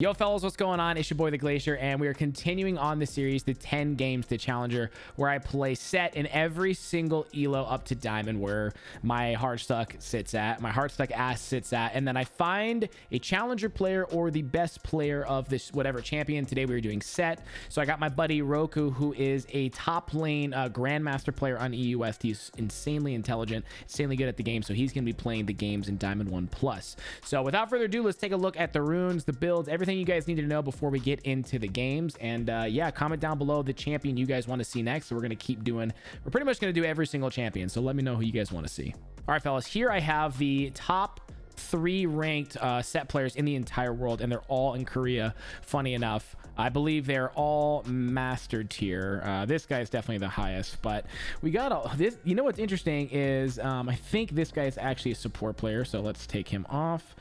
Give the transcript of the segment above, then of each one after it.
Yo fellas, what's going on? It's your boy the Glacierr, and we are continuing on the series, the 10 games to Challenger, where I play Sett in every single elo up to Diamond, where my heart stuck ass sits at, and then I find a Challenger player or the best player of this whatever champion. Today we were doing Sett, so I got my buddy Rhoku, who is a top lane grandmaster player on EU West. He's insanely intelligent, insanely good at the game, so he's going to be playing the games in Diamond 1 Plus. So without further ado, let's take a look at the runes, the builds, everything you guys need to know before we get into the games. And yeah, comment down below the champion you guys want to see next. So we're going to keep doing, we're pretty much going to do every single champion, so let me know who you guys want to see. All right fellas, here I have the top 3 ranked Sett players in the entire world, and they're all in Korea. Funny enough, I believe they're all master tier. This guy's definitely the highest, but we got this. You know what's interesting is I think this guy is actually a support player, so let's take him off.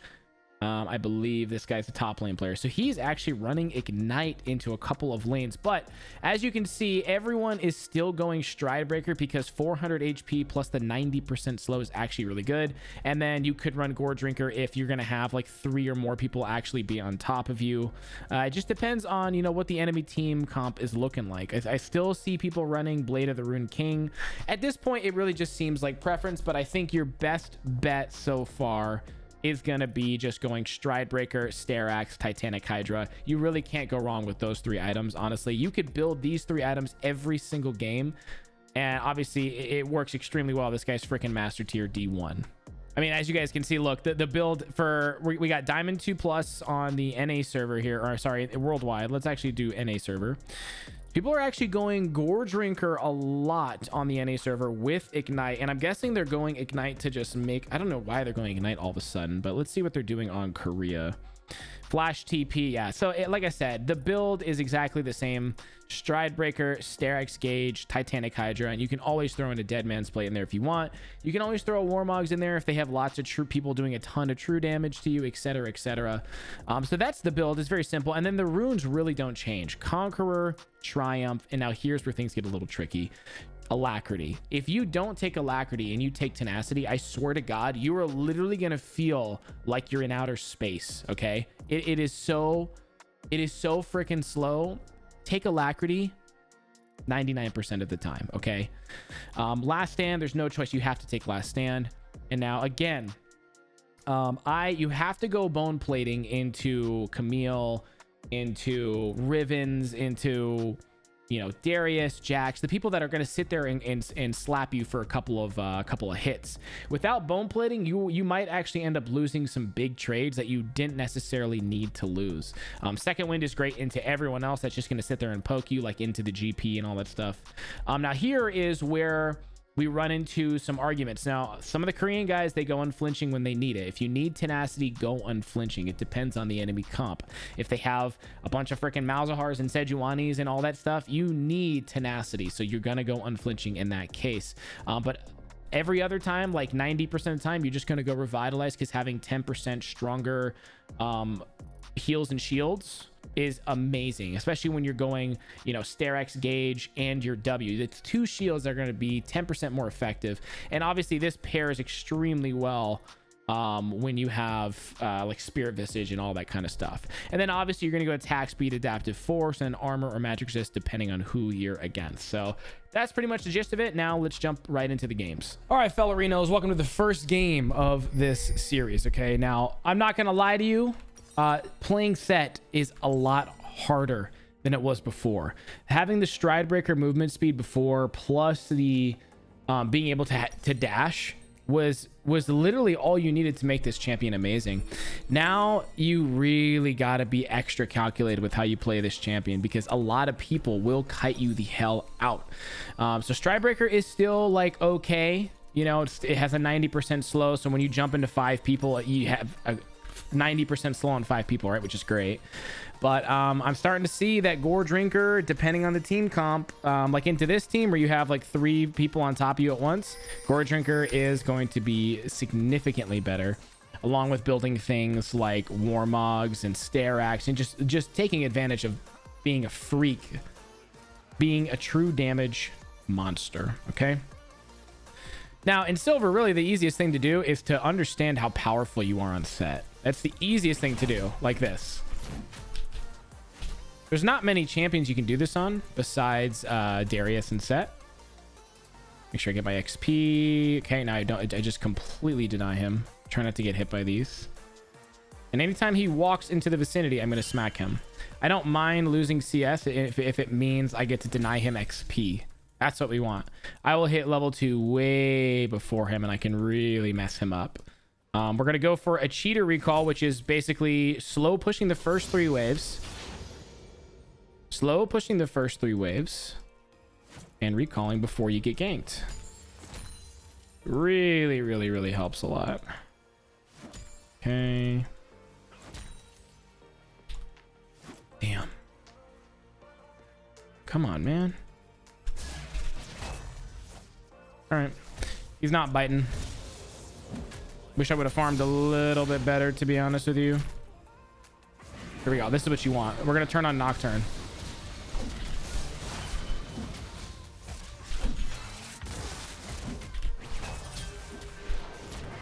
I believe this guy's a top lane player, so he's actually running Ignite into a couple of lanes. But as you can see, everyone is still going Stride Breaker because 400 HP plus the 90% slow is actually really good. And then you could run Gore Drinker if you're gonna have like 3 or more people actually be on top of you. It just depends on, you know, what the enemy team comp is looking like. I still see people running Blade of the Rune King. At this point, it really just seems like preference, but I think your best bet so far is going to be just going Stride Breaker, Stair Axe, Titanic Hydra. You really can't go wrong with those 3 items. Honestly, you could build these 3 items every single game, and obviously it works extremely well. This guy's freaking master tier D1. I mean, as you guys can see, look, the build for, we got Diamond 2 Plus on the NA server here, or sorry, worldwide. Let's actually do NA server. People are actually going Gore Drinker a lot on the NA server with Ignite, and I'm guessing they're going Ignite to just make, I don't know why they're going Ignite all of a sudden, but let's see what they're doing on Korea. Flash TP, yeah. So like I said, the build is exactly the same. Stride Breaker, Stair Axe Gauge, Titanic Hydra, and you can always throw in a Dead Man's Plate in there if you want. You can always throw Warmogs in there if they have lots of true people doing a ton of true damage to you, etc, etc. So that's the build. It's very simple, and then the runes really don't change. Conqueror, Triumph, and now here's where things get a little tricky. Alacrity. If you don't take Alacrity and you take Tenacity, I swear to God, you are literally gonna feel like you're in outer space. Okay, it is so freaking slow. Take Alacrity 99% of the time. Okay, Last Stand, there's no choice, you have to take Last Stand. And now again, you have to go Bone Plating into Camille, into Rivens, into, you know, Darius, Jax, the people that are going to sit there and slap you for a couple of hits. Without Bone Plating, you might actually end up losing some big trades that you didn't necessarily need to lose. Second Wind is great into everyone else that's just going to sit there and poke you, like into the GP and all that stuff. Now here is where we run into some arguments. Now, some of the Korean guys, they go unflinching when they need it. If you need Tenacity, go unflinching. It depends on the enemy comp. If they have a bunch of freaking Malzahars and Sejuanis and all that stuff, you need Tenacity, so you're gonna go unflinching in that case. But every other time, like 90% of the time, you're just gonna go Revitalize, because having 10% stronger heals and shields is amazing, especially when you're going, you know, Stair Axe Gauge and your W. It's 2 shields that are going to be 10% more effective, and obviously this pairs extremely well when you have like Spirit Visage and all that kind of stuff. And then obviously you're going to go Attack Speed, Adaptive Force, and Armor or Magic Resist depending on who you're against. So that's pretty much the gist of it. Now let's jump right into the games. All right, fellerinos, welcome to the first game of this series. Okay, now I'm not going to lie to you, playing Sett is a lot harder than it was before. Having the Stride Breaker movement speed before, plus the being able to dash was literally all you needed to make this champion amazing. Now you really got to be extra calculated with how you play this champion, because a lot of people will kite you the hell out. So Stride Breaker is still like okay, you know, it has a 90% slow, so when you jump into 5 people, you have a 90% slow on 5 people, right, which is great. But I'm starting to see that Gore Drinker, depending on the team comp, like into this team where you have like 3 people on top of you at once, Gore Drinker is going to be significantly better, along with building things like Warmogs and Stair Axe, and just taking advantage of being a freak, being a true damage monster. Okay, now in silver, really the easiest thing to do is to understand how powerful you are on Sett. That's the easiest thing to do, like this. There's not many champions you can do this on besides Darius and Sett. Make sure I get my XP. Okay, now I just completely deny him. Try not to get hit by these. And anytime he walks into the vicinity, I'm going to smack him. I don't mind losing CS if it means I get to deny him XP. That's what we want. I will hit level 2 way before him, and I can really mess him up. We're going to go for a cheater recall, which is basically slow pushing the first 3 waves. Slow pushing the first 3 waves. And recalling before you get ganked. Really, really, really helps a lot. Okay. Damn. Come on, man. All right. He's not biting. Wish I would have farmed a little bit better, to be honest with you. Here we go. This is what you want. We're going to turn on Nocturne.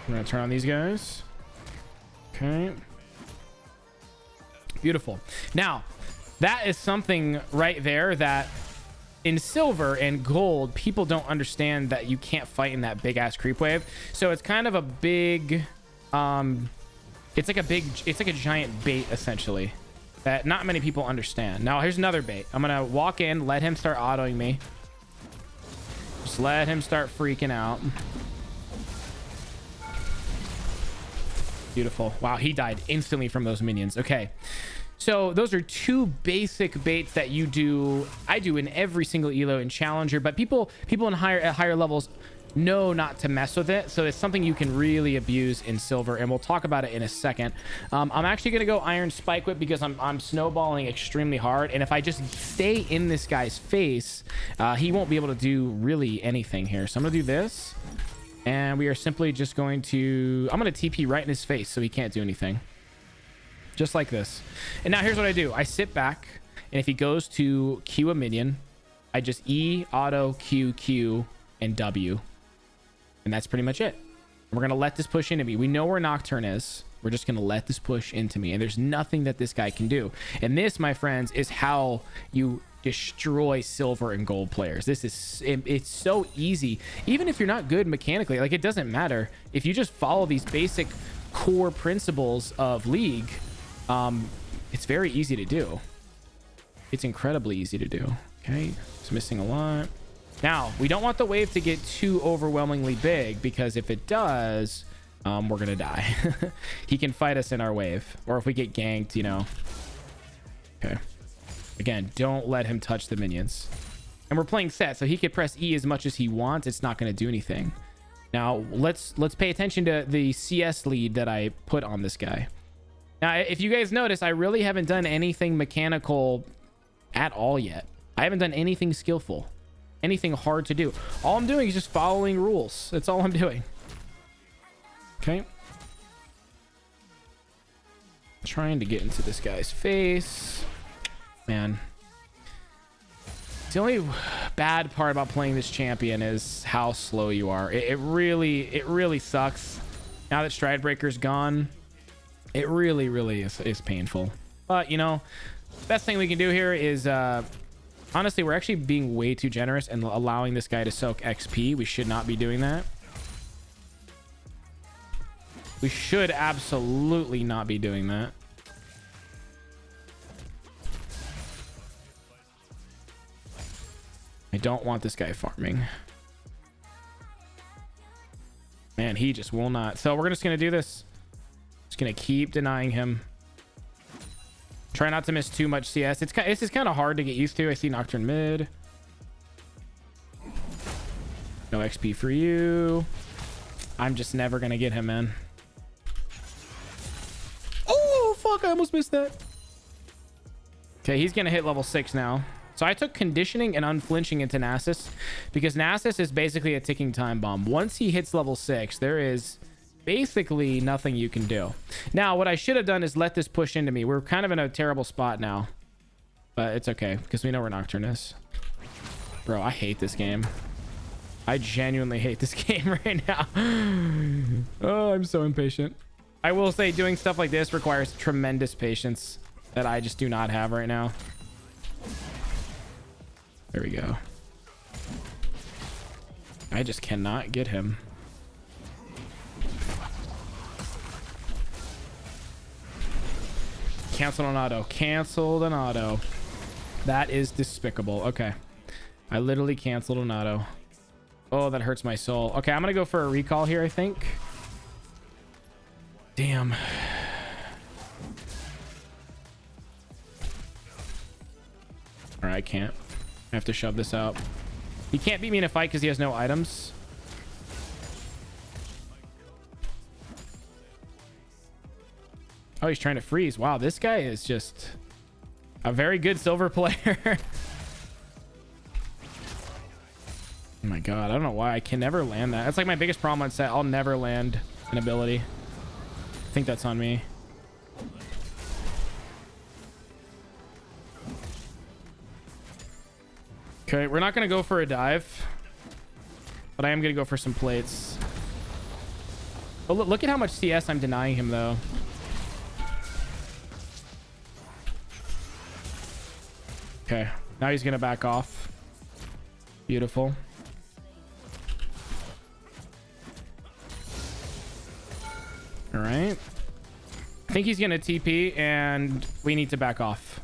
I'm going to turn on these guys. Okay. Beautiful. Now, that is something right there that in silver and gold, people don't understand that you can't fight in that big ass creep wave. So it's kind of a big, it's like a giant bait essentially that not many people understand. Now here's another bait. I'm going to walk in, let him start autoing me. Just let him start freaking out. Beautiful. Wow, he died instantly from those minions. Okay. So those are 2 basic baits that you do. I do in every single elo in Challenger, but people in higher levels know not to mess with it. So it's something you can really abuse in silver, and we'll talk about it in a second. I'm actually going to go Iron Spike Whip because I'm snowballing extremely hard, and if I just stay in this guy's face, he won't be able to do really anything here. So I'm going to do this, and we are simply just going to... I'm going to TP right in his face so he can't do anything. Just like this. And now here's what I do. I sit back, and if he goes to Q a minion, I just E, auto, Q, Q, and W. And that's pretty much it. We're going to let this push into me. We know where Nocturne is. We're just going to let this push into me. And there's nothing that this guy can do. And this, my friends, is how you destroy silver and gold players. This is... It's so easy. Even if you're not good mechanically, like, it doesn't matter. If you just follow these basic core principles of League... it's very easy to do. It's incredibly easy to do. Okay, it's missing a lot. Now, we don't want the wave to get too overwhelmingly big, because if it does, we're gonna die. He can fight us in our wave, or if we get ganked, you know. Okay. Again, don't let him touch the minions. And we're playing Sett, so he could press E as much as he wants. It's not gonna do anything. Now, let's pay attention to the CS lead that I put on this guy. Now, if you guys notice, I really haven't done anything mechanical at all yet. I haven't done anything skillful, anything hard to do. All I'm doing is just following rules. That's all I'm doing. Okay. Trying to get into this guy's face. Man. The only bad part about playing this champion is how slow you are. It really sucks. Now that Stridebreaker's gone, it really is painful. But, you know, best thing we can do here is, honestly, we're actually being way too generous and allowing this guy to soak XP. We should not be doing that. We should absolutely not be doing that. I don't want this guy farming. Man, he just will not. So we're just going to do this. Just going to keep denying him. Try not to miss too much CS. This is kind of hard to get used to. I see Nocturne mid. No XP for you. I'm just never going to get him, man. Oh, fuck. I almost missed that. Okay, he's going to hit level 6 now. So I took conditioning and unflinching into Nasus because Nasus is basically a ticking time bomb. Once he hits level 6, there is basically nothing you can do. Now, what I should have done is let this push into me. We're kind of in a terrible spot now, but it's okay because we know where Nocturne is. Bro, I hate this game. I genuinely hate this game right now. Oh, I'm so impatient. I will say doing stuff like this requires tremendous patience that I just do not have right now. There we go. I just cannot get him. Canceled on auto. Canceled on auto. That is despicable. Okay. I literally canceled an auto. Oh, that hurts my soul. Okay, I'm gonna go for a recall here, I think. Damn. All right, I can't. I have to shove this out. He can't beat me in a fight because he has no items. Oh, he's trying to freeze. Wow, this guy is just a very good silver player. Oh my god, I don't know why I can never land that. That's like my biggest problem on Sett. I'll never land an ability. I think that's on me. Okay, we're not gonna go for a dive, but I am gonna go for some plates. Oh, look at how much CS I'm denying him though. Okay, now he's gonna back off. Beautiful. All right. I think he's gonna TP and we need to back off.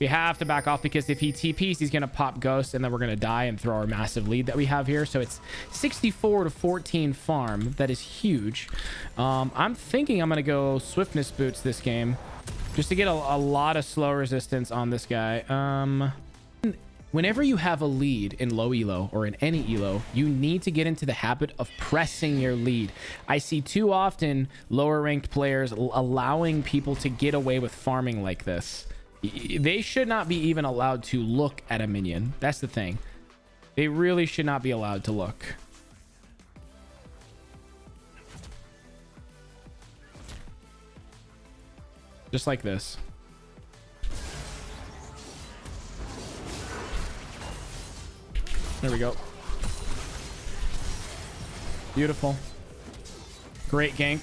We have to back off because if he TPs, he's gonna pop Ghost and then we're gonna die and throw our massive lead that we have here. So it's 64-14 farm. That is huge. I'm thinking I'm gonna go Swiftness Boots this game just to get a lot of slow resistance on this guy. Whenever you have a lead in low elo or in any elo, you need to get into the habit of pressing your lead. I see too often lower ranked players allowing people to get away with farming like this. They should not be even allowed to look at a minion. That's the thing. They really should not be allowed to look. Just like this. There we go. Beautiful. Great gank.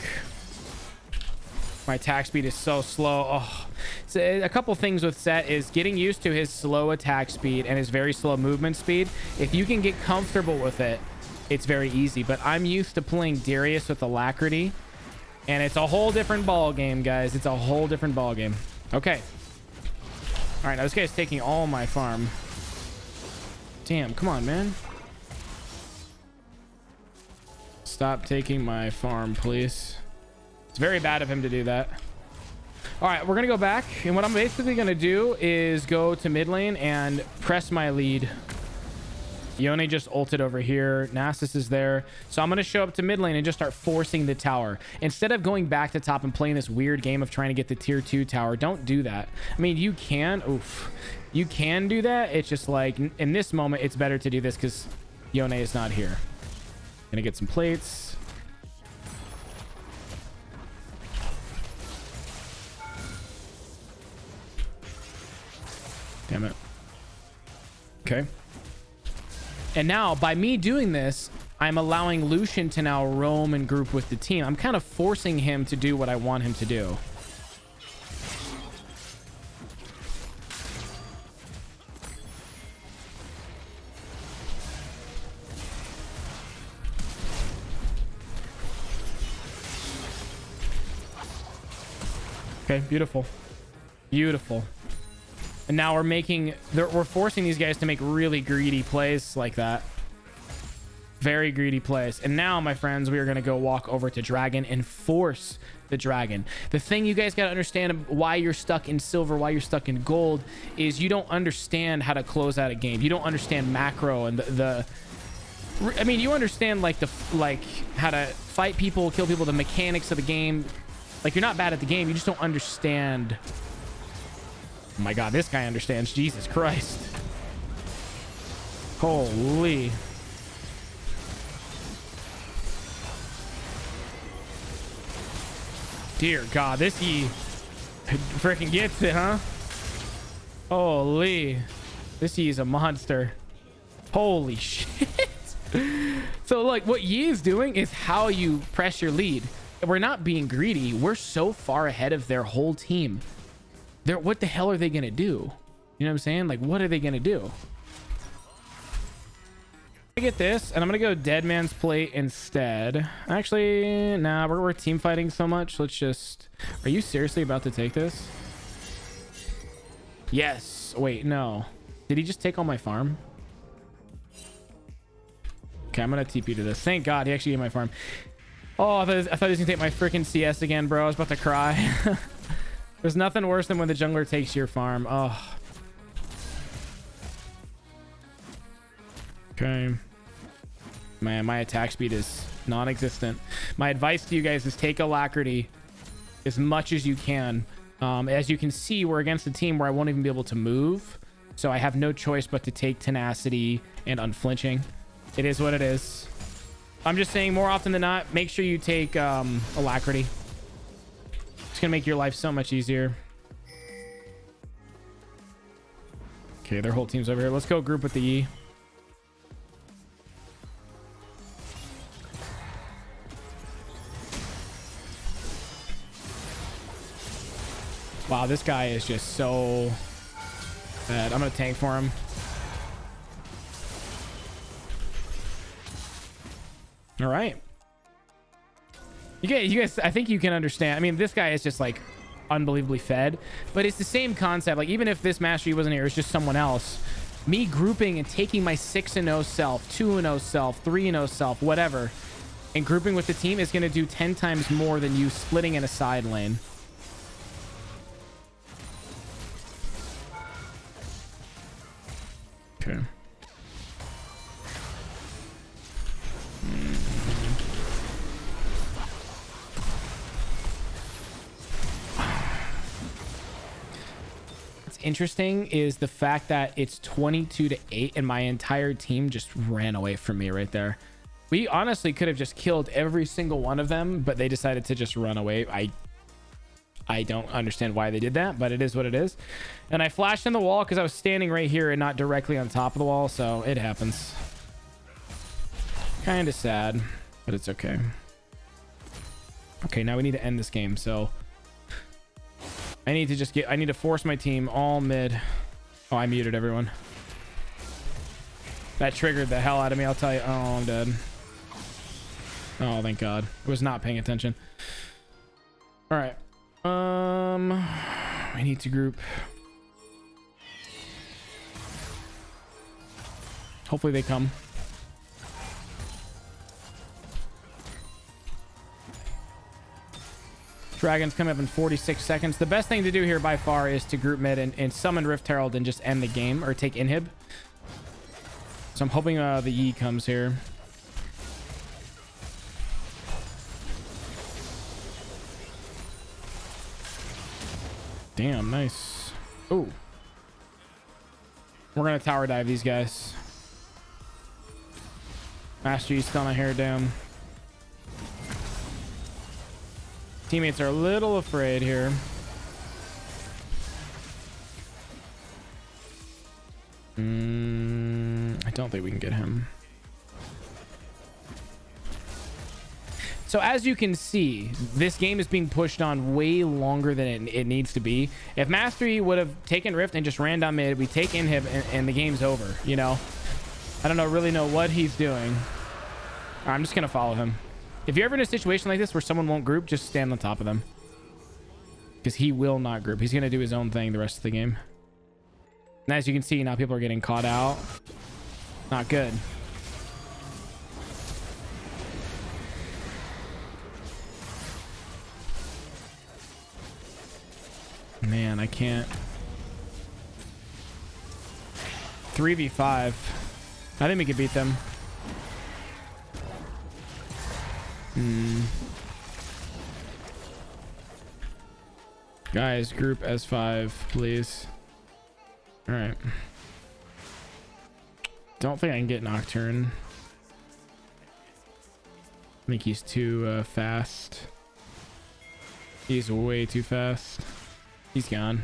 My attack speed is so slow. Oh. So a couple things with Sett is getting used to his slow attack speed and his very slow movement speed. If you can get comfortable with it, it's very easy. But I'm used to playing Darius with Alacrity, and it's a whole different ball game, guys. It's a whole different ball game. Okay. All right, now this guy's taking all my farm. Damn, come on, man. Stop taking my farm, please. It's very bad of him to do that. All right, we're gonna go back, and what I'm basically gonna do is go to mid lane and press my lead. Yone just ulted over here. Nasus is there, so I'm gonna show up to mid lane and just start forcing the tower instead of going back to top and playing this weird game of trying to get the tier 2 tower. Don't do that. I mean, you can you can do that. It's just like in this moment it's better to do this because Yone is not here. Gonna get some plates. Damn it. Okay. And now, by me doing this, I'm allowing Lucian to now roam and group with the team. I'm kind of forcing him to do what I want him to do. Okay, beautiful. Beautiful. And now we're forcing these guys to make really greedy plays like that. Very greedy plays. And now, my friends, we are going to go walk over to Dragon and force the Dragon. The thing you guys got to understand why you're stuck in silver, why you're stuck in gold, is you don't understand how to close out a game. You don't understand macro and I mean, you understand like how to fight people, kill people, the mechanics of the game. Like, you're not bad at the game. You just don't understand. Oh my god, this guy understands. Jesus Christ. Holy. Dear god, this he freaking gets it, huh? Holy. This he is a monster. Holy shit. So like what Yi is doing is how you press your lead. We're not being greedy. We're so far ahead of their whole team. What the hell are they gonna do? You know what I'm saying? Like, what are they gonna do? I get this, and I'm gonna go Dead Man's Plate instead. Actually, nah, we're team fighting so much. Let's just... Are you seriously about to take this? Yes. Wait, no. Did he just take all my farm? Okay, I'm gonna TP to this. Thank God he actually gave my farm. Oh, I thought he was gonna take my freaking CS again, bro. I was about to cry. There's nothing worse than when the jungler takes your farm. Oh. Okay. Man, my attack speed is non-existent. My advice to you guys is take Alacrity as much as you can. As you can see, we're against a team where I won't even be able to move. So I have no choice but to take Tenacity and Unflinching. It is what it is. I'm just saying, more often than not, make sure you take Alacrity. It's gonna make your life so much easier. Okay, their whole team's over here. Let's go group with the E. Wow, this guy is just so bad. I'm gonna tank for him. All right. You guys, I think you can understand. I mean, this guy is just like unbelievably fed, but it's the same concept. Like, even if this mastery wasn't here, it's just someone else. Me grouping and taking my 6-0 self, 2-0 self, 3-0 self, whatever, and grouping with the team is going to do 10 times more than you splitting in a side lane. Okay. What's interesting is the fact that it's 22-8 and my entire team just ran away from me right there. We honestly could have just killed every single one of them, but they decided to just run away. I don't understand why they did that, but it is what it is. And I flashed in the wall because I was standing right here and not directly on top of the wall, so it happens. Kind of sad, but it's okay. Okay, now we need to end this game, so I need to force my team all mid. Oh, I muted everyone. That triggered the hell out of me, I'll tell you. Oh, I'm dead. Oh, thank God. I was not paying attention. All right. I need to group. Hopefully they come. Dragon's coming up in 46 seconds. The best thing to do here by far is to group mid and summon Rift Herald and just end the game, or take inhib. So I'm hoping the E comes here. Damn, nice. Oh. We're going to tower dive these guys. Master Yi's still not here, damn. Teammates are a little afraid here. I don't think we can get him. So as you can see, this game is being pushed on way longer than it needs to be. If Mastery would have taken Rift and just ran down mid, we take inhib and the game's over, you know? I don't really know what he's doing. I'm just going to follow him. If you're ever in a situation like this where someone won't group, just stand on top of them. Because he will not group. He's going to do his own thing the rest of the game. And as you can see, now people are getting caught out. Not good. Man, I can't. 3v5. I think we could beat them. Guys, group S5, please. All right. Don't think I can get Nocturne. I think he's too fast. He's way too fast. He's gone.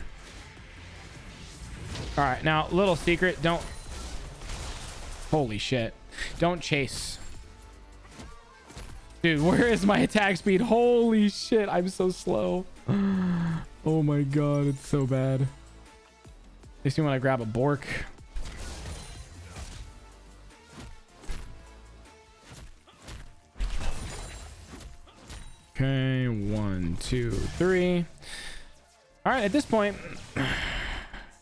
All right, now little secret, don't. Holy shit. Don't chase. Dude, where is my attack speed? Holy shit, I'm so slow. Oh my God, it's so bad. Makes me want to grab a Bork. Okay, 1, 2, 3. All right, at this point,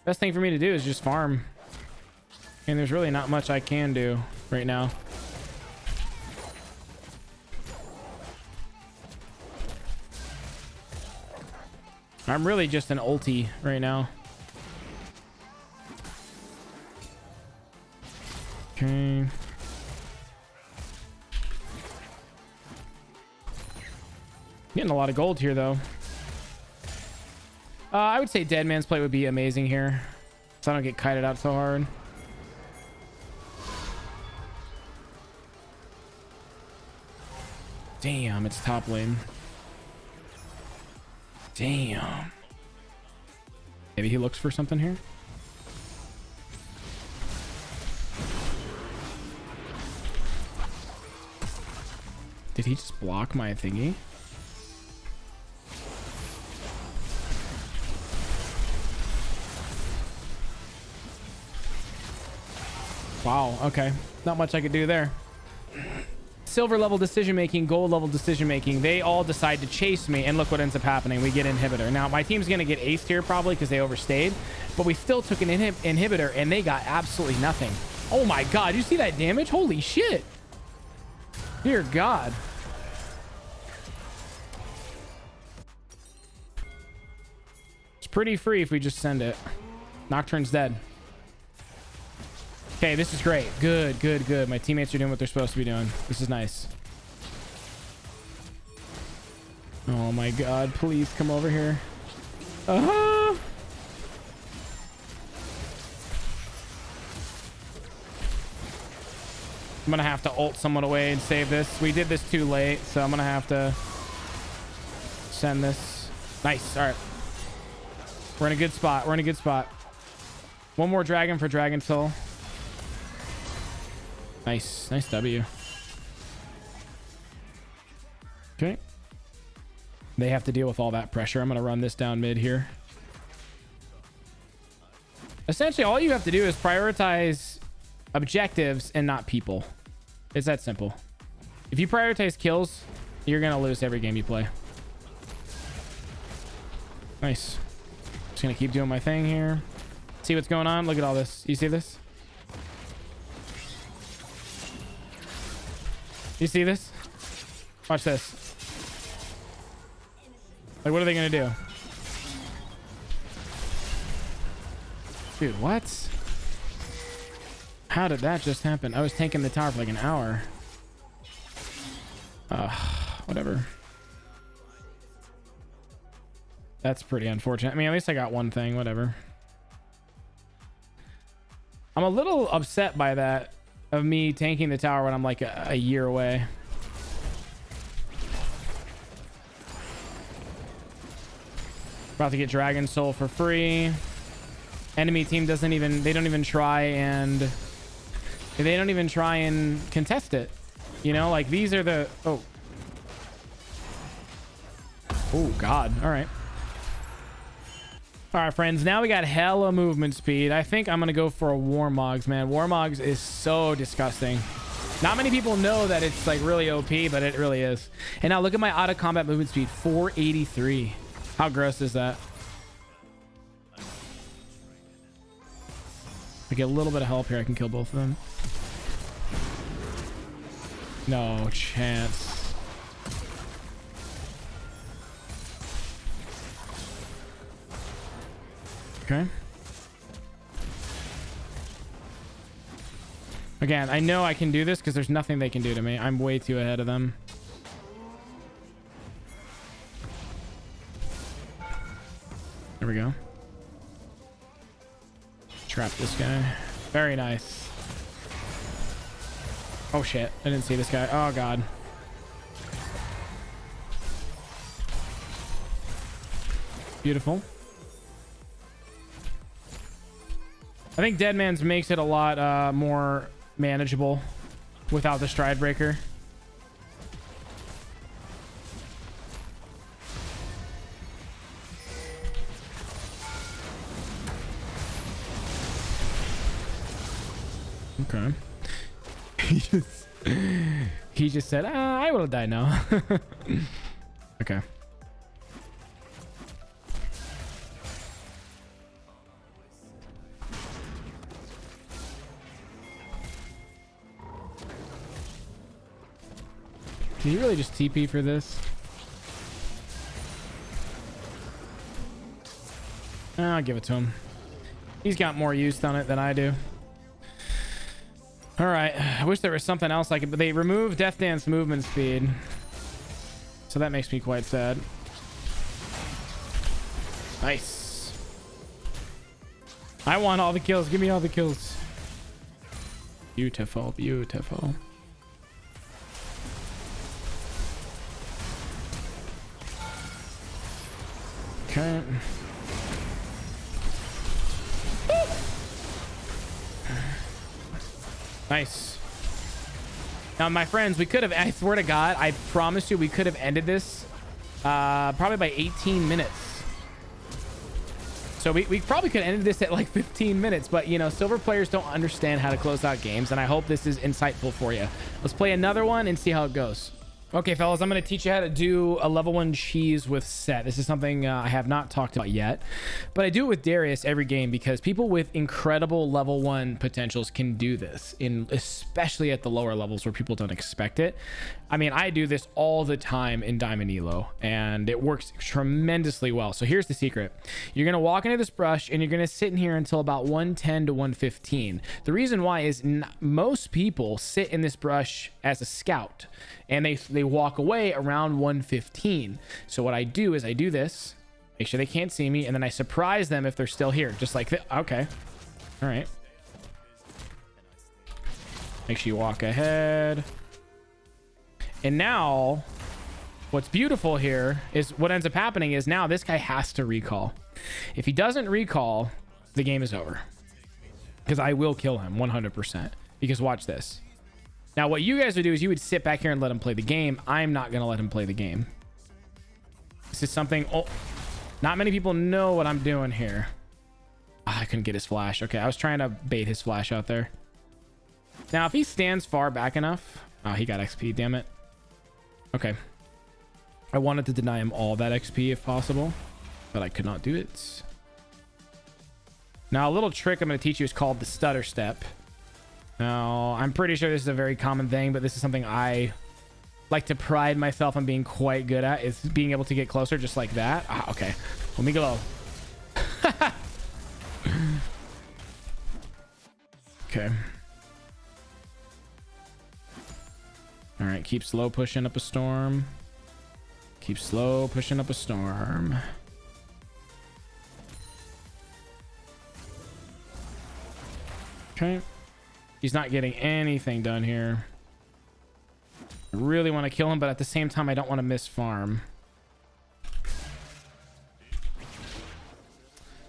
best thing for me to do is just farm. And there's really not much I can do right now. I'm really just an ulti right now. Okay. Getting a lot of gold here, though. I would say Dead Man's Plate would be amazing here, so I don't get kited out so hard. Damn, it's top lane. Damn. Maybe he looks for something here. Did he just block my thingy? Wow, okay. Not much I could do there. Silver level decision making, gold level decision making, they all decide to chase me, and look what ends up happening. We get inhibitor. Now my team's gonna get aced here probably because they overstayed, but we still took an inhibitor and they got absolutely nothing. Oh my god, you see that damage? Holy shit. Dear god. It's pretty free if we just send it. Nocturne's dead. Okay, this is great. Good, good, good. My teammates are doing what they're supposed to be doing. This is nice. Oh my god, please come over here. I'm gonna have to ult someone away and save this. We did this too late, so I'm gonna have to send this. Nice. All right. We're in a good spot. We're in a good spot. One more dragon for Dragon Soul. Nice. Nice W. Okay. They have to deal with all that pressure. I'm going to run this down mid here. Essentially, all you have to do is prioritize objectives and not people. It's that simple. If you prioritize kills, you're going to lose every game you play. Nice. Just going to keep doing my thing here. See what's going on? Look at all this. You see this? You see this? Watch this. Like, what are they gonna do? Dude, what? How did that just happen? I was tanking the tower for like an hour. Whatever. That's pretty unfortunate. I mean, at least I got one thing. Whatever. I'm a little upset by that. Of me tanking the tower when I'm like a year away. About to get Dragon Soul for free. Enemy team doesn't even, they don't even try and contest it. You know, like these are the, oh god. All right. All right, friends. Now we got hella movement speed. I think I'm going to go for a Warmogs, man. Warmogs is so disgusting. Not many people know that it's like really OP, but it really is. And now look at my auto combat movement speed, 483. How gross is that? I get a little bit of help here. I can kill both of them. No chance. Okay. Again, I know I can do this because there's nothing they can do to me. I'm way too ahead of them. There we go. Trap this guy. Very nice. Oh shit. I didn't see this guy. Oh god. Beautiful. I think Dead Man's makes it a lot more manageable without the Stride Breaker. Okay. He just said, I will die now. Okay. Can you really just TP for this? I'll give it to him. He's got more use on it than I do. All right. I wish there was something else I could, but they removed Death Dance movement speed. So that makes me quite sad. Nice. I want all the kills. Give me all the kills. Beautiful, beautiful. Okay. Nice. Now, my friends, we could have, I swear to God, I promise you, we could have ended this probably by 18 minutes. So we probably could have ended this at like 15 minutes, but you know, silver players don't understand how to close out games, and I hope this is insightful for you. Let's play another one and see how it goes. Okay, fellas, I'm going to teach you how to do a level 1 cheese with Sett. This is something I have not talked about yet, but I do it with Darius every game because people with incredible level 1 potentials can do this, especially at the lower levels where people don't expect it. I mean, I do this all the time in Diamond Elo, and it works tremendously well. So here's the secret. You're going to walk into this brush, and you're going to sit in here until about 110 to 115. The reason why is most people sit in this brush as a scout, and they walk away around 115. So what I do is I do this, make sure they can't see me, and then I surprise them if they're still here, just like this. Okay. All right. Make sure you walk ahead. And now what's beautiful here is what ends up happening is now this guy has to recall. If he doesn't recall, the game is over, because I will kill him 100%. Because watch this. Now, what you guys would do is you would sit back here and let him play the game. I'm not going to let him play the game. This is something... Oh, not many people know what I'm doing here. Oh, I couldn't get his flash. Okay, I was trying to bait his flash out there. Now, if he stands far back enough... Oh, he got XP, damn it. Okay. I wanted to deny him all that XP if possible, but I could not do it. Now, a little trick I'm going to teach you is called the stutter step. Now, I'm pretty sure this is a very common thing, but this is something I like to pride myself on being quite good at, is being able to get closer just like that. Ah, okay. Let me go. Okay. All right, keep slow pushing up a storm. Keep slow pushing up a storm. Okay. He's not getting anything done here. I really want to kill him, but at the same time, I don't want to miss farm.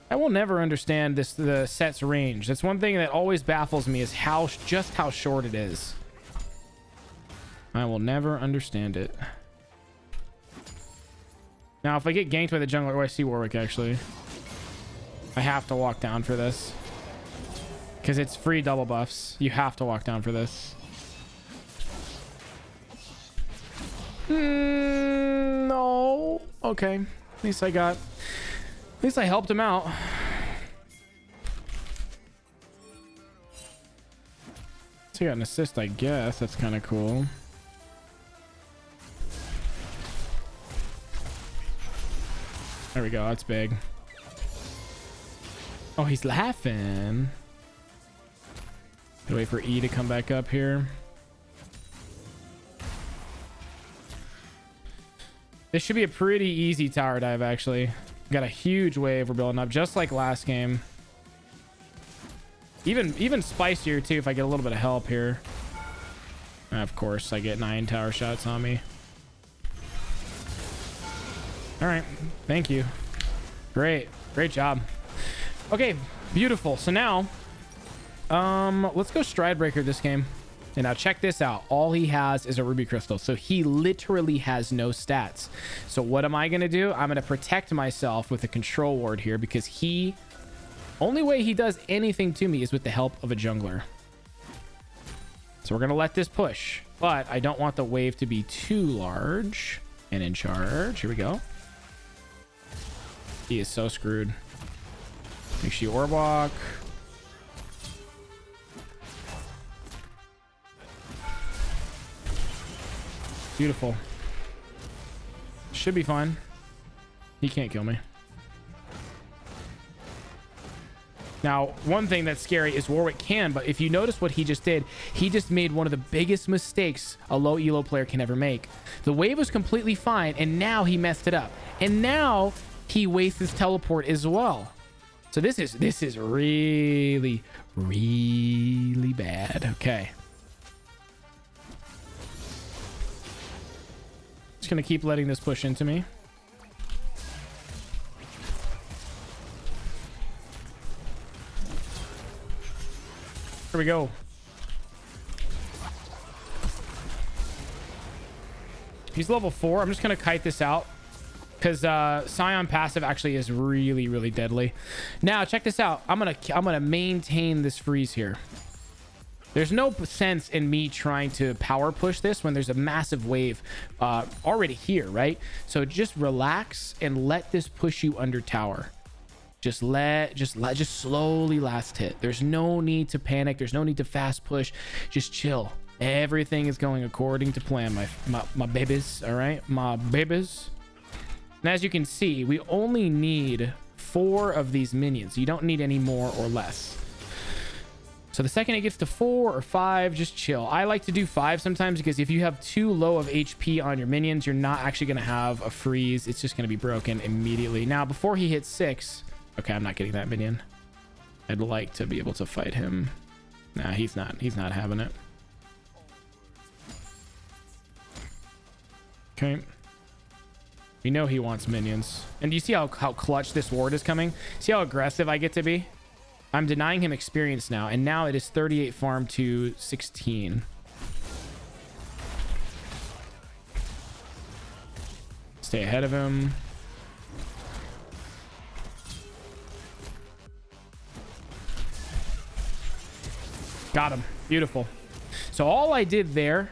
I will never understand the Sett's range. That's one thing that always baffles me, is just how short it is. I will never understand it. Now, if I get ganked by the jungler... Oh, I see Warwick, actually. I have to walk down for this, because it's free double buffs. You have to walk down for this. No. Okay. At least I helped him out. So he got an assist, I guess. That's kind of cool. There we go. That's big. Oh, he's laughing. Wait for E to come back up here. This should be a pretty easy tower dive, actually. Got a huge wave we're building up, just like last game. Even spicier, too, if I get a little bit of help here. Of course, I get 9 tower shots on me. All right. Thank you. Great job. Okay, beautiful. So now... let's go Stride Breaker this game. And now check this out. All he has is a Ruby Crystal. So he literally has no stats. So what am I going to do? I'm going to protect myself with a control ward here, because only way he does anything to me is with the help of a jungler. So we're going to let this push. But I don't want the wave to be too large. And in charge. Here we go. He is so screwed. Make sure you orb walk. Beautiful. Should be fine. He can't kill me. Now, one thing that's scary is Warwick can, but if you notice what he just did, he just made one of the biggest mistakes a low elo player can ever make. The wave was completely fine, and now he messed it up. And now he wastes his teleport as well. So this is really, really bad. Okay. Just gonna keep letting this push into me. Here we go. He's level 4. I'm just gonna kite this out because Scion passive actually is really, really deadly. Now check this out. I'm gonna maintain this freeze here. There's no sense in me trying to power push this when there's a massive wave already here, right? So just relax and let this push you under tower. Just slowly last hit. There's no need to panic. There's no need to fast push. Just chill. Everything is going according to plan, my babies. All right, my babies. And as you can see, we only need 4 of these minions. You don't need any more or less. So the second it gets to 4 or 5, just chill. I like to do 5 sometimes because if you have too low of HP on your minions, you're not actually going to have a freeze. It's just going to be broken immediately. Now, before he hits 6... Okay, I'm not getting that minion. I'd like to be able to fight him. Nah, he's not having it. Okay. We know he wants minions. And do you see how clutch this ward is coming? See how aggressive I get to be? I'm denying him experience now, and now it is 38 farm to 16. Stay ahead of him. Got him. Beautiful. So all I did there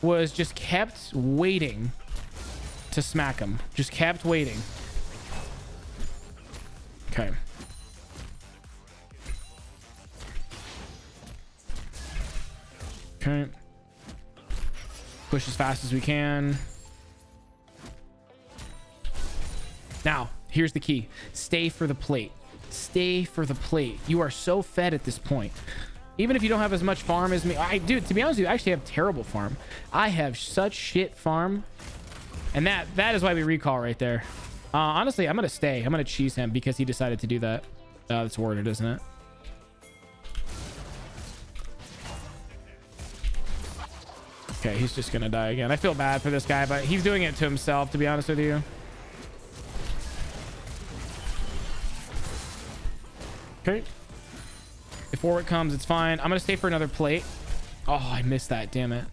was just kept waiting to smack him. Just kept waiting. Okay. Okay. Push as fast as we can. Now, here's the key. Stay for the plate. Stay for the plate. You are so fed at this point. Even if you don't have as much farm as me. Dude, to be honest with you, I actually have terrible farm. I have such shit farm. And that is why we recall right there. Honestly, I'm going to stay. I'm going to cheese him because he decided to do that. That's worded, isn't it? Okay, he's just going to die again. I feel bad for this guy, but he's doing it to himself, to be honest with you. Okay. If Warwick comes, it's fine. I'm going to stay for another plate. Oh, I missed that. Damn it.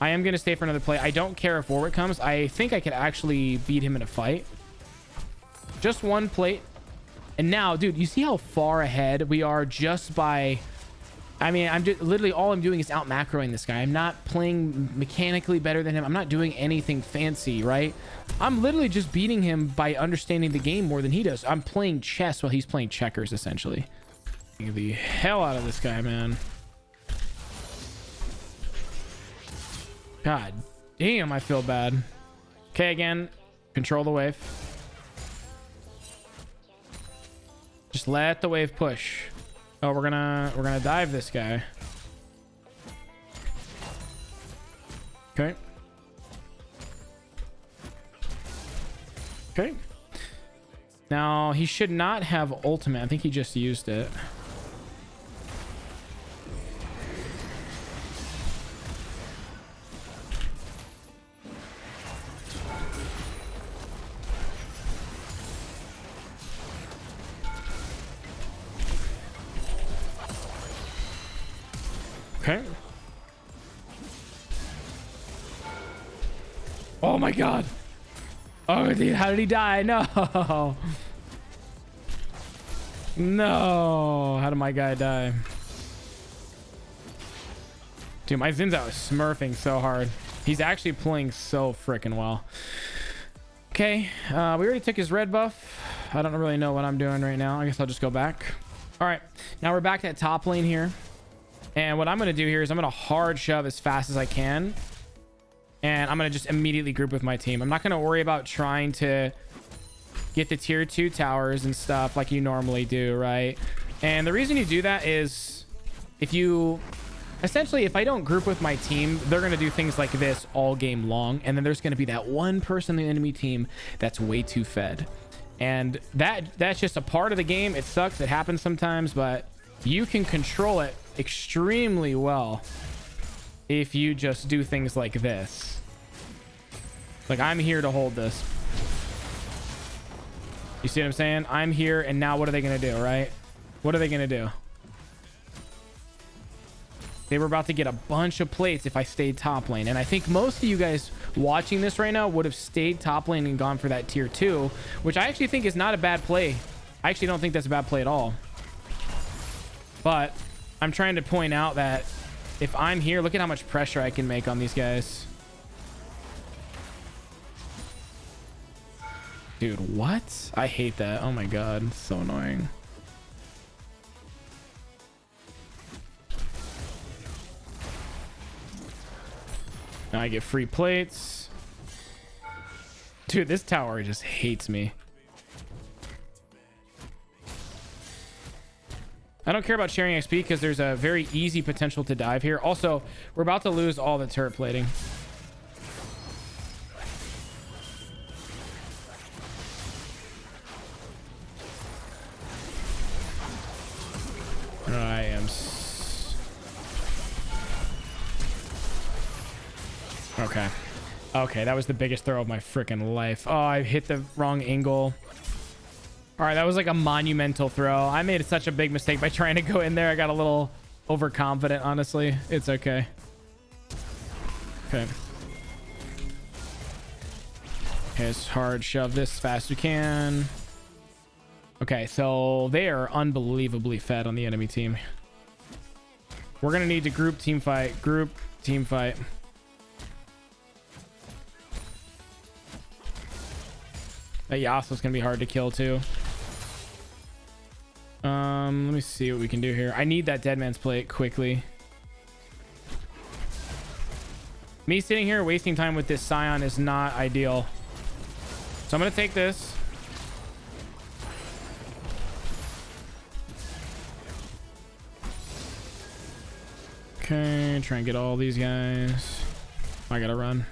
I am going to stay for another plate. I don't care if Warwick comes. I think I could actually beat him in a fight. Just one plate. And now, dude, you see how far ahead we are just by... I mean, I'm just literally all I'm doing is out macroing this guy. I'm not playing mechanically better than him. I'm not doing anything fancy, right? I'm literally just beating him by understanding the game more than he does. I'm playing chess while he's playing checkers, essentially. Get the hell out of this guy, man. God damn, I feel bad. Okay, again, control the wave. Just let the wave push. Oh, we're gonna dive this guy. Okay. Okay. Now he should not have ultimate. I think he just used it. Okay. Oh my god. Oh, dude, how did he die? No. No. How did my guy die? Dude, my Zinzao is smurfing so hard. He's actually playing so freaking well. Okay, we already took his red buff. I don't really know what I'm doing right now. I guess I'll just go back. All right, now we're back at top lane here. And what I'm going to do here is I'm going to hard shove as fast as I can. And I'm going to just immediately group with my team. I'm not going to worry about trying to get the tier 2 towers and stuff like you normally do, right? And the reason you do that is if I don't group with my team, they're going to do things like this all game long. And then there's going to be that one person in the enemy team that's way too fed. And that's just a part of the game. It sucks. It happens sometimes, but you can control it extremely well if you just do things like this. Like, I'm here to hold this. You see what I'm saying? I'm here, and now what are they going to do, right? What are they going to do? They were about to get a bunch of plates if I stayed top lane. And I think most of you guys watching this right now would have stayed top lane and gone for that tier 2, which I actually think is not a bad play. I actually don't think that's a bad play at all. But I'm trying to point out that if I'm here, look at how much pressure I can make on these guys. Dude, what? I hate that. Oh my god, it's so annoying. Now I get free plates. Dude, this tower just hates me. I don't care about sharing XP because there's a very easy potential to dive here. Also, we're about to lose all the turret plating. I am... Okay. Okay, that was the biggest throw of my freaking life. Oh, I hit the wrong angle. All right, that was like a monumental throw. I made such a big mistake by trying to go in there. I got a little overconfident, honestly. It's okay. Okay. Okay, let's hard shove this as fast as we can. Okay, so they are unbelievably fed on the enemy team. We're going to need to group team fight. Group team fight. That Yasuo's going to be hard to kill too. Let me see what we can do here. I need that dead man's plate quickly. Me sitting here wasting time with this Scion is not ideal. So I'm going to take this. Okay, try and get all these guys. I gotta run.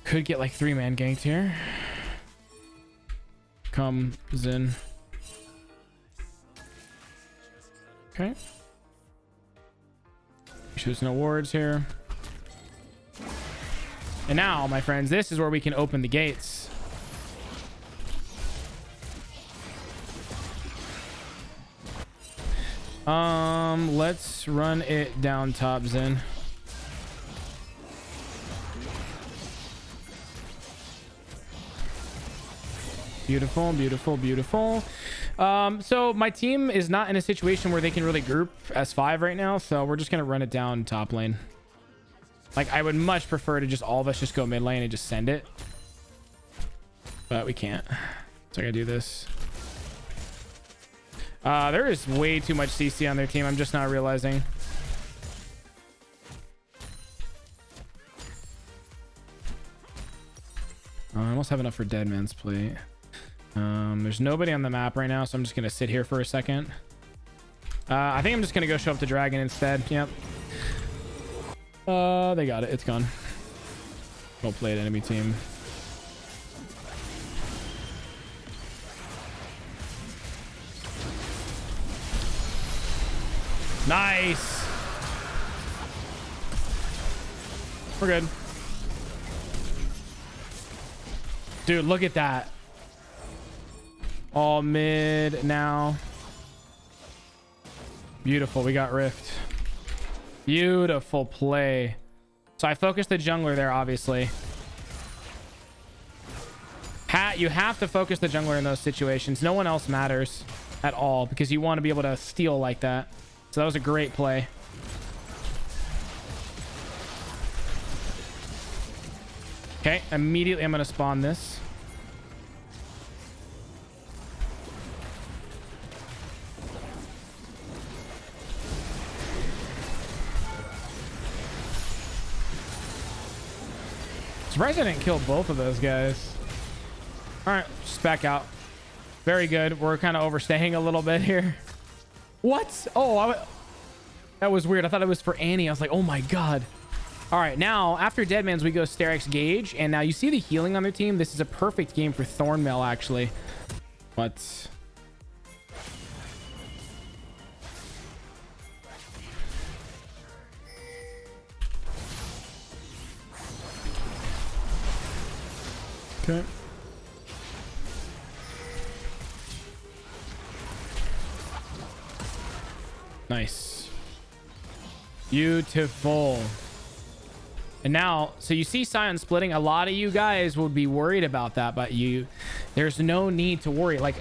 Could get like 3-man ganked here. Comes in. Okay. Choose no wards here. And now, my friends, this is where we can open the gates. Let's run it down top, Zen. Beautiful, beautiful, beautiful. So my team is not in a situation where they can really group as 5 right now, so we're just gonna run it down top lane. Like, I would much prefer to just all of us just go mid lane and just send it, but we can't, so I gotta do this. There is way too much CC on their team. I'm just not realizing. I almost have enough for dead man's plate. There's nobody on the map right now, so I'm just gonna sit here for a second. I think I'm just gonna go show up the dragon instead. Yep. They got it. It's gone. Go play an enemy team. Nice. We're good. Dude, look at that. All mid now. Beautiful. We got Rift. Beautiful play. So I focused the jungler there, obviously. You have to focus the jungler in those situations. No one else matters at all because you want to be able to steal like that. So that was a great play. Okay, immediately I'm gonna spawn this. Surprised I didn't kill both of those guys. All right, just back out. Very good. We're kind of overstaying a little bit here. What? Oh, that was weird. I thought it was for Annie. I was like, oh my god. All right, now after Deadman's, we go Sterak's Gage, and now you see the healing on their team. This is a perfect game for Thornmail, actually. But okay. Nice. Beautiful. And now, so you see Sion splitting. A lot of you guys would be worried about that, but there's no need to worry. Like,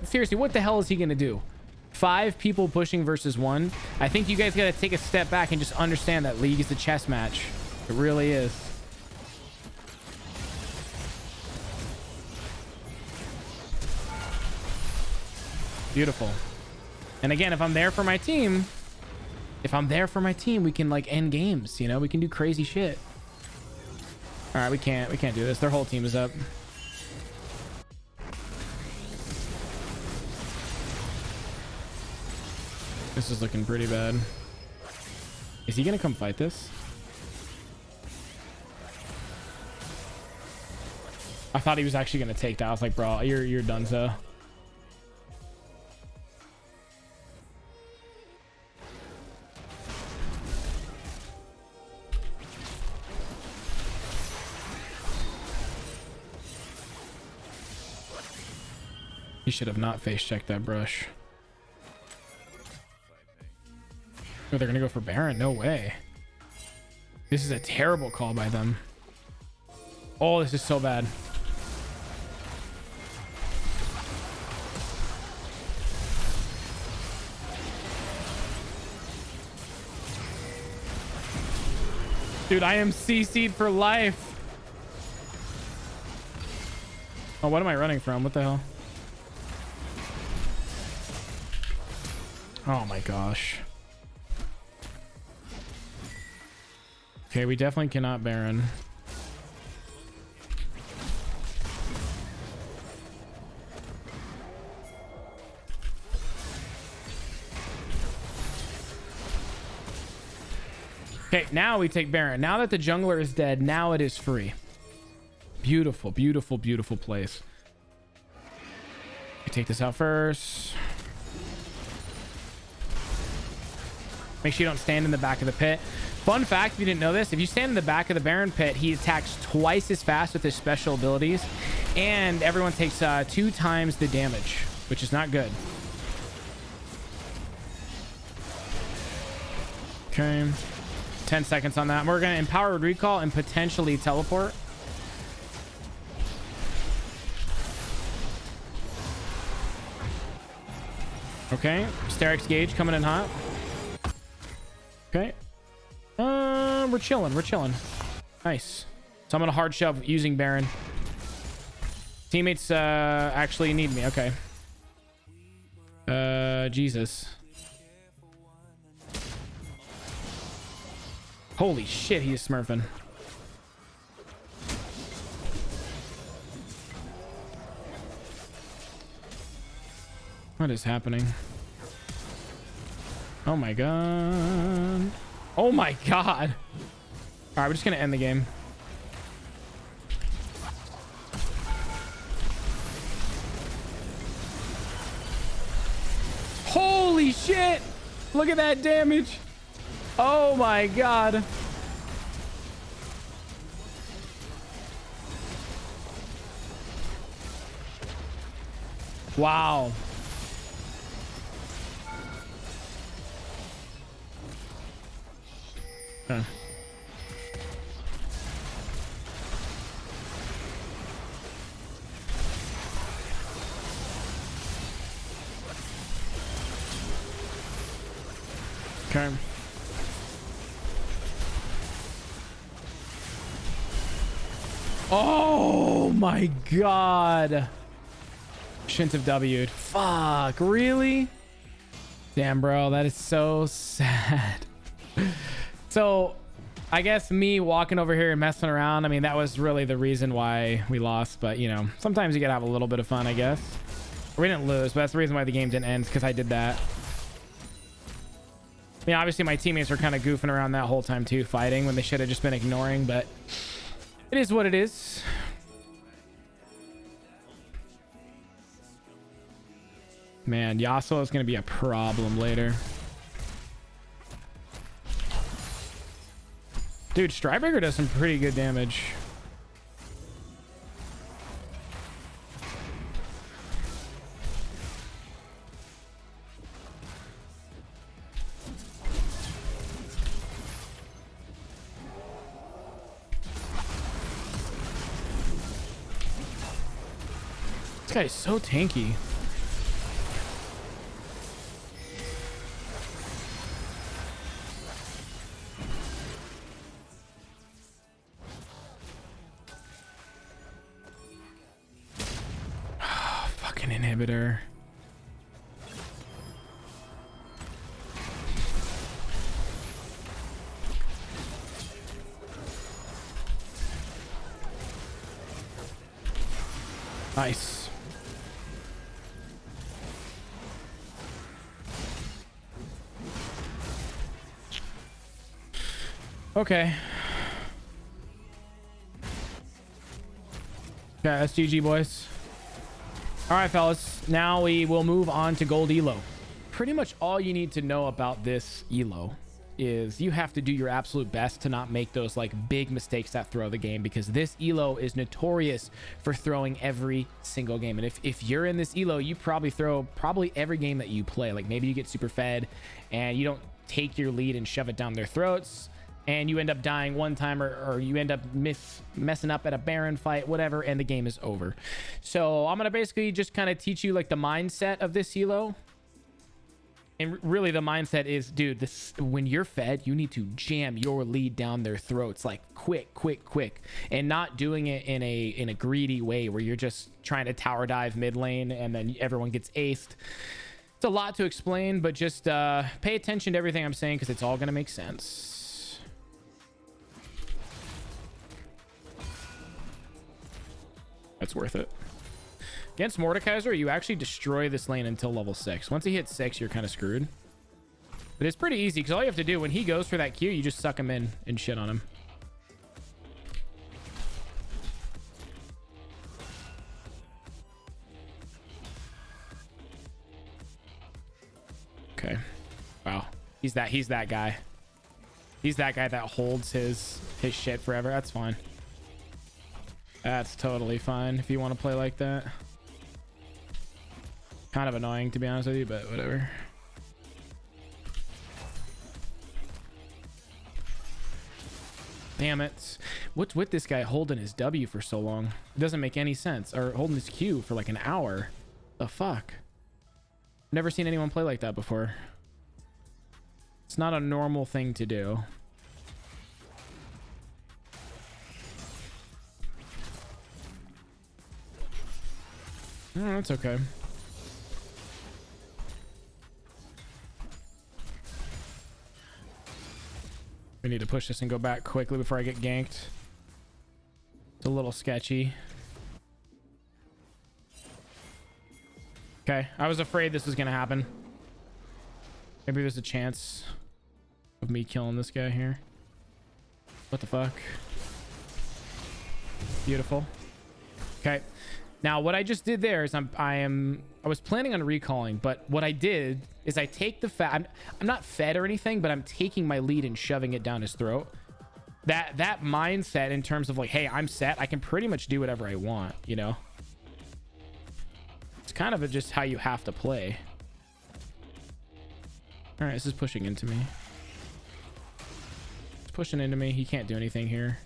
seriously, what the hell is he gonna do? 5 people pushing versus 1. I think you guys gotta take a step back and just understand that League is a chess match. It really is. Beautiful. And again, if I'm there for my team, we can like end games, you know, we can do crazy shit. All right, we can't do this. Their whole team is up. This is looking pretty bad. Is he gonna come fight this? I thought he was actually gonna take that. I was like, bro, you're done, so. He should have not face checked that brush. Oh, they're gonna go for Baron? No way. This is a terrible call by them. Oh, this is so bad. Dude, I am CC'd for life. Oh, what am I running from? What the hell? Oh my gosh. Okay, we definitely cannot Baron. Okay, now we take Baron. Now that the jungler is dead, now it is free. Beautiful, beautiful, beautiful place. We take this out first. Make sure you don't stand in the back of the pit. Fun fact, if you didn't know this, if you stand in the back of the Baron pit, he attacks twice as fast with his special abilities, and everyone takes 2 times the damage, which is not good. Okay, 10 seconds on that. We're gonna empower recall and potentially teleport. Okay, Sterak's Gage coming in hot. Okay. We're chilling. Nice. So I'm gonna hard shove using Baron. Teammates actually need me. Okay. Jesus. Holy shit, he is smurfing. What is happening? Oh my god. Oh my god. All right, we're just gonna end the game. Holy shit. Look at that damage. Oh my god. Wow. Huh. Okay. Oh my god. Shouldn't have W'd. Fuck, really? Damn, bro, that is so sad. So I guess me walking over here and messing around, I mean, that was really the reason why we lost. But, you know, sometimes you gotta have a little bit of fun, I guess. We didn't lose, but that's the reason why the game didn't end, because I did that. I mean, obviously my teammates were kind of goofing around that whole time too, fighting when they should have just been ignoring, but it is what it is. Man, Yasuo is going to be a problem later. Dude, Stridebreaker does some pretty good damage. This guy is so tanky. Fucking inhibitor. Nice. Okay. Okay, that's GG, boys. All right, fellas. Now we will move on to gold elo. Pretty much all you need to know about this elo is you have to do your absolute best to not make those like big mistakes that throw the game, because this elo is notorious for throwing every single game. And if you're in this elo, you probably throw every game that you play. Like maybe you get super fed and you don't take your lead and shove it down their throats, and you end up dying one time, or you end up messing up at a Baron fight, whatever, and the game is over. So I'm gonna basically just kind of teach you like the mindset of this elo. And really the mindset is, dude, this, when you're fed, you need to jam your lead down their throats, like quick, and not doing it in a greedy way where you're just trying to tower dive mid lane and then everyone gets aced. It's a lot to explain, but just pay attention to everything I'm saying, because it's all gonna make sense. That's worth it. Against Mordekaiser, you actually destroy this lane until level 6. Once he hits 6, you're kind of screwed. But it's pretty easy, because all you have to do when he goes for that Q, you just suck him in and shit on him. Okay. Wow. He's that guy. He's that guy that holds his shit forever. That's fine. That's totally fine if you want to play like that. Kind of annoying, to be honest with you, but whatever. Damn it. What's with this guy holding his W for so long? It doesn't make any sense. Or holding his Q for like an hour. The fuck? Never seen anyone play like that before. It's not a normal thing to do. Oh, that's okay. We need to push this and go back quickly before I get ganked. It's a little sketchy. Okay, I was afraid this was gonna happen. Maybe there's a chance of me killing this guy here. What the fuck? Beautiful. Okay. Now, what I just did there is I was planning on recalling, but what I did is I take the I'm not fed or anything, but I'm taking my lead and shoving it down his throat. That mindset in terms of like, hey, I'm set, I can pretty much do whatever I want, you know? It's kind of just how you have to play. All right, this is pushing into me. It's pushing into me. He can't do anything here.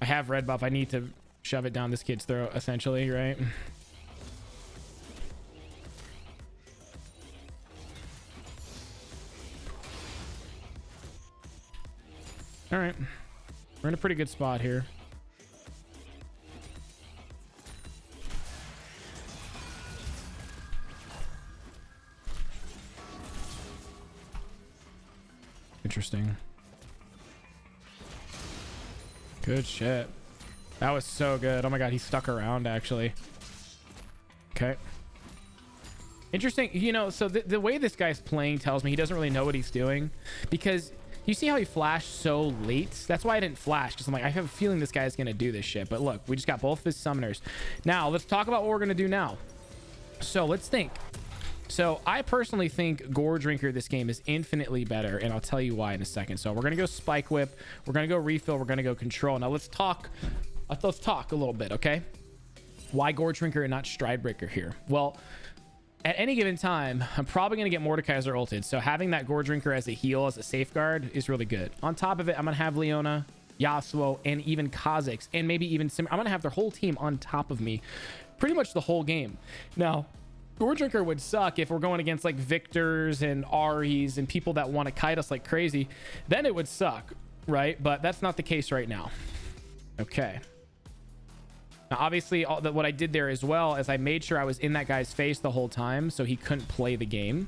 I have red buff. I need to shove it down this kid's throat, essentially, right? All right, we're in a pretty good spot here. Interesting. Good shit. That was so good. Oh my god, he stuck around actually. Okay. Interesting. You know, so the way this guy's playing tells me he doesn't really know what he's doing, because you see how he flashed so late? That's why I didn't flash, because I'm like, I have a feeling this guy's going to do this shit. But look, we just got both of his summoners. Now, let's talk about what we're going to do now. So let's think. So I personally think Gore Drinker this game is infinitely better, and I'll tell you why in a second. So we're going to go Spike Whip. We're going to go Refill. We're going to go Control. Now let's talk a little bit, okay? Why Gore Drinker and not Stride Breaker here? Well, at any given time, I'm probably going to get Mordekaiser ulted. So having that Gore Drinker as a heal, as a safeguard, is really good. On top of it, I'm going to have Leona, Yasuo, and even Kha'Zix, and maybe even I'm going to have their whole team on top of me pretty much the whole game. Now, Gore Drinker would suck if we're going against like Victors and Aries and people that want to kite us like crazy. Then it would suck, right? But that's not the case right now. Okay. Now, obviously, what I did there as well is I made sure I was in that guy's face the whole time, so he couldn't play the game.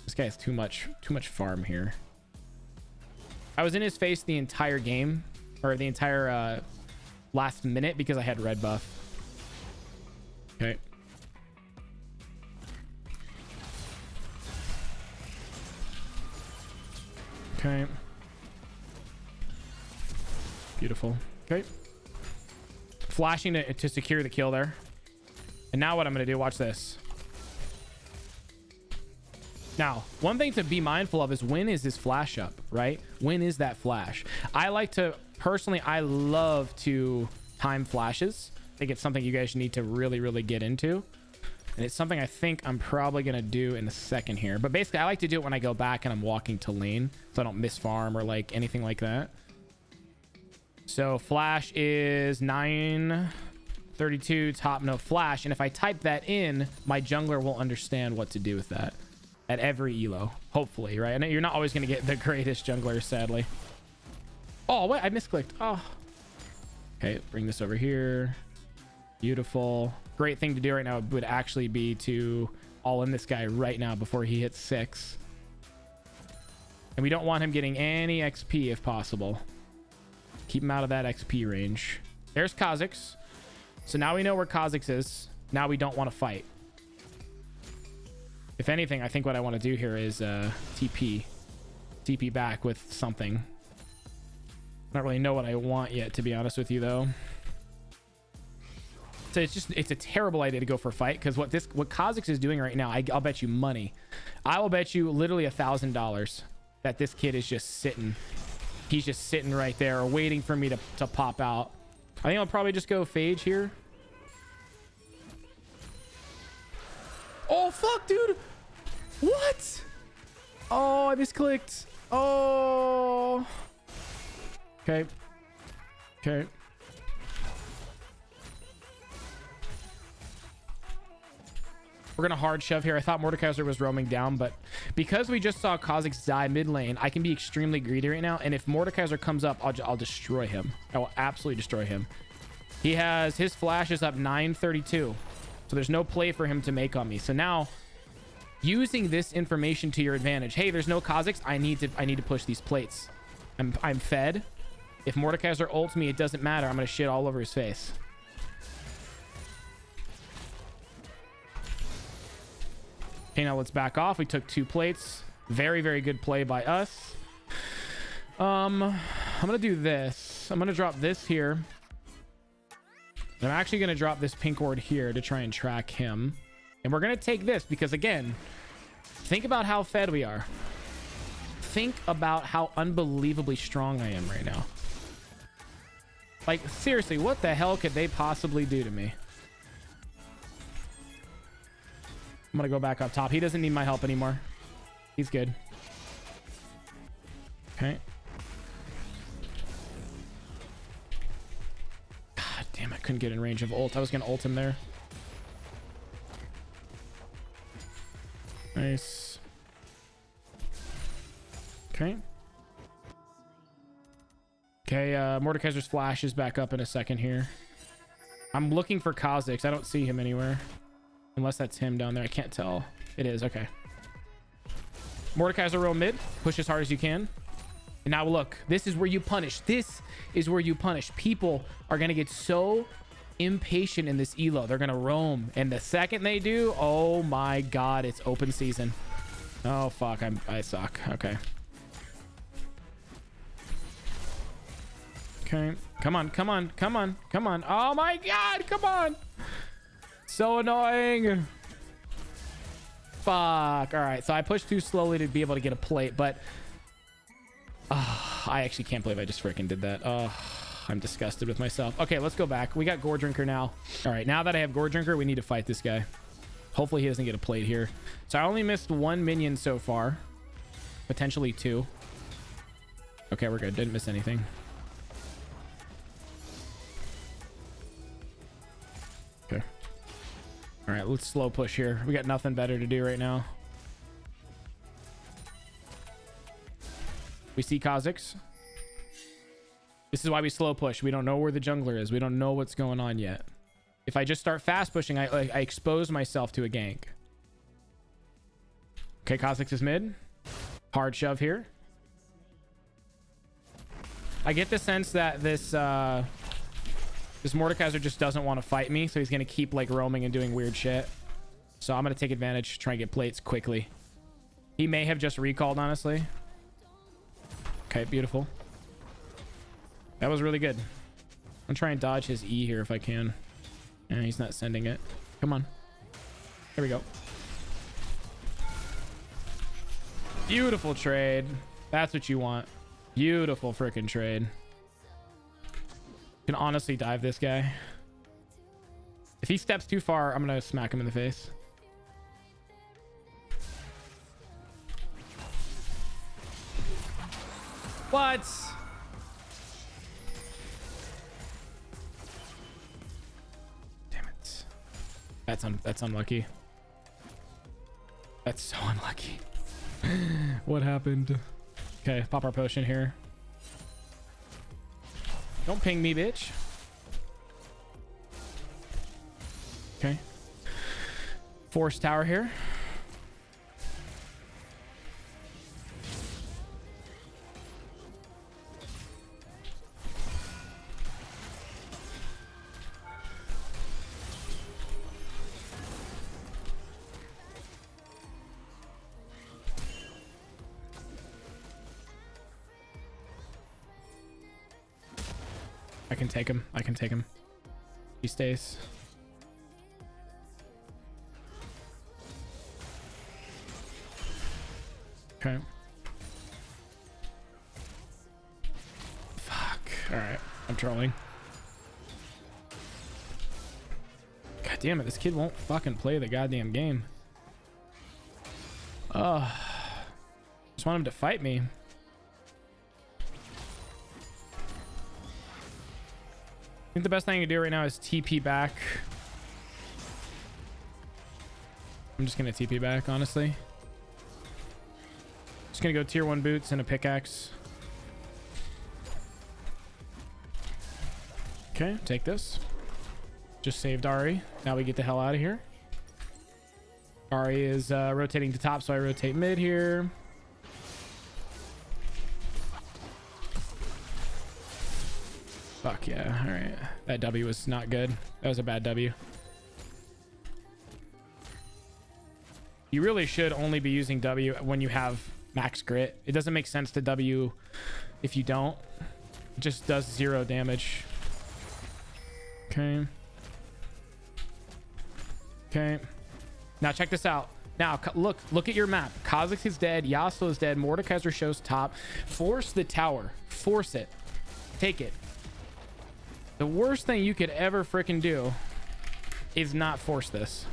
This guy has too much farm here. I was in his face the entire game, or the entire last minute, because I had red buff. Okay. Okay. Beautiful. Okay. Flashing to secure the kill there. And now what I'm going to do, watch this. Now, one thing to be mindful of is when is this flash up, right? When is that flash? I like to, personally, I love to time flashes. I think it's something you guys need to really, really get into. And it's something I think I'm probably going to do in a second here. But basically, I like to do it when I go back and I'm walking to lane, so I don't miss farm or like anything like that. So flash is 932 top no flash. And if I type that in, my jungler will understand what to do with that at every elo, hopefully, right? And you're not always going to get the greatest junglers, sadly. Oh, wait, I misclicked. Oh. Okay, bring this over here. Beautiful. Great thing to do right now would actually be to all in this guy right now before he hits 6. And we don't want him getting any XP if possible. Keep him out of that XP range. There's Kha'Zix. So now we know where Kha'Zix is. Now we don't want to fight. If anything, I think what I want to do here is TP back with something. I don't really know what I want yet, to be honest with you, though. So it's a terrible idea to go for a fight, because what Kha'Zix is doing right now, I'll bet you money. I will bet you literally $1,000 that this kid is just sitting. He's just sitting right there waiting for me to pop out. I think I'll probably just go Phage here. Oh, fuck, dude. What? Oh, I misclicked. Oh. Okay. Okay. We're going to hard shove here. I thought Mordekaiser was roaming down, but because we just saw Kha'Zix die mid lane, I can be extremely greedy right now. And if Mordekaiser comes up, I'll destroy him. I will absolutely destroy him. His flash is up 932. So there's no play for him to make on me. So now, using this information to your advantage. Hey, there's no Kha'Zix. I need to push these plates. I'm fed. If Mordekaiser ults me, it doesn't matter. I'm going to shit all over his face. Okay, now let's back off. We took 2 plates. Very, very good play by us. I'm going to do this. I'm going to drop this here. I'm actually going to drop this pink ward here to try and track him. And we're going to take this because, again, think about how fed we are. Think about how unbelievably strong I am right now. Like, seriously, what the hell could they possibly do to me? I'm going to go back up top. He doesn't need my help anymore. He's good. Okay. God damn, I couldn't get in range of ult. I was going to ult him there. Nice. Okay. Okay, Mordekaiser's flash is back up in a second here. I'm looking for Kha'Zix. I don't see him anywhere. Unless that's him down there. I can't tell. It is. Okay. Mordekaiser roam mid. Push as hard as you can. And now look, this is where you punish. This is where you punish. People are going to get so impatient in this elo. They're going to roam. And the second they do, oh my God, it's open season. Oh, fuck. I suck. Okay. Okay. Come on. Come on. Come on. Come on. Oh my God. Come on. So annoying. Fuck. All right. So I pushed too slowly to be able to get a plate, but I actually can't believe I just freaking did that. I'm disgusted with myself. Okay, let's go back. We got Gore Drinker now. All right, now that I have Gore Drinker, we need to fight this guy. Hopefully he doesn't get a plate here. So I only missed 1 minion so far. Potentially 2. Okay, we're good. Didn't miss anything. Okay. All right, let's slow push here. We got nothing better to do right now. We see Kha'Zix. This is why we slow push. We don't know where the jungler is. We don't know what's going on yet. If I just start fast pushing, I expose myself to a gank. Okay, Kha'Zix is mid. Hard shove here. I get the sense that this Mordekaiser just doesn't want to fight me, so he's going to keep like roaming and doing weird shit. So I'm going to take advantage, try and get plates quickly. He may have just recalled, honestly. Okay, beautiful. That was really good. I'm trying to dodge his E here if I can. And he's not sending it. Come on. Here we go. Beautiful trade. That's what you want. Beautiful freaking trade. Can honestly dive this guy. If he steps too far, I'm gonna smack him in the face. What? Damn it. That's unlucky. That's so unlucky. What happened? Okay, pop our potion here. Don't ping me, bitch. Okay. Force tower here. I can take him. I can take him. He stays. Okay. Fuck. All right. I'm trolling. God damn it. This kid won't fucking play the goddamn game. Just want him to fight me. I think the best thing to do right now is TP back. I'm just going to TP back, honestly. Just going to go tier 1 boots and a pickaxe. Okay, take this. Just saved Ari. Now we get the hell out of here. Ari is rotating to top, so I rotate mid here. Fuck yeah. All right. That W was not good. That was a bad W. You really should only be using W when you have max grit. It doesn't make sense to W if you don't. It just does 0 damage. Okay. Okay. Now check this out. Now look at your map. Kha'Zix is dead. Yasuo is dead. Mordekaiser shows top. Force the tower. Force it. Take it. The worst thing you could ever freaking do is not force this.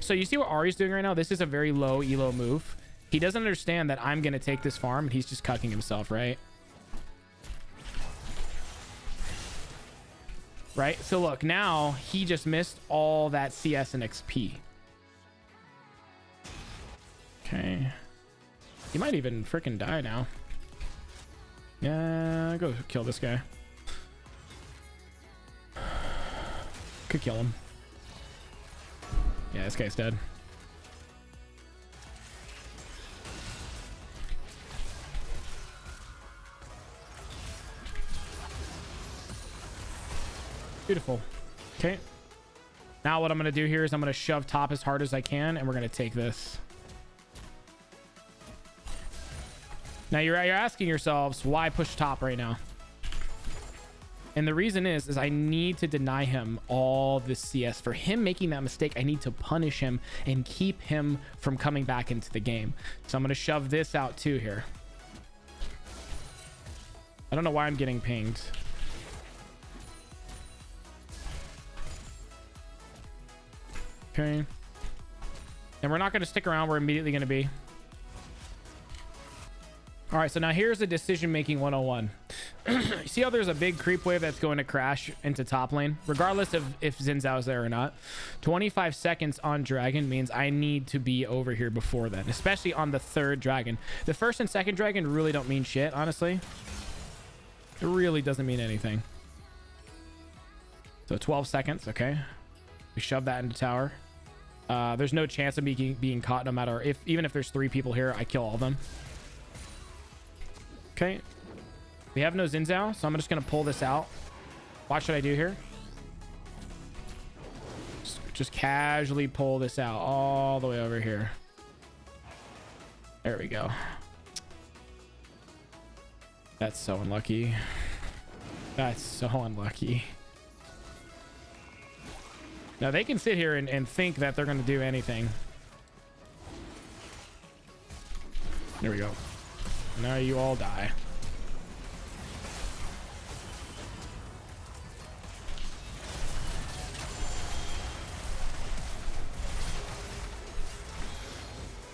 So you see what Ari's doing right now? This is a very low elo move. He doesn't understand that I'm going to take this farm and he's just cucking himself, right? Right? So look, now he just missed all that CS and XP. Okay. He might even freaking die now. Yeah, go kill this guy. Could kill him. Yeah, this guy's dead. Beautiful. Okay. Now what I'm going to do here is I'm going to shove top as hard as I can, and we're going to take this. Now you're asking yourselves, why push top right now? And the reason is I need to deny him all the CS. For him making that mistake, I need to punish him and keep him from coming back into the game. So I'm going to shove this out too here. I don't know why I'm getting pinged. Okay. And we're not going to stick around. We're immediately going to be. All right, so now here's the decision-making 101. You see how there's a big creep wave that's going to crash into top lane, regardless of if Xin Zhao's there or not. 25 seconds on dragon means I need to be over here before then, especially on the third dragon. The first and second dragon really don't mean shit, honestly. It really doesn't mean anything. So 12 seconds, okay. We shove that into tower. There's no chance of me being caught no matter if, even if there's 3 people here, I kill all of them. Okay. We have no Xin Zhao, so I'm just going to pull this out. Watch what I do here. Just casually pull this out all the way over here. There we go. That's so unlucky. That's so unlucky. Now they can sit here and think that they're going to do anything. There we go. Now you all die.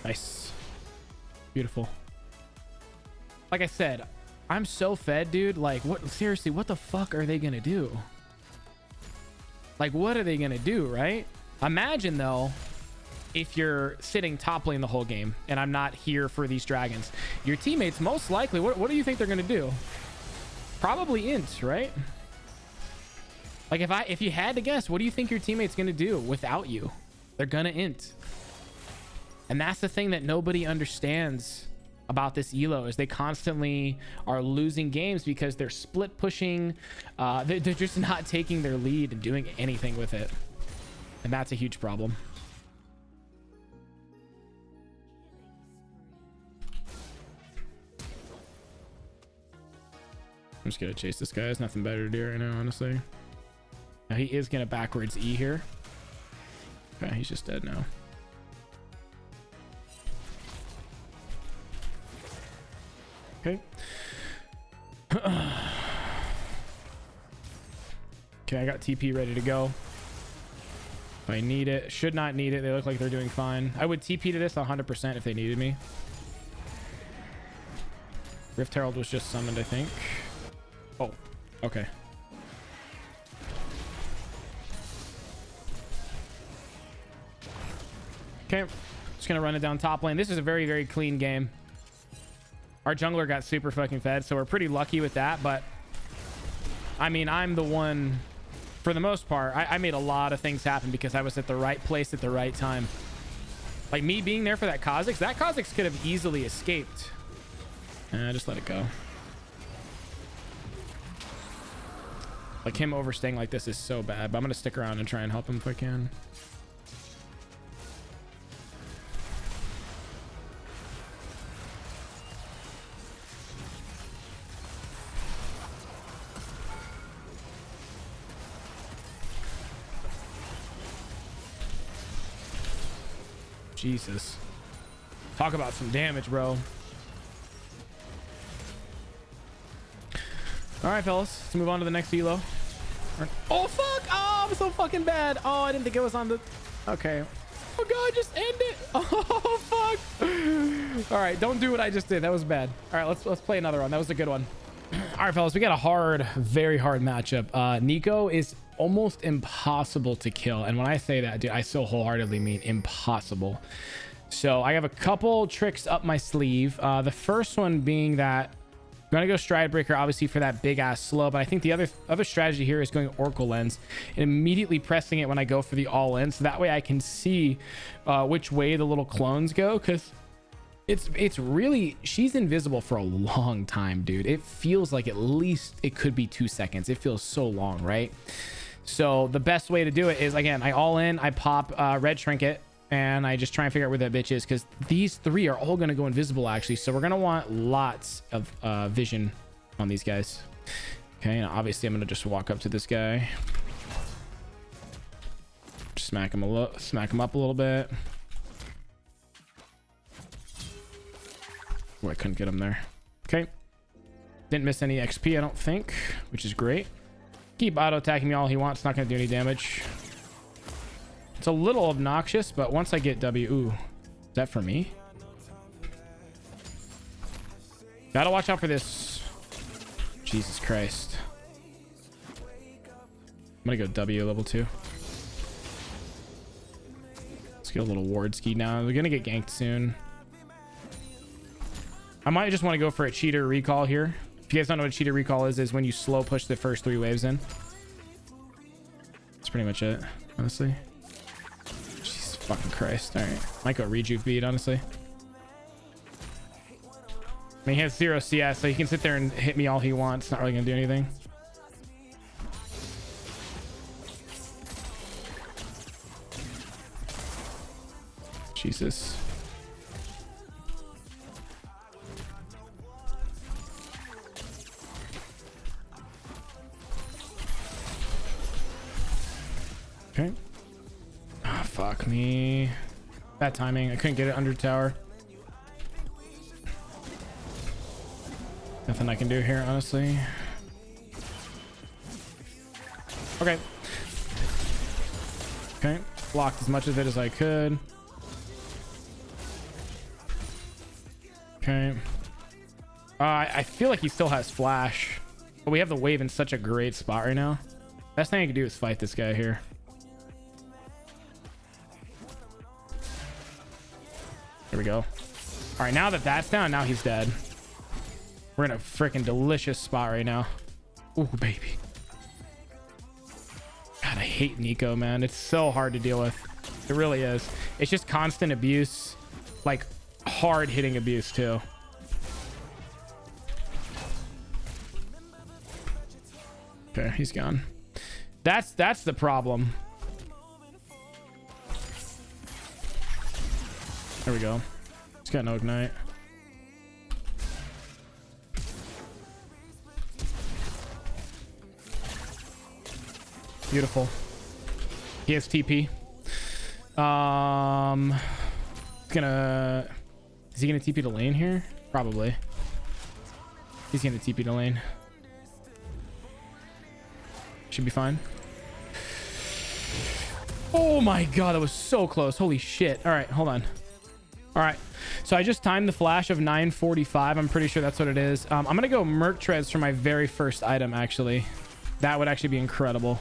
Nice. Beautiful. Like I said, I'm so fed, dude. Like, what? Seriously, what the fuck are they gonna do? Like, what are they gonna do, right? Imagine though, if you're sitting top lane the whole game and I'm not here for these dragons, your teammates most likely, what do you think they're gonna do? Probably int, right? Like if you had to guess, what do you think your teammate's gonna do without you? They're gonna int. And that's the thing that nobody understands about this elo, is they constantly are losing games because they're split pushing. They're just not taking their lead and doing anything with it. And that's a huge problem. I'm just gonna chase this guy. There's nothing better to do right now, honestly. Now he is gonna backwards E here. Okay, he's just dead now. Okay. Okay, I got TP ready to go. If I need it, should not need it. They look like they're doing fine. I would TP to this 100% if they needed me. Rift Herald was just summoned, I think. Oh, okay. Okay, just gonna run it down top lane. This is a very, very clean game. Our jungler got super fucking fed, so we're pretty lucky with that. But I mean, I'm the one, for the most part, I made a lot of things happen because I was at the right place at the right time. Like me being there for that Kha'Zix could have easily escaped. Just let it go. Like him overstaying like this is so bad, but I'm gonna stick around and try and help him if I can. Jesus. Talk about some damage, bro. All right, fellas. Let's move on to the next elo. Oh, fuck. Oh, I'm so fucking bad. Oh, I didn't think it was on the... Okay. Oh, God, just end it. Oh, fuck. All right, don't do what I just did. That was bad. All right, let's play another one. That was a good one. All right, fellas, we got a hard, very hard matchup. Neeko is almost impossible to kill. And when I say that, dude, I so wholeheartedly mean impossible. So I have a couple tricks up my sleeve. The first one being that I'm going to go Stride Breaker, obviously, for that big ass slow. But I think the other strategy here is going Oracle Lens and immediately pressing it when I go for the all-in. So that way I can see which way the little clones go. Because it's really, she's invisible for a long time, dude. It feels like at least it could be 2 seconds. It feels so long, right? So the best way to do it is, again, I all in, I pop red trinket, and I just try and figure out where that bitch is, because these three are all going to go invisible, actually. So we're going to want lots of vision on these guys. Okay, and obviously I'm going to just walk up to this guy. Smack him up a little bit. Oh, I couldn't get him there. Okay. Didn't miss any XP, I don't think, which is great. Keep auto-attacking me all he wants. Not going to do any damage. It's a little obnoxious, but once I get W... Ooh. Is that for me? Gotta watch out for this. Jesus Christ. I'm going to go W level 2. Let's get a little ward ski now. We're going to get ganked soon. I might just want to go for a cheater recall here. If you guys don't know what a cheater recall is when you slow push the first 3 waves in. That's pretty much it, honestly. Jesus fucking Christ. All right. Might go rejuve bead, honestly. I mean, he has 0 CS, so he can sit there and hit me all he wants. Not really going to do anything. Jesus. Okay. Oh, fuck me. Bad timing. I couldn't get it under tower. Nothing I can do here, honestly. Okay. Okay. Blocked as much of it as I could. Okay. I feel like he still has flash, but we have the wave in such a great spot right now. Best thing I can do is fight this guy here. There we go. All right, now that that's down, now he's dead. We're in a freaking delicious spot right now. Ooh, baby. God, I hate Neeko, man. It's so hard to deal with. It really is. It's just constant abuse, like hard hitting abuse too. Okay, he's gone. That's the problem. There we go. He's got no ignite. Beautiful. He has TP. Is he gonna TP to lane here? Probably. He's gonna TP to lane. Should be fine. Oh my god, that was so close. Holy shit. All right, hold on. All right, so I just timed the flash of 9:45. I'm pretty sure that's what it is. I'm gonna go Merc Treads for my very first item, actually. That would actually be incredible.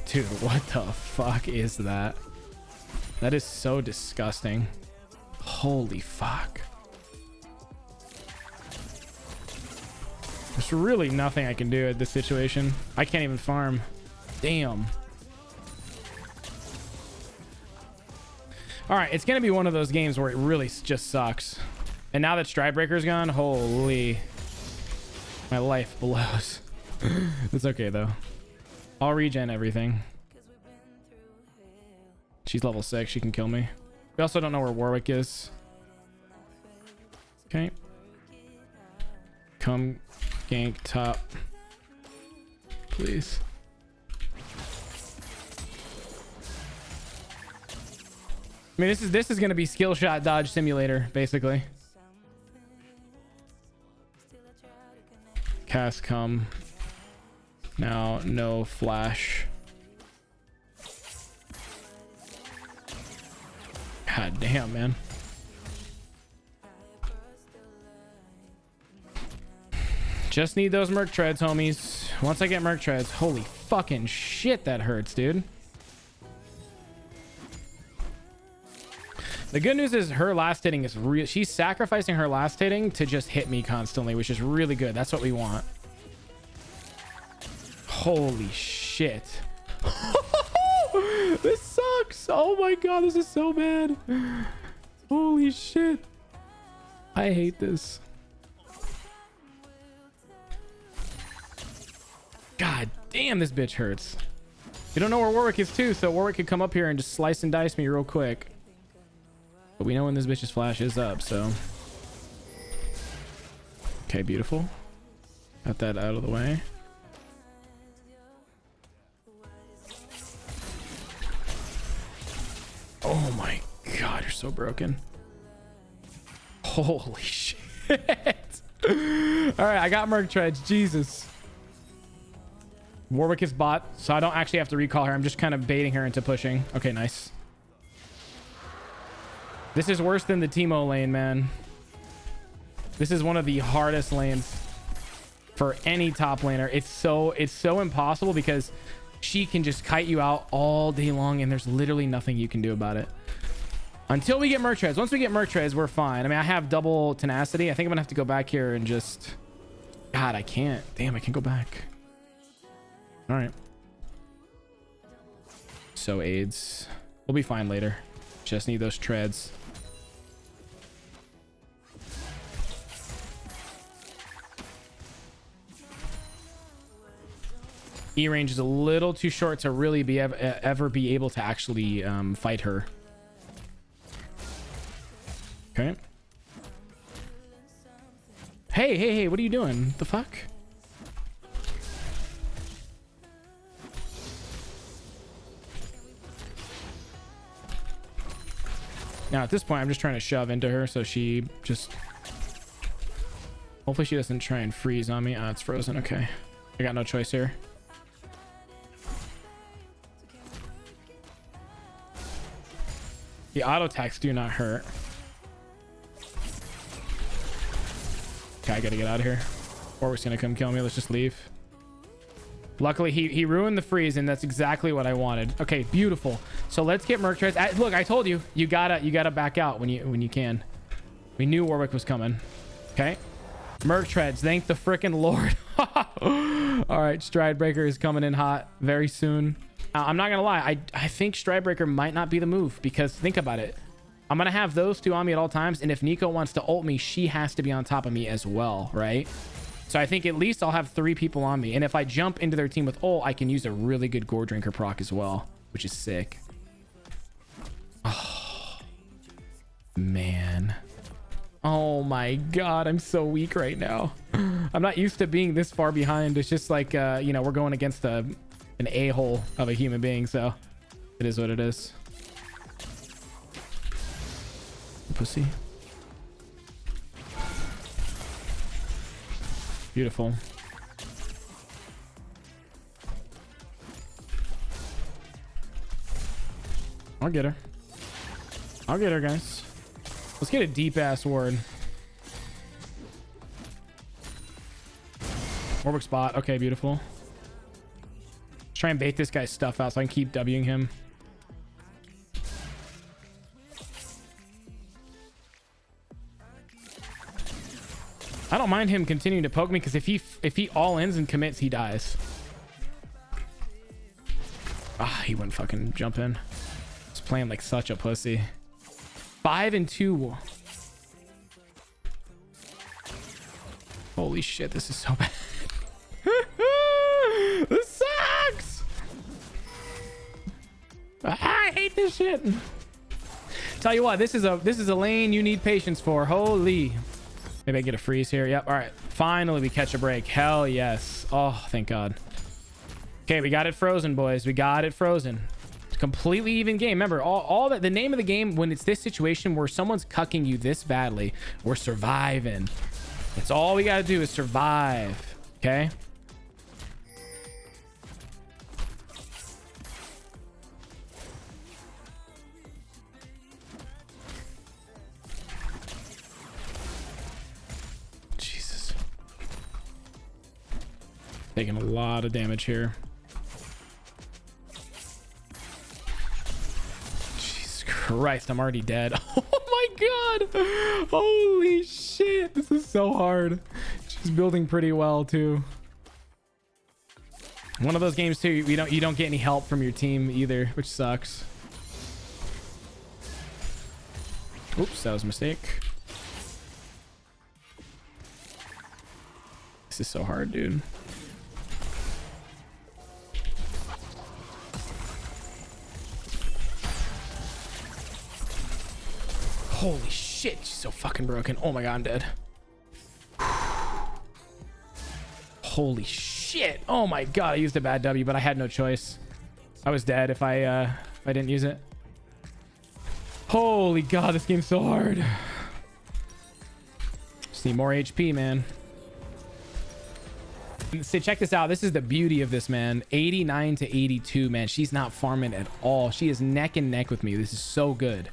Dude, what the fuck is that? That is so disgusting. Holy fuck. There's really nothing I can do at this situation. I can't even farm. Damn. All right, it's gonna be one of those games where it really just sucks. And now that Stridebreaker's gone, holy, my life blows. It's okay though. I'll regen everything. She's level 6. She can kill me. We also don't know where Warwick is. Okay. Come gank top, please. I mean, this is gonna be skill shot dodge simulator, basically. Cast come. Now no flash. God damn, man. Just need those Merc Treads, homies. Once I get Merc Treads, holy fucking shit, that hurts, dude. The good news is her last hitting is real. She's sacrificing her last hitting to just hit me constantly, which is really good. That's what we want. Holy shit. This sucks. Oh my god, this is so bad. Holy shit. I hate this. God damn, this bitch hurts. We don't know where Warwick is too, so Warwick could come up here and just slice and dice me real quick. But we know when this bitch's flash is up, so. Okay, beautiful. Got that out of the way. Oh my God, you're so broken. Holy shit. All right, I got Merc Treads. Jesus. Warwick is bot, so I don't actually have to recall her. I'm just kind of baiting her into pushing. Okay, nice. This is worse than the Teemo lane, man. This is one of the hardest lanes for any top laner. It's so impossible because she can just kite you out all day long and there's literally nothing you can do about it. Until we get Merc Treads. Once we get Merc Treads, we're fine. I mean, I have double tenacity. I think I'm gonna have to go back here and just... God, I can't. Damn, I can't go back. All right. So aids. We'll be fine later. Just need those treads. E range is a little too short to really be ever be able to actually fight her. Okay. Hey, what are you doing? The fuck? Now at this point, I'm just trying to shove into her so she just... Hopefully she doesn't try and freeze on me. Ah, it's frozen. Okay. I got no choice here. The auto attacks do not hurt. Okay, I gotta get out of here. Warwick's gonna come kill me. Let's just leave. Luckily, he ruined the freeze, and that's exactly what I wanted. Okay, beautiful. So let's get Merc Treads. Look, I told you, you gotta back out when you can. We knew Warwick was coming. Okay, Merc Treads. Thank the frickin' Lord. All right, Stridebreaker is coming in hot very soon. I'm not gonna lie. I think Stridebreaker might not be the move because think about it. I'm gonna have those two on me at all times, and if Neeko wants to ult me, she has to be on top of me as well, right? So I think at least I'll have 3 people on me. And if I jump into their team with ult, I can use a really good Gore Drinker proc as well, which is sick. Oh, man. Oh my God, I'm so weak right now. I'm not used to being this far behind. It's just like, you know, we're going against an a-hole of a human being. So it is what it is. Pussy. Beautiful. I'll get her. I'll get her, guys. Let's get a deep ass ward. Warwick spot. Okay, beautiful. Let's try and bait this guy's stuff out so I can keep Wing him. I don't mind him continuing to poke me because if he all ins and commits, he dies. Ah, he wouldn't fucking jump in. He's playing like such a pussy. 5 and 2. Holy shit, this is so bad. This sucks. I hate this shit. Tell you what, this is a lane you need patience for. Holy. Maybe I get a freeze here. Yep. All right. Finally, we catch a break. Hell yes. Oh, thank God. Okay, we got it frozen, boys. We got it frozen. It's a completely even game. Remember, all that the name of the game when it's this situation where someone's cucking you this badly, we're surviving. That's all we got to do is survive. Okay. Taking a lot of damage here. Jesus Christ, I'm already dead. Oh my God. Holy shit. This is so hard. She's building pretty well too. One of those games too, you don't get any help from your team either, which sucks. Oops, that was a mistake. This is so hard, dude. Holy shit, she's so fucking broken. Oh my god, I'm dead. Holy shit. Oh my god, I used a bad W, but I had no choice. I was dead if I didn't use it. Holy god, this game's so hard. Just need more HP, man. So check this out. This is the beauty of this, man. 89 to 82, man. She's not farming at all. She is neck and neck with me. This is so good.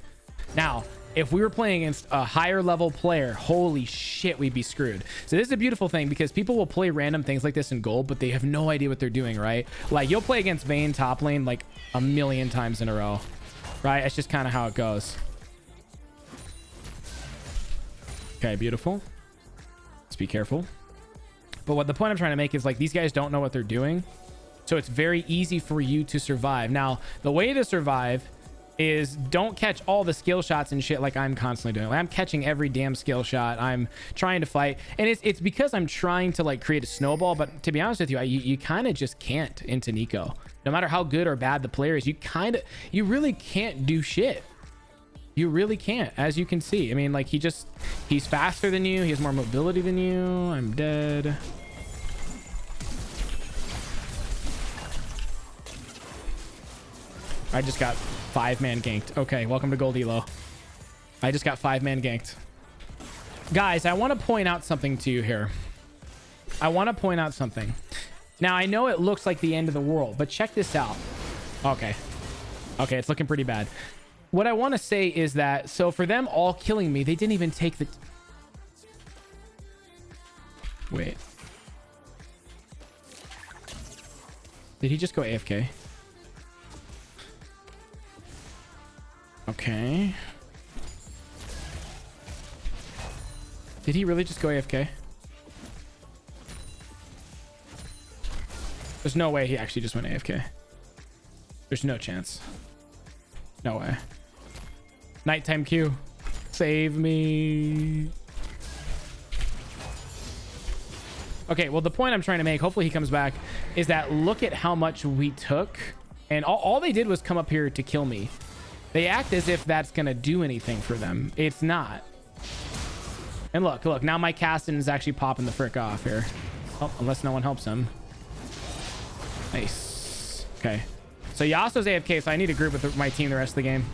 Now, if we were playing against a higher level player, holy shit, we'd be screwed. So this is a beautiful thing because people will play random things like this in gold, but they have no idea what they're doing, right? Like you'll play against Vayne top lane like a million times in a row, right? It's just kind of how it goes. Okay, beautiful. Let's be careful. But what the point I'm trying to make is like these guys don't know what they're doing. So it's very easy for you to survive. Now, the way to survive is don't catch all the skill shots and shit like I'm constantly doing. Like, I'm catching every damn skill shot. I'm trying to fight. And it's because I'm trying to like create a snowball. But to be honest with you, you kind of just can't into Neeko. No matter how good or bad the player is, you really can't do shit. You really can't, as you can see. I mean, like he's faster than you. He has more mobility than you. I'm dead. I just got 5-man ganked. Okay, welcome to Gold Elo. I just got 5-man ganked. Guys, I want to point out something to you here. I want to point out something. Now, I know it looks like the end of the world, but check this out. Okay. Okay, it's looking pretty bad. What I want to say is that, so for them all killing me, they didn't even take the... Wait. Did he just go AFK? Okay. Did he really just go AFK? There's no way he actually just went AFK. There's no chance. No way. Nighttime Q. Save me. Okay, well, the point I'm trying to make, hopefully he comes back, is that look at how much we took. And all they did was come up here to kill me. They act as if that's going to do anything for them. It's not. And look, now my Caston is actually popping the frick off here. Oh, unless no one helps him. Nice. Okay. So Yasuo's AFK, so I need to group with my team the rest of the game.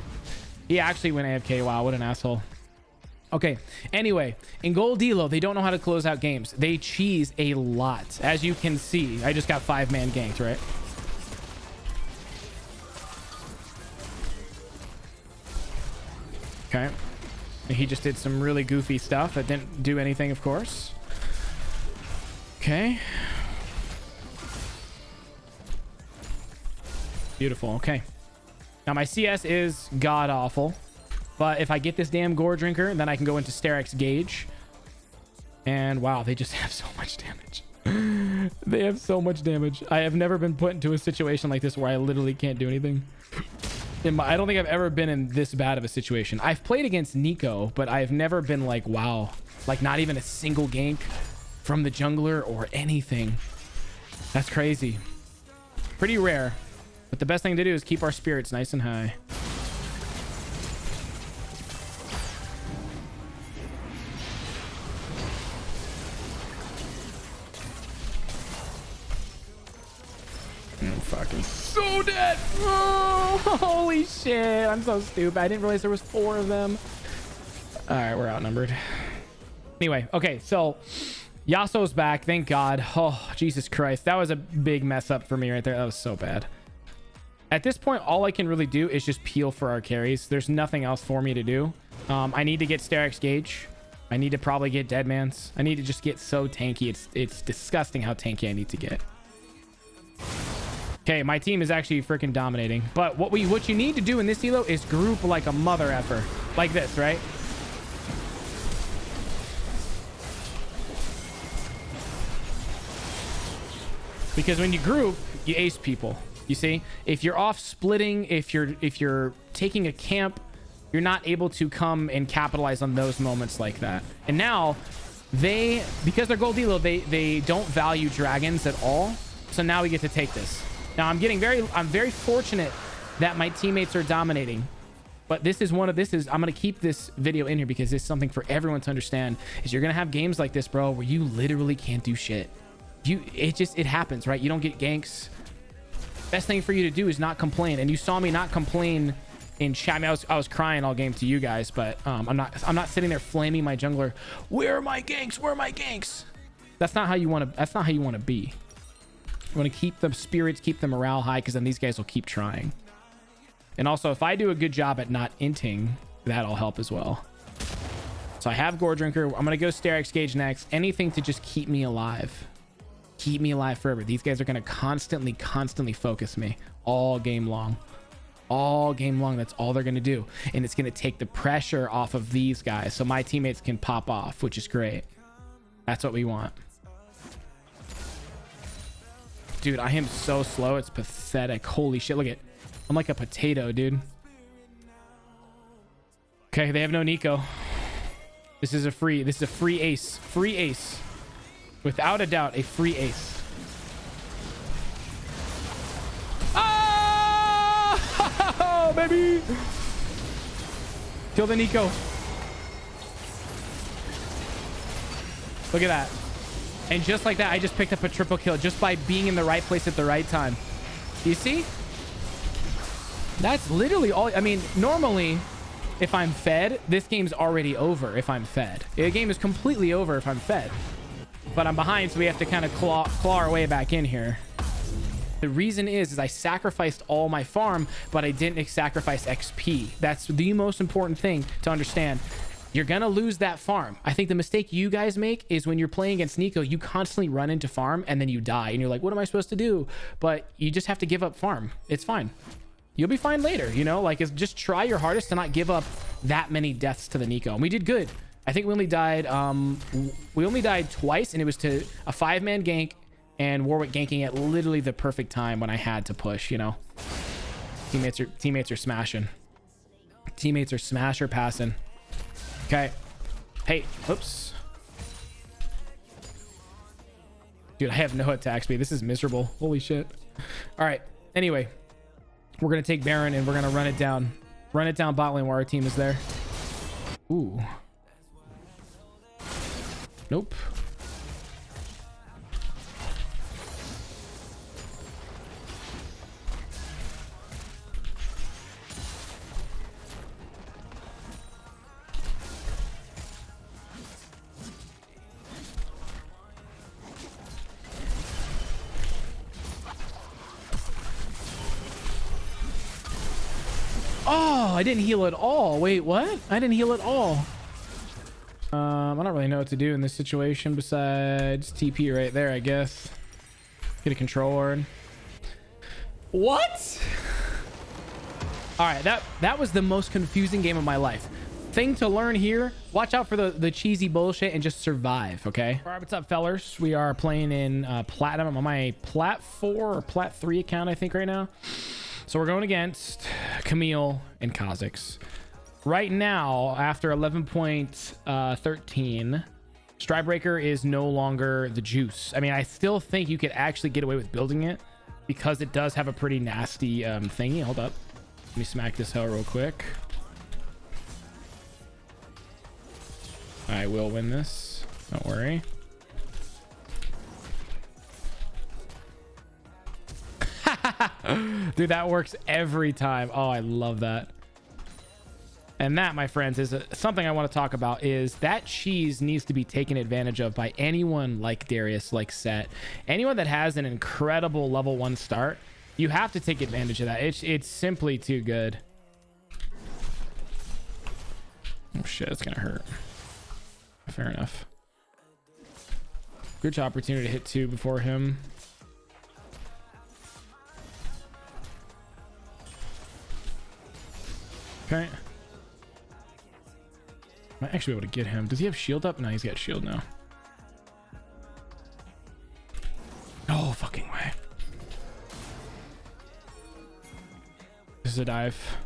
He actually went AFK. Wow, what an asshole. Okay, anyway, in Gold Elo, they don't know how to close out games. They cheese a lot. As you can see, I just got 5-man ganked, right? Okay. He just did some really goofy stuff that didn't do anything, of course. Okay. Beautiful. Okay. Now my CS is god awful, but if I get this damn gore drinker, then I can go into Sterak's Gauge. And wow, they just have so much damage. They have so much damage. I have never been put into a situation like this where I literally can't do anything. I don't think I've ever been in this bad of a situation. I've played against Neeko, but I've never been like, wow, like not even a single gank from the jungler or anything. That's crazy. Pretty rare. But the best thing to do is keep our spirits nice and high. I'm fucking so dead. Oh, holy shit. I'm so stupid. I didn't realize there was 4 of them. All right, we're outnumbered. Anyway, okay, so Yasuo's back. Thank God. Oh, Jesus Christ. That was a big mess up for me right there. That was so bad. At this point, all I can really do is just peel for our carries. There's nothing else for me to do. I need to get Sterak's Gauge. I need to probably get Deadman's. I need to just get so tanky. It's disgusting how tanky I need to get. Okay, my team is actually freaking dominating. But what you need to do in this elo is group like a mother effer. Like this, right? Because when you group, you ace people. You see, if you're off splitting, if you're taking a camp, you're not able to come and capitalize on those moments like that. And now because they're Gold Elo, they don't value dragons at all. So now we get to take this. Now I'm very fortunate that my teammates are dominating, But this is I'm gonna keep this video in here because it's something for everyone to understand. Is you're gonna have games like this, bro, where you literally can't do shit. It happens, right? You don't get ganks. Best thing for you to do is not complain. And you saw me not complain in chat. I mean, I was crying all game to you guys, but I'm not sitting there flaming my jungler. Where are my ganks? Where are my ganks? That's not how you want to be. You want to keep the spirits, keep the morale high, because then these guys will keep trying. And also, if I do a good job at not inting, that'll help as well. So I have Gore Drinker. I'm gonna go Sterak's Gauge next. Anything to just keep me alive. Keep me alive forever. These guys are gonna constantly focus me all game long. All game long. That's all they're gonna do. And it's gonna take the pressure off of these guys so my teammates can pop off, which is great. That's what we want. Dude, I am so slow. It's pathetic. Holy shit. Look at, I'm like a potato, dude. Okay, they have no Neeko. This is a free ace. Free ace. Without a doubt, a free ace. Oh, baby. Kill the Neeko. Look at that. And just like that, I just picked up a triple kill just by being in the right place at the right time. You see? That's literally all. I mean, normally, if I'm fed, this game's already over if I'm fed. The game is completely over if I'm fed. But I'm behind, so we have to kind of claw our way back in here. The reason is I sacrificed all my farm, but I didn't sacrifice XP. That's the most important thing to understand. You're gonna lose that farm. I think the mistake you guys make is when you're playing against Neeko, you constantly run into farm and then you die and you're like, what am I supposed to do? But you just have to give up farm. It's fine. You'll be fine later, you know? Like, it's just try your hardest to not give up that many deaths to the Neeko. And we did good. I think we only died twice, and it was to a 5-man gank and Warwick ganking at literally the perfect time when I had to push, you know? Teammates are smashing. Teammates are smasher passing. Okay. Hey, oops. Dude, I have no attack speed. This is miserable. Holy shit. All right. Anyway, we're going to take Baron and we're going to run it down. Run it down bot lane while our team is there. Ooh. Nope. Oh, I didn't heal at all. Wait, what? I didn't heal at all. I don't really know what to do in this situation besides TP right there, I guess. Get a control ward. What? All right, that was the most confusing game of my life. Thing to learn here, watch out for the cheesy bullshit and just survive, okay? All right, what's up, fellers? We are playing in Platinum. I'm on my Plat 4 or Plat 3 account, I think, right now. So we're going against Camille and Kha'Zix. Right now, after 11.13, Stridebreaker is no longer the juice. I mean, I still think you could actually get away with building it because it does have a pretty nasty thingy. Hold up. Let me smack this hell real quick. I will win this. Don't worry. Dude, that works every time. Oh, I love that. And that, my friends, is something I want to talk about. Is that cheese needs to be taken advantage of by anyone like Darius, like Sett, anyone that has an incredible level 1 start. You have to take advantage of that. It's simply too good. Oh shit, it's gonna hurt. Fair enough. Good opportunity to hit 2 before him. Okay. Might actually be able to get him. Does he have shield up? No, he's got shield now. No fucking way. This is a dive.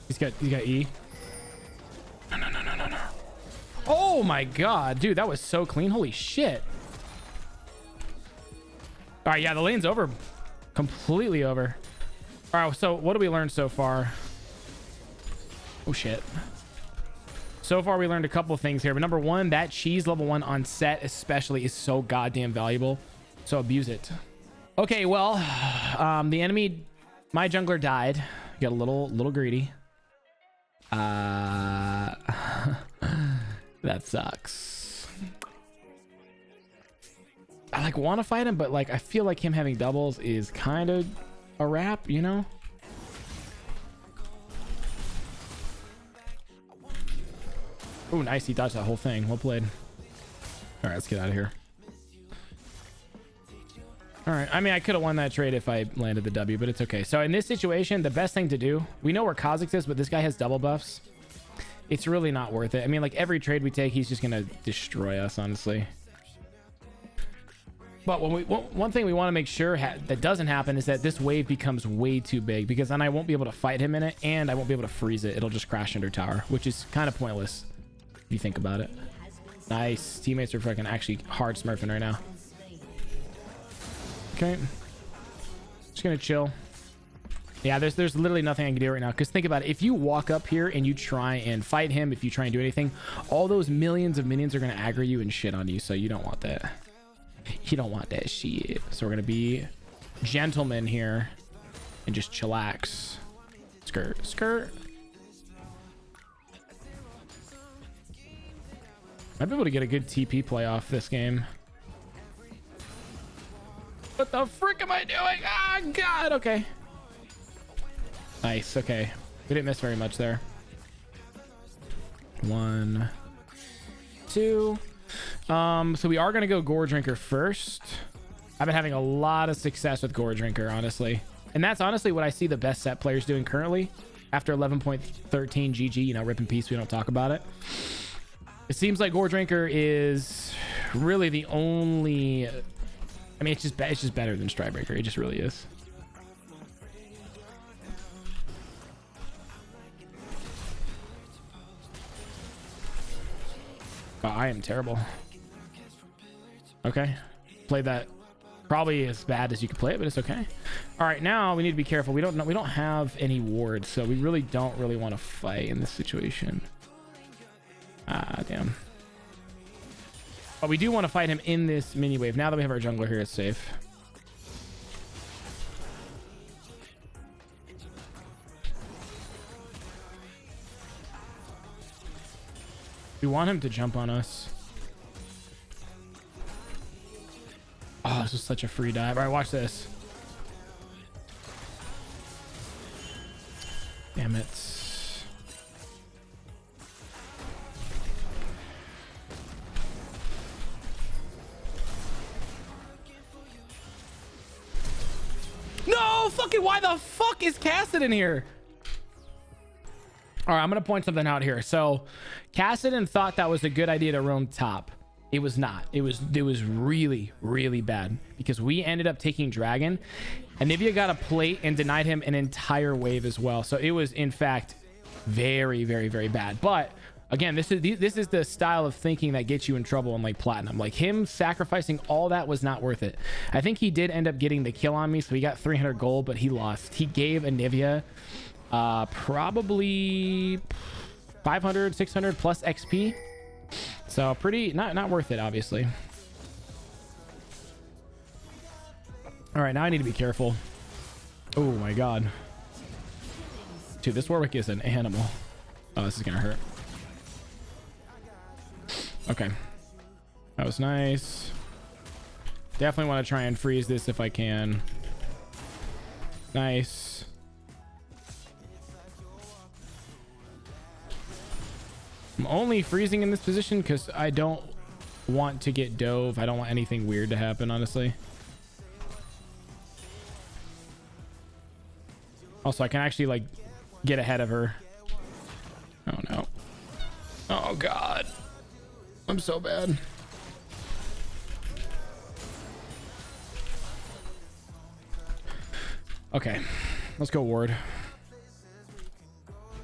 He's got E. No. Oh my god, dude, that was so clean. Holy shit. All right, yeah, the lane's over. Completely over. All right, so what do we learn so far? Oh shit. So far we learned a couple things here, but number one, that cheese level 1 on Sett especially is so goddamn valuable, so abuse it. Okay, well, the enemy, my jungler died. Got a little greedy. That sucks. I like want to fight him, but like I feel like him having doubles is kind of a wrap, you know? Oh, nice. He dodged that whole thing. Well played. All right, let's get out of here. All right. I mean, I could have won that trade if I landed the W, but it's okay. So in this situation, the best thing to do, we know where Kha'Zix is, but this guy has double buffs. It's really not worth it. I mean, like every trade we take, he's just going to destroy us, honestly. But one thing we want to make sure that doesn't happen is that this wave becomes way too big, because then I won't be able to fight him in it, and I won't be able to freeze it. It'll just crash under tower, which is kind of pointless if you think about it. Nice. Teammates are fucking actually hard smurfing right now. Okay. Just gonna chill. Yeah, there's literally nothing I can do right now, because think about it. If you walk up here and you try and fight him, if you try and do anything, all those millions of minions are gonna aggro you and shit on you, so you don't want that. You don't want that shit. So we're gonna be gentlemen here and just chillax. Skirt, skirt. Might be able to get a good TP play off this game. What the frick am I doing? Ah, God. Okay. Nice. Okay. We didn't miss very much there. 1, 2. So we are going to go Gore Drinker first. I've been having a lot of success with Gore Drinker, honestly. And that's honestly what I see the best Sett players doing currently. After 11.13 GG, you know, rip in peace. We don't talk about it. It seems like Gore Drinker is really the only... I mean, it's just better than Stridebreaker. It just really is. Oh, I am terrible. Okay. Played that probably as bad as you could play it, but it's okay. All right, now we need to be careful. We don't have any wards, so we really don't want to fight in this situation. Ah, damn. But we do want to fight him in this mini wave. Now that we have our jungler here, it's safe. We want him to jump on us. Oh, this is such a free dive. All right, watch this. Damn it. No, fucking why the fuck is Kassadin here? All right, I'm going to point something out here. So Kassadin thought that was a good idea to roam top. It was not. It was really, really bad, because we ended up taking Dragon. Anivia got a plate and denied him an entire wave as well. So it was, in fact, very, very, very bad. But again, this is the style of thinking that gets you in trouble in like Platinum. Like him sacrificing all that was not worth it. I think he did end up getting the kill on me, so he got 300 gold, but he lost. He gave Anivia probably 500, 600 plus XP. So pretty not worth it, obviously. All right, now I need to be careful. Oh my god, dude, this Warwick is an animal. Oh, this is gonna hurt. Okay, that was nice. Definitely want to try and freeze this if I can. Nice. I'm only freezing in this position because I don't want to get dove. I don't want anything weird to happen, honestly. Also, I can actually like get ahead of her. Oh no. Oh god. I'm so bad. Okay, let's go ward.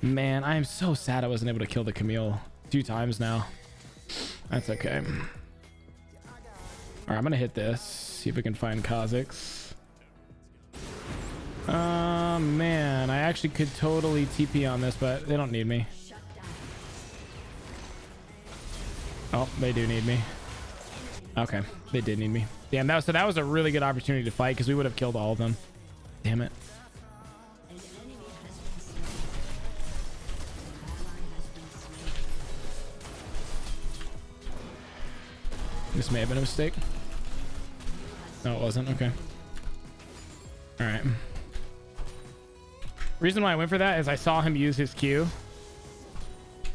Man, I am so sad I wasn't able to kill the Camille 2 times now. That's okay. All right, I'm gonna hit this. See if we can find Kha'Zix. Man, I actually could totally TP on this, but they don't need me. Oh, they do need me. Okay, they did need me. Damn, that was a really good opportunity to fight because we would have killed all of them. Damn it. This may have been a mistake. No, it wasn't. Okay. All right. Reason why I went for that is I saw him use his Q.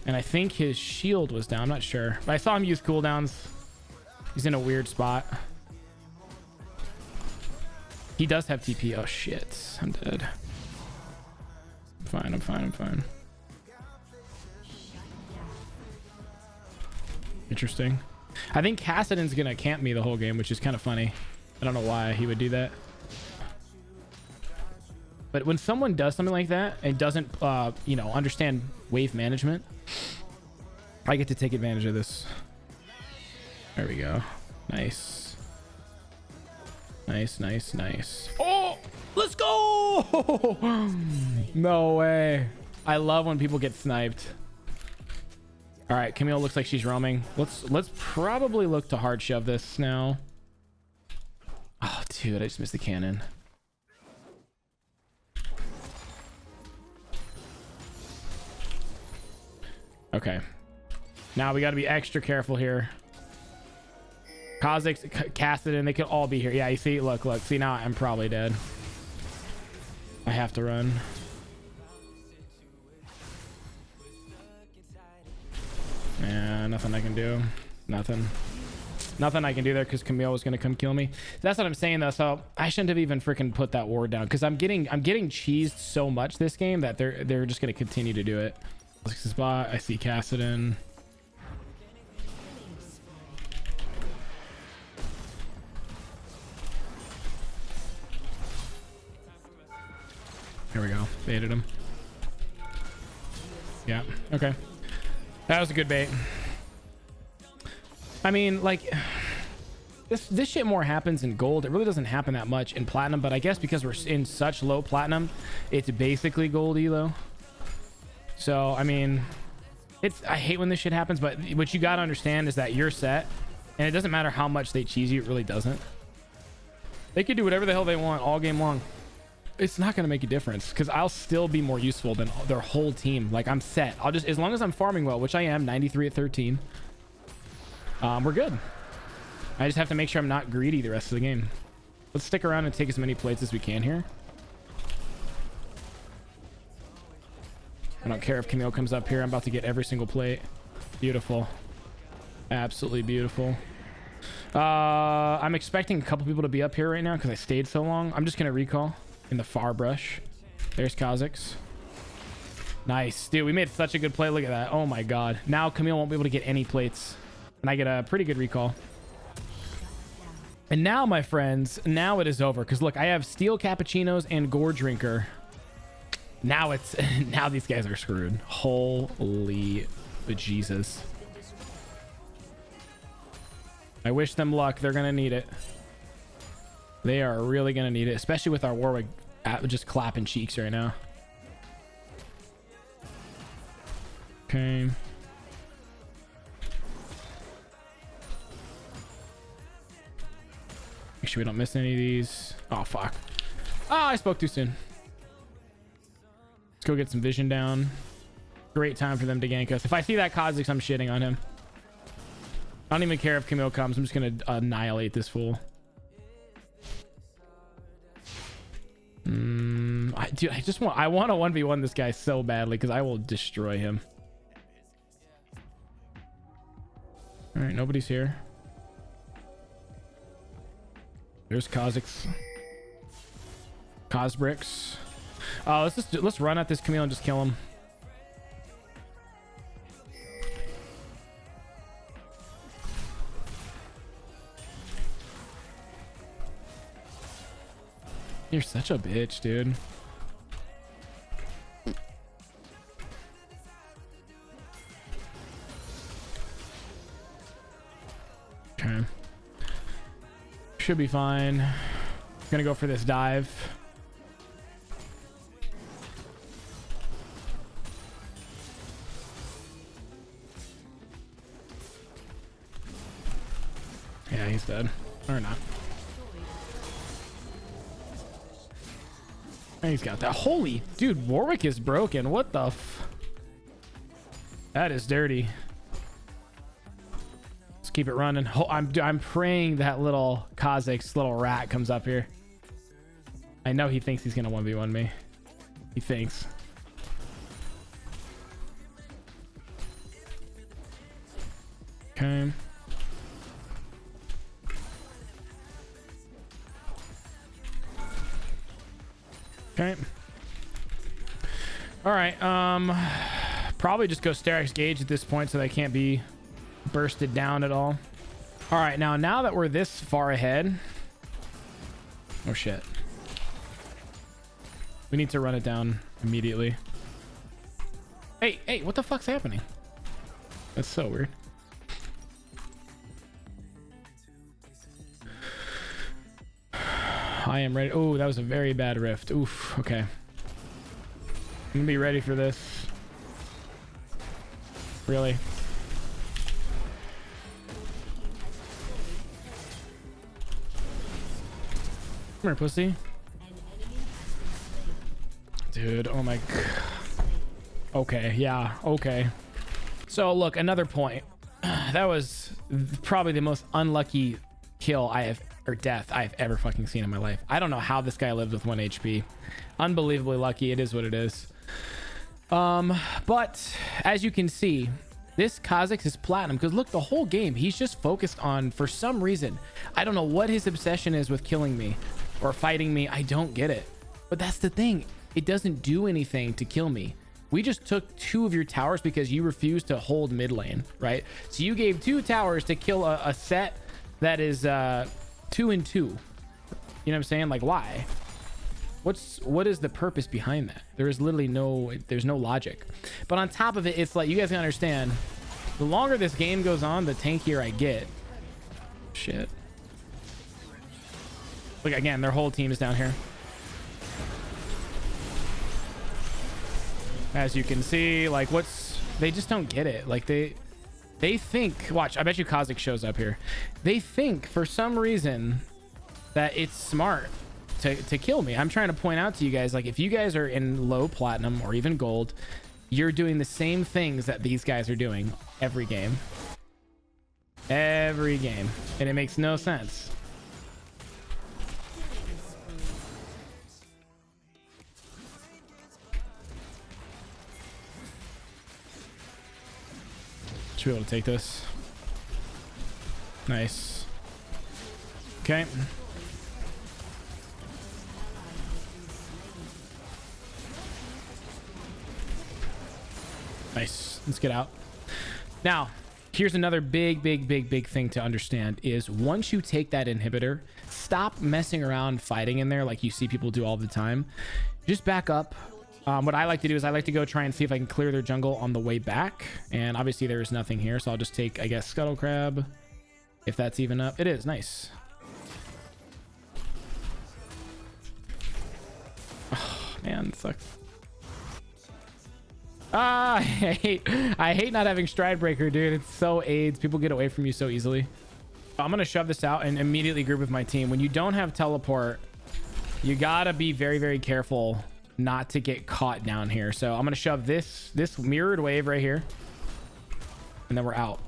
And I think his shield was down. I'm not sure. But I saw him use cooldowns. He's in a weird spot. He does have TP. Oh, shit. I'm dead. I'm fine. I'm fine. I'm fine. Interesting. I think Kassadin's going to camp me the whole game, which is kind of funny. I don't know why he would do that. But when someone does something like that and doesn't, you know, understand wave management, I get to take advantage of this. There we go. Nice. Nice, nice, nice. Oh, let's go. No way. I love when people get sniped. All right, Camille looks like she's roaming. Let's probably look to hard shove this now. Oh, dude, I just missed the cannon. Okay. Now we got to be extra careful here. Kha'Zix, Kassadin, they could all be here. Yeah, you see? Look. See, now I'm probably dead. I have to run. Yeah, nothing I can do. Nothing I can do there because Camille was going to come kill me. That's what I'm saying, though. So I shouldn't have even freaking put that ward down because I'm getting cheesed so much this game that they're just going to continue to do it. Spot. I see Kassadin. Here we go. Baited him. Yeah. Okay. That was a good bait. I mean, like, this shit more happens in gold. It really doesn't happen that much in platinum, but I guess because we're in such low platinum, it's basically gold elo. So, I mean, I hate when this shit happens, but what you got to understand is that you're set, and it doesn't matter how much they cheese you. It really doesn't. They could do whatever the hell they want all game long. It's not going to make a difference because I'll still be more useful than their whole team. Like, I'm set. I'll just, as long as I'm farming well, which I am, 93 at 13, we're good. I just have to make sure I'm not greedy the rest of the game. Let's stick around and take as many plates as we can here. I don't care if Camille comes up here. I'm about to get every single plate. Beautiful. Absolutely beautiful. I'm expecting a couple people to be up here right now because I stayed so long. I'm just going to recall in the far brush. There's Kha'Zix. Nice. Dude, we made such a good play. Look at that. Oh my god. Now Camille won't be able to get any plates. And I get a pretty good recall. And now, my friends, now it is over. Because look, I have Steel Cappuccinos and Gore Drinker. Now it's now these guys are screwed. Holy Jesus. I wish them luck. They're gonna need it. They are really gonna need it, especially with our Warwick just clapping cheeks right now. Okay. Make sure we don't miss any of these. Oh fuck. Oh, I spoke too soon. Let's go get some vision down. Great time for them to gank us. If I see that Kha'Zix, I'm shitting on him. I don't even care if Camille comes. I'm just gonna annihilate this fool. Dude, I want to 1v1 this guy so badly because I will destroy him. All right, nobody's here. There's Kha'Zix. Kha'Zbricks. Oh, let's run at this Camille and just kill him. You're such a bitch, dude. Okay. Should be fine. Gonna go for this dive. Yeah, he's dead. Or not. He's got that. Holy dude, Warwick is broken. What the that is dirty. Let's keep it running. I'm praying that little Kha'Zix's little rat comes up here. I know he thinks he's gonna 1v1 me. He thinks. Okay. Okay. All right. Probably just go Sterak's Gauge at this point so they can't be bursted down at all. All right. Now that we're this far ahead. Oh shit. We need to run it down immediately. Hey, what the fuck's happening? That's so weird. I am ready. Oh, that was a very bad rift. Oof. Okay. I'm gonna be ready for this. Really? Come here, pussy. Dude, oh my god. Okay, yeah, okay. So look, another point. That was probably the most unlucky kill death I've ever fucking seen in my life. I don't know how this guy lives with 1 HP. Unbelievably lucky. It is what it is. But as you can see, this Kha'Zix is platinum because look, the whole game he's just focused on, for some reason, I don't know what his obsession is with killing me or fighting me. I don't get it. But that's the thing. It doesn't do anything to kill me. We just took 2 of your towers because you refused to hold mid lane, right? So you gave 2 towers to kill a Sett that is 2 and 2. You know what I'm saying? Like, why? What is the purpose behind that? There is literally there's no logic. But on top of it, it's like, you guys can understand, the longer this game goes on, the tankier I get. Shit. Look, again, their whole team is down here. As you can see, like, they just don't get it. Like, they think, watch, I bet you Kha'Zix shows up here. They think for some reason that it's smart to kill me. I'm trying to point out to you guys, like, if you guys are in low platinum or even gold, you're doing the same things that these guys are doing every game. Every game. And it makes no sense. Should be able to take this. Nice. Okay. Nice. Let's get out. Now, here's another big thing to understand is once you take that inhibitor, stop messing around fighting in there like you see people do all the time. Just back up. What I like to do is I like to go try and see if I can clear their jungle on the way back. And obviously there is nothing here, so I'll just take, I guess, Scuttle Crab. If that's even up. It is. Nice. Oh, man, it sucks. I hate not having Stride Breaker, dude. It's so AIDS. People get away from you so easily. I'm going to shove this out and immediately group with my team. When you don't have teleport, you got to be very careful not to get caught down here. So I'm going to shove this mirrored wave right here. And then we're out.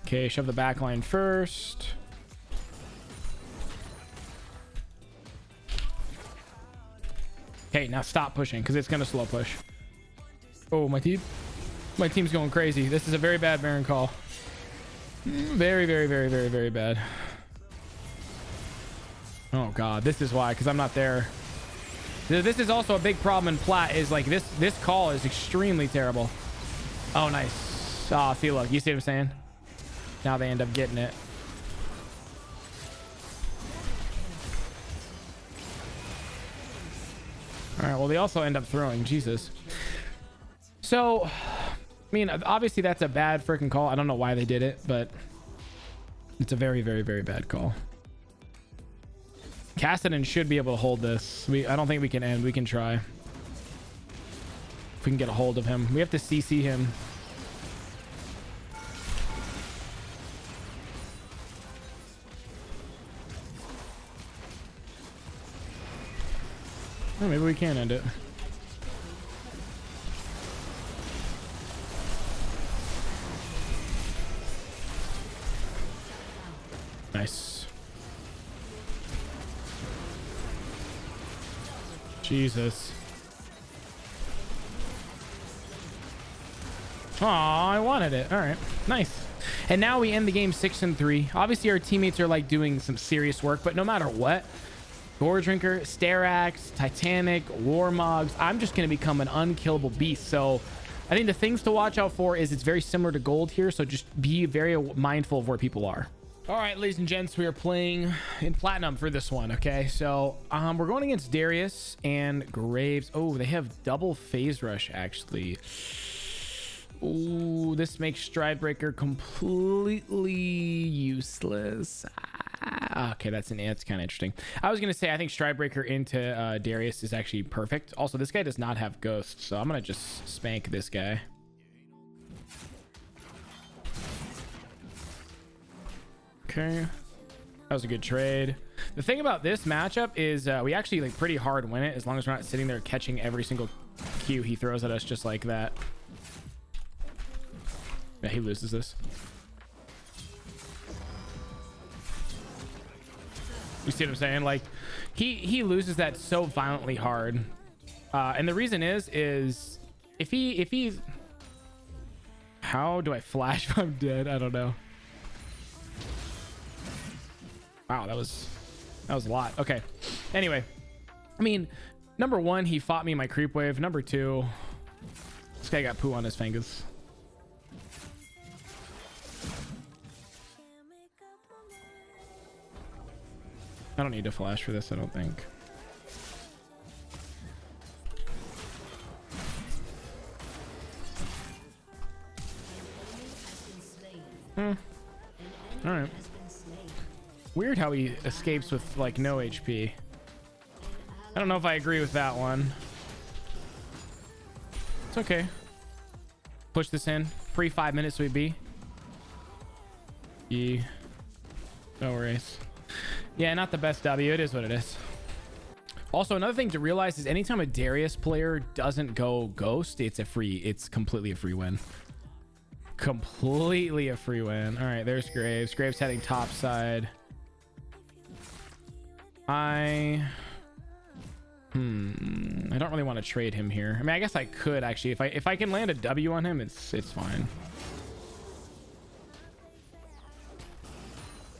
Okay, shove the back line first. Okay, now stop pushing because it's going to slow push. Oh, my team's going crazy. This is a very bad Baron call. Very bad. Oh god, this is why, because I'm not there. This is also a big problem in plat, is like this call is extremely terrible. Oh, nice. Oh, see, look, you see what I'm saying? Now they end up getting it. All right, well, they also end up throwing. Jesus. So, I mean, obviously that's a bad freaking call. I don't know why they did it, but it's a very bad call. Kassadin should be able to hold this. I don't think we can end. We can try. If we can get a hold of him. We have to CC him. Oh, maybe we can end it. Nice. Jesus. Oh, I wanted it. All right, nice. And now we end the game 6-3. Obviously, our teammates are like doing some serious work, but no matter what, Gore Drinker, Starax, Titanic, Warmogs, I'm just going to become an unkillable beast. So I think the things to watch out for is it's very similar to gold here. So just be very mindful of where people are. All right, ladies and gents, we are playing in platinum for this one. Okay, so we're going against Darius and Graves. Oh, they have double phase rush actually. Ooh, this makes Stridebreaker completely useless. Okay, that's kind of interesting. I was gonna say I think Stridebreaker into Darius is actually perfect. Also, this guy does not have Ghost, so I'm gonna just spank this guy. Okay, that was a good trade. The thing about this matchup is we actually like pretty hard win it as long as we're not sitting there catching every single Q he throws at us just like that. Yeah, he loses this. You see what I'm saying? Like he loses that so violently hard. And the reason is if he how do I flash if I'm dead? I don't know. Wow, that was a lot. Okay. Anyway, I mean, number one, he fought me in my creep wave. Number two, this guy got poo on his fingers. I don't need to flash for this, I don't think. All right. Weird how he escapes with like no HP. I don't know if I agree with that one. It's okay. Push this in. Free 5 minutes we'd be. Yeah. No worries. Yeah, not the best W. It is what it is. Also, another thing to realize is anytime a Darius player doesn't go Ghost, it's completely a free win. Completely a free win. All right, there's Graves. Graves heading top side. I don't really want to trade him here. I mean, I guess I could actually. If I can land a W on him, it's fine.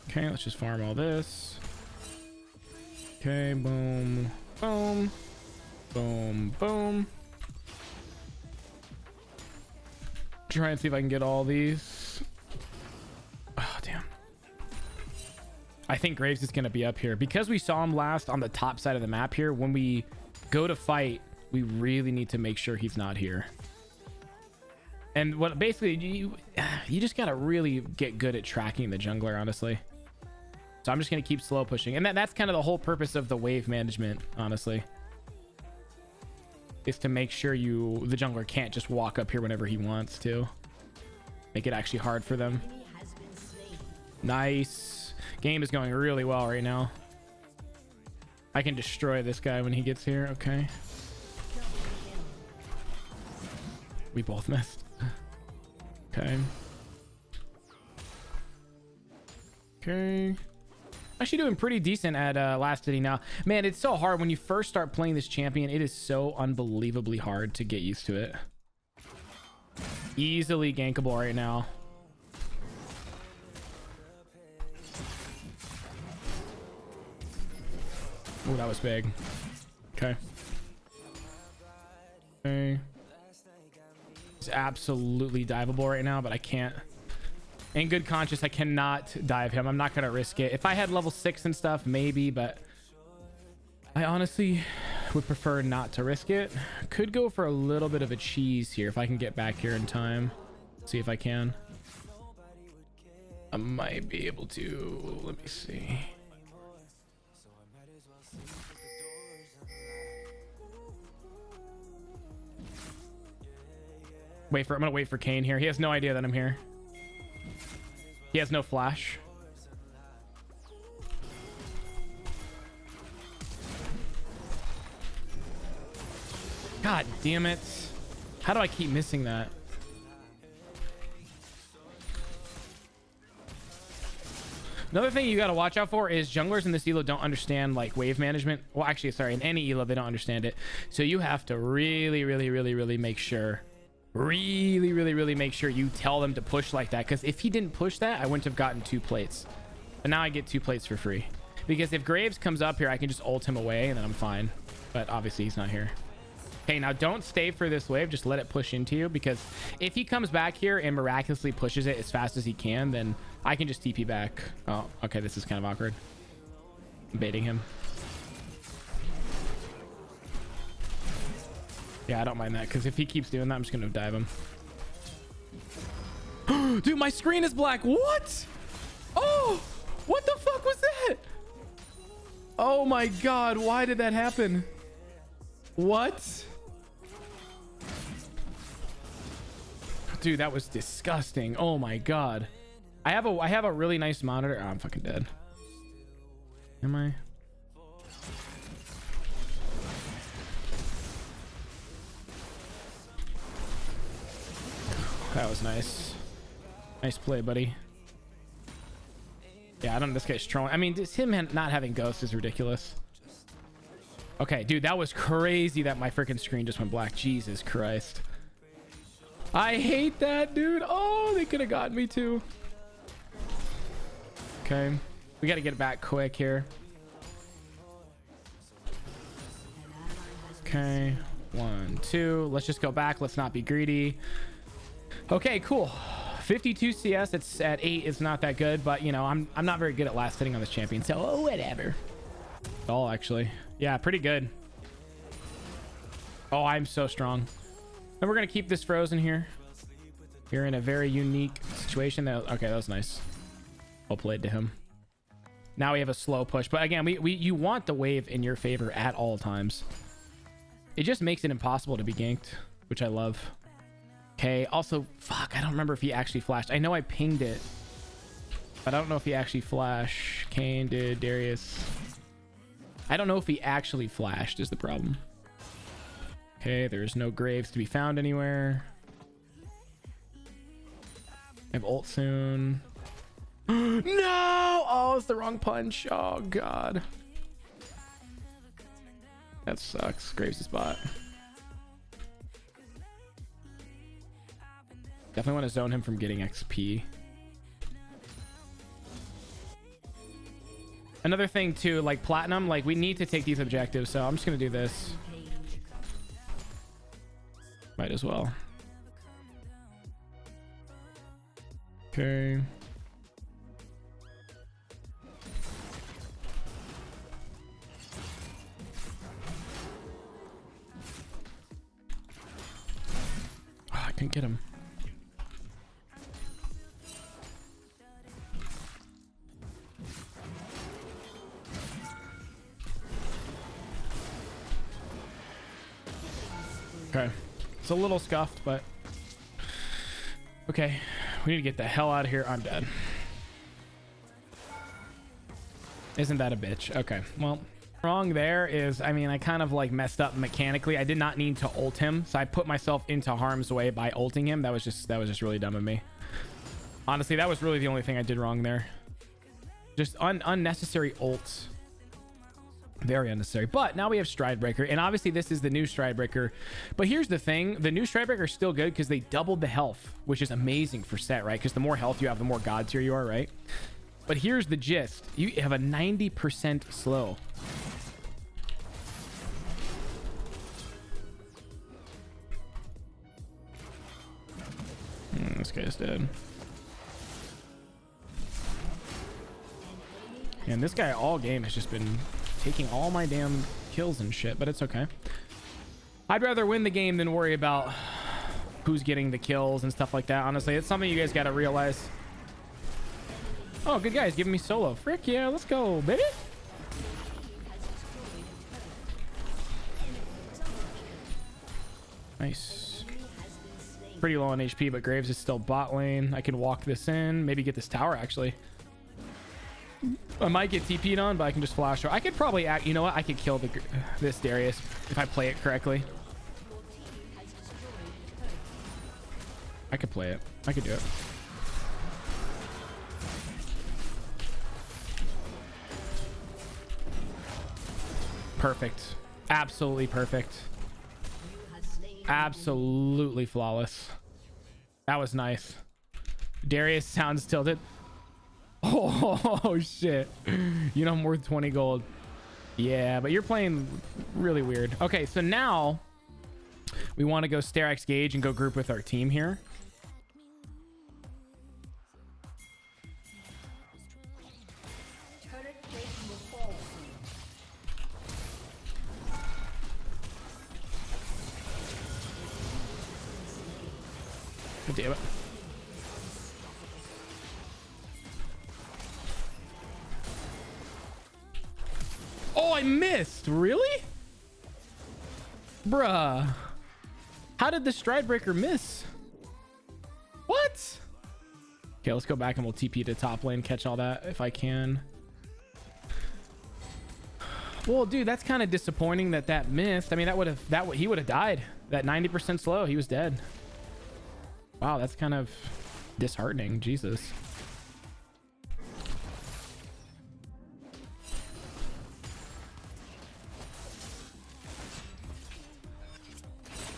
Okay, let's just farm all this. Okay, boom, boom, boom, boom. Try and see if I can get all these. Oh, damn. I think Graves is going to be up here because we saw him last on the top side of the map here. When we go to fight, we really need to make sure he's not here. And what basically you just got to really get good at tracking the jungler, honestly. So I'm just going to keep slow pushing. And that's kind of the whole purpose of the wave management, honestly, is to make sure the jungler can't just walk up here whenever he wants to. Make it actually hard for them. Nice. Game is going really well right now. I can destroy this guy when he gets here. Okay. We both missed. Okay. Okay. Actually doing pretty decent at last hitting now. Man, it's so hard when you first start playing this champion. It is so unbelievably hard to get used to it. Easily gankable right now. Oh, that was big. Okay. Okay. It's absolutely diveable right now, but I can't. In good conscience, I cannot dive him. I'm not going to risk it. If I had level 6 and stuff, maybe, but I honestly would prefer not to risk it. Could go for a little bit of a cheese here if I can get back here in time. See if I can. I might be able to. Let me see. I'm gonna wait for Kane here. He has no idea that I'm here. He has no flash. God damn it. How do I keep missing that? Another thing you got to watch out for is junglers in this elo don't understand like wave management. Well, actually, sorry, in any elo, they don't understand it. So you have to really make sure, really make sure you tell them to push like that. Because if he didn't push that, I wouldn't have gotten 2 plates. But now I get 2 plates for free. Because if Graves comes up here, I can just ult him away and then I'm fine. But obviously he's not here. Okay, now don't stay for this wave. Just let it push into you, because if he comes back here and miraculously pushes it as fast as he can, then I can just TP back. Oh, okay, this is kind of awkward. I'm baiting him. Yeah, I don't mind that, because if he keeps doing that, I'm just going to dive him. Dude, my screen is black. What? Oh, what the fuck was that? Oh my God, why did that happen? What? Dude, that was disgusting. Oh my God. I have a really nice monitor. Oh, I'm fucking dead. Am I? That was nice. Nice play, buddy. Yeah, I don't know. This guy's trolling. I mean, just him not having ghosts is ridiculous. Okay, dude, that was crazy that my freaking screen just went black. Jesus Christ. I hate that, dude. Oh, they could have gotten me too. Okay, we got to get it back quick here. Okay, 1, 2. Let's just go back. Let's not be greedy. Okay, cool. 52 CS. It's at 8. It's not that good, but you know, I'm not very good at last hitting on this champion, so oh, whatever. Oh, actually, yeah, pretty good. Oh, I'm so strong. And we're gonna keep this frozen here. You're in a very unique situation. Okay, that was nice. Well played to him. Now we have a slow push, but again, you want the wave in your favor at all times. It just makes it impossible to be ganked, which I love. Okay, also, fuck, I don't remember if he actually flashed. I know I pinged it, but I don't know if he actually flashed. Kane did, Darius. I don't know if he actually flashed is the problem. Okay, there's no graves to be found anywhere. I have ult soon. No! Oh, it's the wrong punch. Oh, God. That sucks. Graves is bot. Definitely want to zone him from getting XP. Another thing, too, like platinum, like we need to take these objectives, so I'm just going to do this. Might as well. Okay. Oh, I couldn't get him. Okay. It's a little scuffed, but okay. We need to get the hell out of here. I'm dead. Isn't that a bitch? Okay. Well, wrong there is, I mean, I kind of like messed up mechanically. I did not need to ult him, so I put myself into harm's way by ulting him. That was just really dumb of me. Honestly, that was really the only thing I did wrong there. Just unnecessary ults. Very unnecessary. But now we have Stridebreaker, and obviously this is the new Stridebreaker. But here's the thing, the new Stridebreaker is still good because they doubled the health, which is amazing for Sett, right? Because the more health you have, the more god tier you are, right? But here's the gist. You have a 90% slow. This guy's dead. And this guy all game has just been taking all my damn kills and shit, but it's okay. I'd rather win the game than worry about who's getting the kills and stuff like that. Honestly, it's something you guys got to realize. Oh, good guys giving me solo. Frick yeah, let's go, baby. Nice. Pretty low on HP, but Graves is still bot lane. I can walk this in, maybe get this tower actually. I might get TP'd on, but I can just flash. I could probably act. You know what? I could kill this Darius if I play it correctly. I could play it. I could do it. Perfect. Absolutely perfect. Absolutely flawless. That was nice. Darius sounds tilted. Oh shit. You know I'm worth 20 gold. Yeah, but you're playing really weird. Okay, so now we want to go Sterak's Gauge and go group with our team here. God damn it. Oh, I missed. Really? Bruh. How did the Stridebreaker miss? What? Okay, let's go back and we'll TP to top lane, catch all that if I can. Well, dude, that's kind of disappointing that missed. I mean, he would have died. That 90% slow, he was dead. Wow, that's kind of disheartening. Jesus.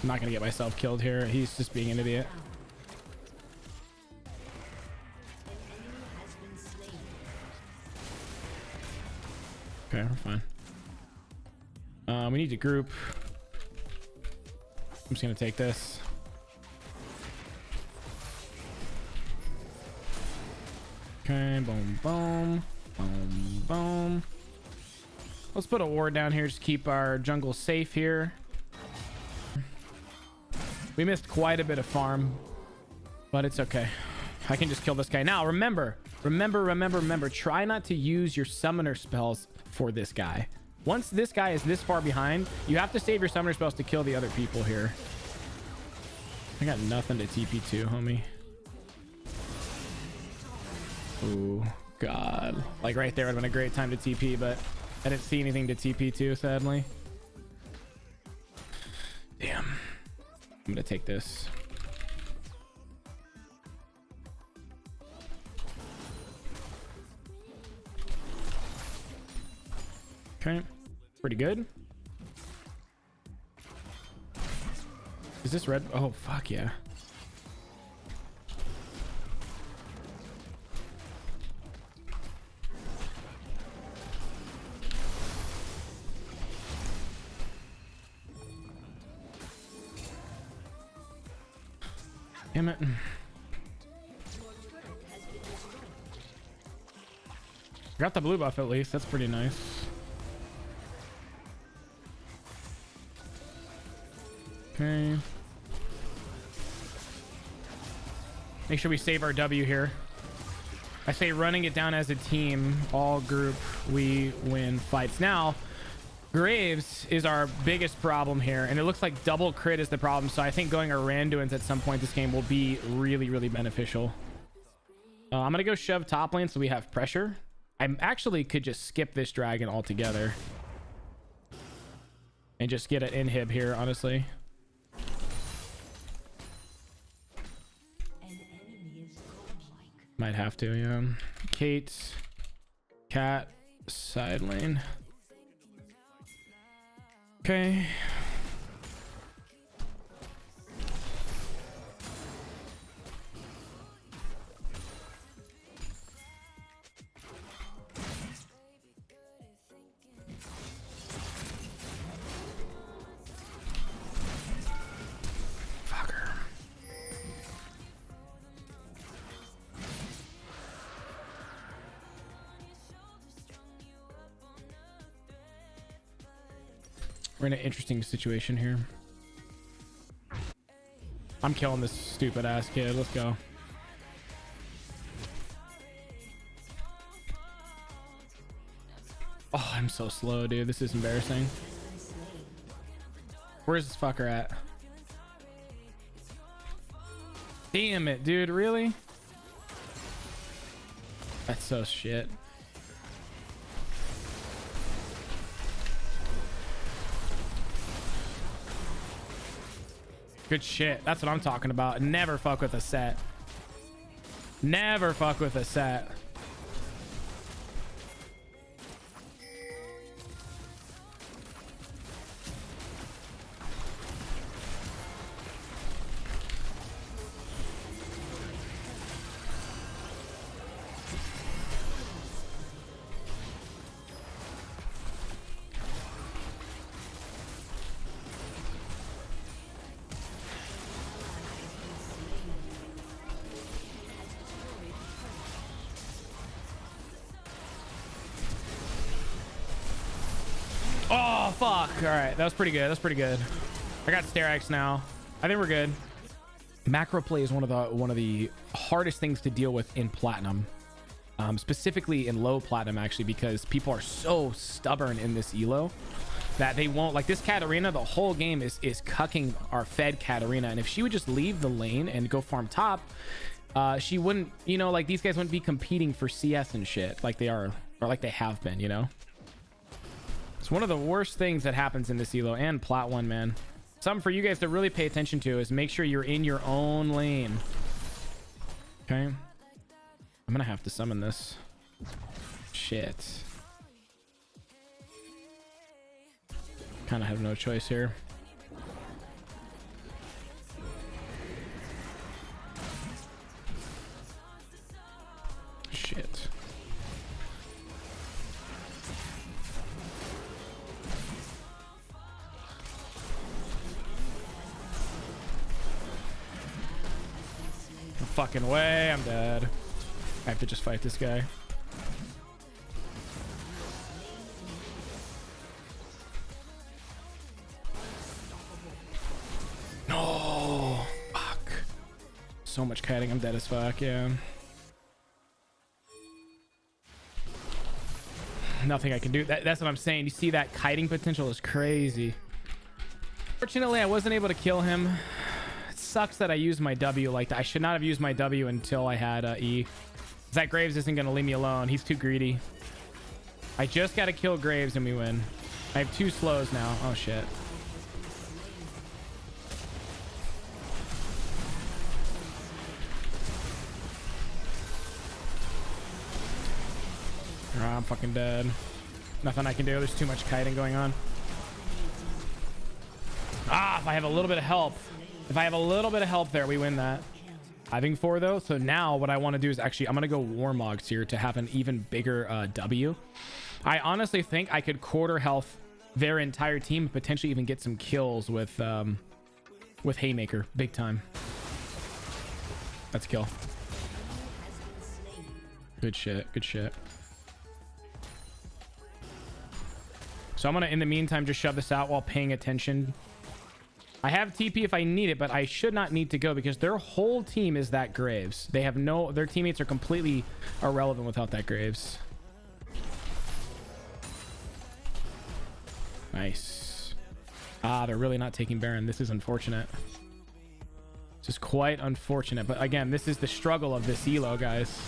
I'm not gonna get myself killed here. He's just being an idiot. Okay, we're fine. We need to group. I'm just gonna take this. Okay, boom, boom, boom, boom. Let's put a ward down here just to keep our jungle safe here. We missed quite a bit of farm, but it's okay. I can just kill this guy. Now, remember, try not to use your summoner spells for this guy. Once this guy is this far behind, you have to save your summoner spells to kill the other people here. I got nothing to TP to, homie. Ooh, God. Like right there would have been a great time to TP, but I didn't see anything to TP to, sadly. Damn. I'm gonna take this. Okay, pretty good. Is this red? Oh, fuck yeah. Damn it. Got the blue buff at least. That's pretty nice. Okay. Make sure we save our W here. I say running it down as a team, all group, we win fights. Now, Graves is our biggest problem here, and it looks like double crit is the problem, so I think going Aranduins at some point this game will be really, really beneficial. I'm gonna go shove top lane so we have pressure. I actually could just skip this dragon altogether and just get an inhib here, honestly. Might have to, yeah. Kate, Cat, side lane. Okay. Fucker. We're in an interesting situation here. I'm killing this stupid ass kid. Let's go. Oh, I'm so slow, dude. This is embarrassing. Where's this fucker at? Damn it, dude. Really? That's so shit. Good shit. That's what I'm talking about. Never fuck with a Sett. Never fuck with a Sett. Oh, fuck. All right. That was pretty good. That's pretty good. I got Sterak's now. I think we're good. Macro play is one of the hardest things to deal with in Platinum. Specifically in low Platinum, actually, because people are so stubborn in this elo that they won't, like this Katarina, the whole game is cucking our fed Katarina. And if she would just leave the lane and go farm top, she wouldn't, you know, like these guys wouldn't be competing for CS and shit like they are, or like they have been, you know? It's one of the worst things that happens in this elo and Plat 1, man. Something for you guys to really pay attention to is make sure you're in your own lane. Okay. I'm gonna have to summon this. Shit. Kind of have no choice here. Shit. No fucking way, I'm dead. I have to just fight this guy. No. Fuck. So much kiting. I'm dead as fuck. Yeah. Nothing I can do. That's what I'm saying. You see that kiting potential is crazy. Fortunately, I wasn't able to kill him. It sucks that I used my W like that. I should not have used my W until I had E. That Graves isn't going to leave me alone. He's too greedy. I just got to kill Graves and we win. I have 2 slows now. Oh, shit. Oh, I'm fucking dead. Nothing I can do. There's too much kiting going on. Ah, if I have a little bit of help. If I have a little bit of help there, we win that. I think 4 though. So now what I want to do is actually, I'm going to go Warmogs here to have an even bigger W. I honestly think I could quarter health their entire team and potentially even get some kills with Haymaker. Big time. Let's kill. Good shit. Good shit. So I'm going to, in the meantime, just shove this out while paying attention. I have TP if I need it, but I should not need to go because their whole team is that Graves. They have no, their teammates are completely irrelevant without that Graves. Nice. Ah, they're really not taking Baron. This is unfortunate. This is quite unfortunate. But again, this is the struggle of this elo, guys.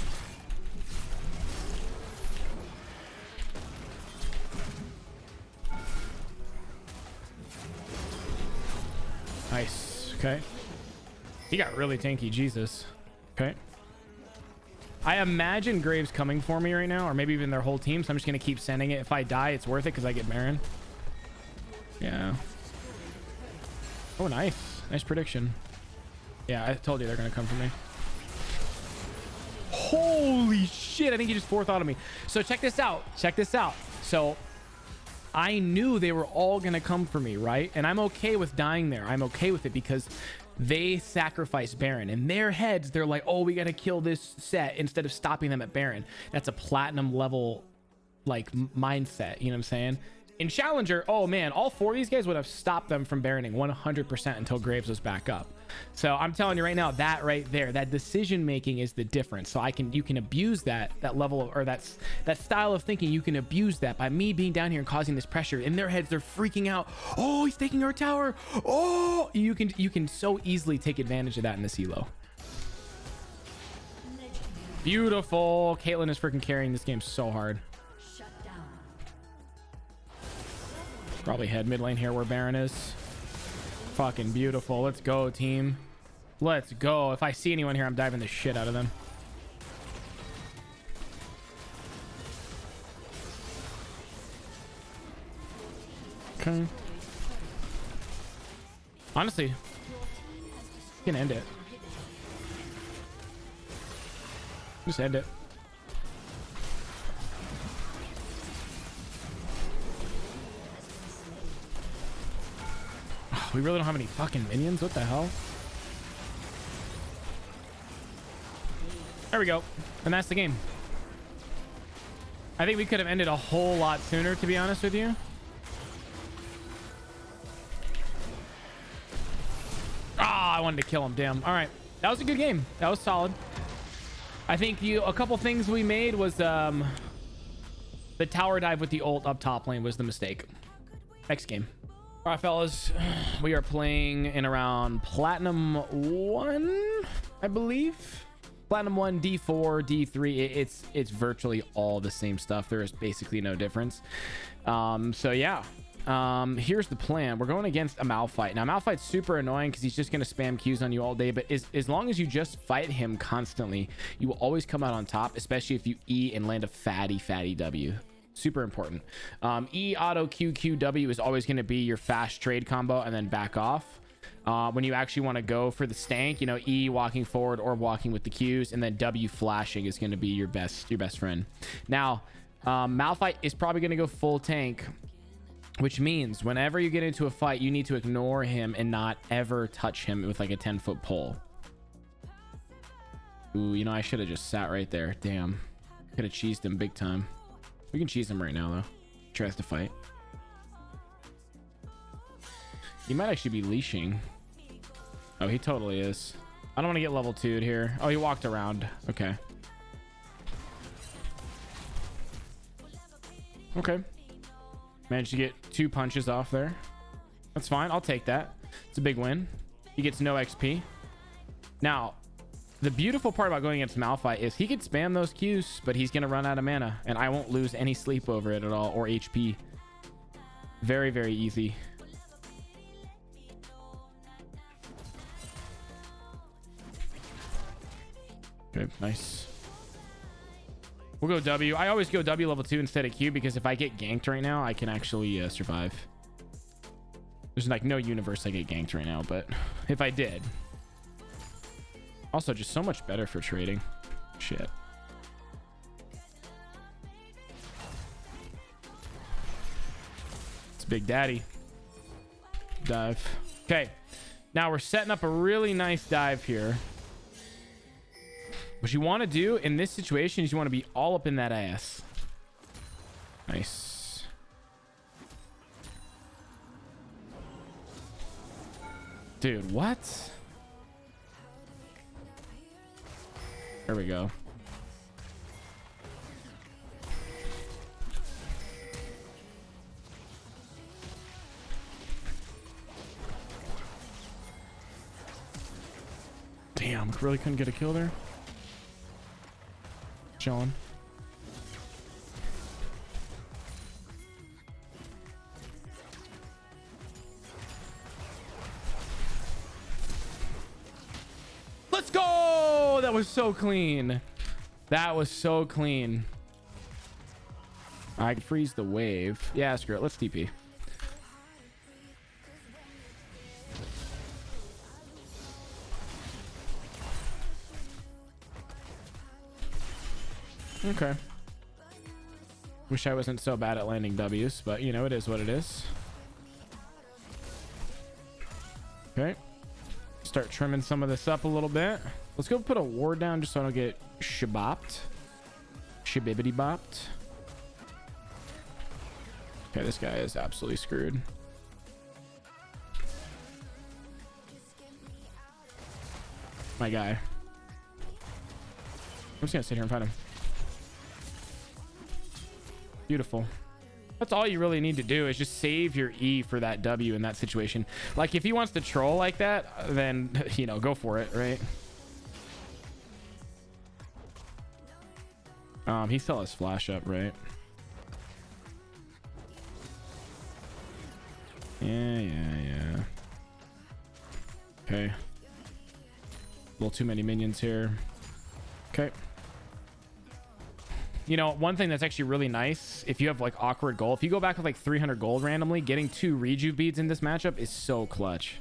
Nice. Okay. He got really tanky. Jesus. Okay. I imagine Graves coming for me right now, or maybe even their whole team. So I'm just going to keep sending it. If I die, it's worth it because I get Baron. Yeah. Oh, nice. Nice prediction. Yeah, I told you they're going to come for me. Holy shit. I think he just forethought of me. So check this out. Check this out. So I knew they were all going to come for me, right? And I'm okay with dying there. I'm okay with it because they sacrificed Baron. In their heads, they're like, oh, we got to kill this Sett instead of stopping them at Baron. That's a platinum level, like, mindset. You know what I'm saying? In Challenger, oh man, all 4 of these guys would have stopped them from Baroning 100% until Graves was back up. So I'm telling you right now, that right there, that decision making is the difference. So you can abuse that level of, or that style of thinking. You can abuse that by me being down here and causing this pressure. In their heads, they're freaking out. Oh, he's taking our tower. Oh, you can so easily take advantage of that in this elo. Beautiful. Caitlyn is freaking carrying this game so hard. Probably head mid lane here where Baron is. Fucking beautiful. Let's go, team. Let's go. If I see anyone here, I'm diving the shit out of them. Okay. Honestly, you can end it. Just end it. Oh, we really don't have any fucking minions. What the hell? There we go. And that's the game. I think we could have ended a whole lot sooner, to be honest with you. I wanted to kill him. Damn. All right, that was a good game. That was solid. I think a couple things we made was the tower dive with the ult up top lane was the mistake. Next game. All right, fellas, we are playing in around Platinum 1, I believe. Platinum 1, D4, D3. It's virtually all the same stuff. There is basically no difference. So yeah. Here's the plan. We're going against a Malphite. Now, Malphite's super annoying because he's just going to spam Qs on you all day, but as long as you just fight him constantly, you will always come out on top, especially if you E and land a fatty W. Super important. E auto QQW is always going to be your fast trade combo and then back off. When you actually want to go for the stank, you know, E walking forward or walking with the Qs, and then W flashing is going to be your best friend. Now, Malphite is probably going to go full tank, which means whenever you get into a fight, you need to ignore him and not ever touch him with like a 10-foot pole. Ooh, you know, I should have just sat right there. Damn. Could have cheesed him big time. We can cheese him right now, though. Tries to fight. He might actually be leashing. Oh, he totally is. I don't want to get level 2'd here. Oh, he walked around. Okay. Okay. Managed to get 2 punches off there. That's fine. I'll take that. It's a big win. He gets no XP. Now, the beautiful part about going against Malphite is he could spam those Qs, but he's going to run out of mana, and I won't lose any sleep over it at all, or HP. Very, very easy. Okay, nice. We'll go W. I always go W level 2 instead of Q because if I get ganked right now, I can actually survive. There's like no universe I get ganked right now, but if I did. Also, just so much better for trading. Shit. It's Big Daddy. Dive. Okay. Now we're setting up a really nice dive here. What you want to do in this situation is you want to be all up in that ass. Nice. Dude, what? There we go. Damn, really couldn't get a kill there. Chilling. Let's go! That was so clean. That was so clean. I can freeze the wave. Yeah, screw it. Let's TP. Okay. Wish I wasn't so bad at landing W's, but you know, it is what it is. Okay. Start trimming some of this up a little bit. Let's go put a ward down just so I don't get shabopped. Shabibbity bopped. Okay, this guy is absolutely screwed. My guy. I'm just gonna sit here and fight him. Beautiful. That's all you really need to do is just save your E for that W in that situation. Like if he wants to troll like that, then you know, go for it, right? He still has flash up, right? Yeah. Okay. A little too many minions here. Okay. You know, one thing that's actually really nice, if you have like awkward gold, if you go back with like 300 gold randomly, getting 2 rejuve beads in this matchup is so clutch.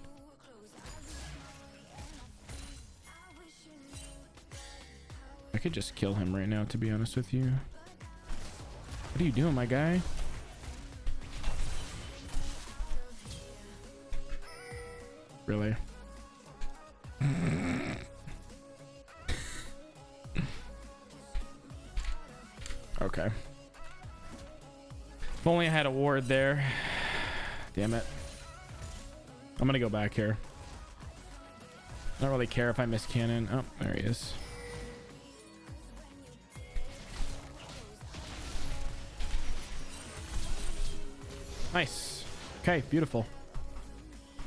I could just kill him right now, to be honest with you. What are you doing, my guy? Really? Okay. If only I had a ward there. Damn it. I'm gonna go back here. I don't really care if I miss cannon. Oh, there he is. Nice. Okay, beautiful.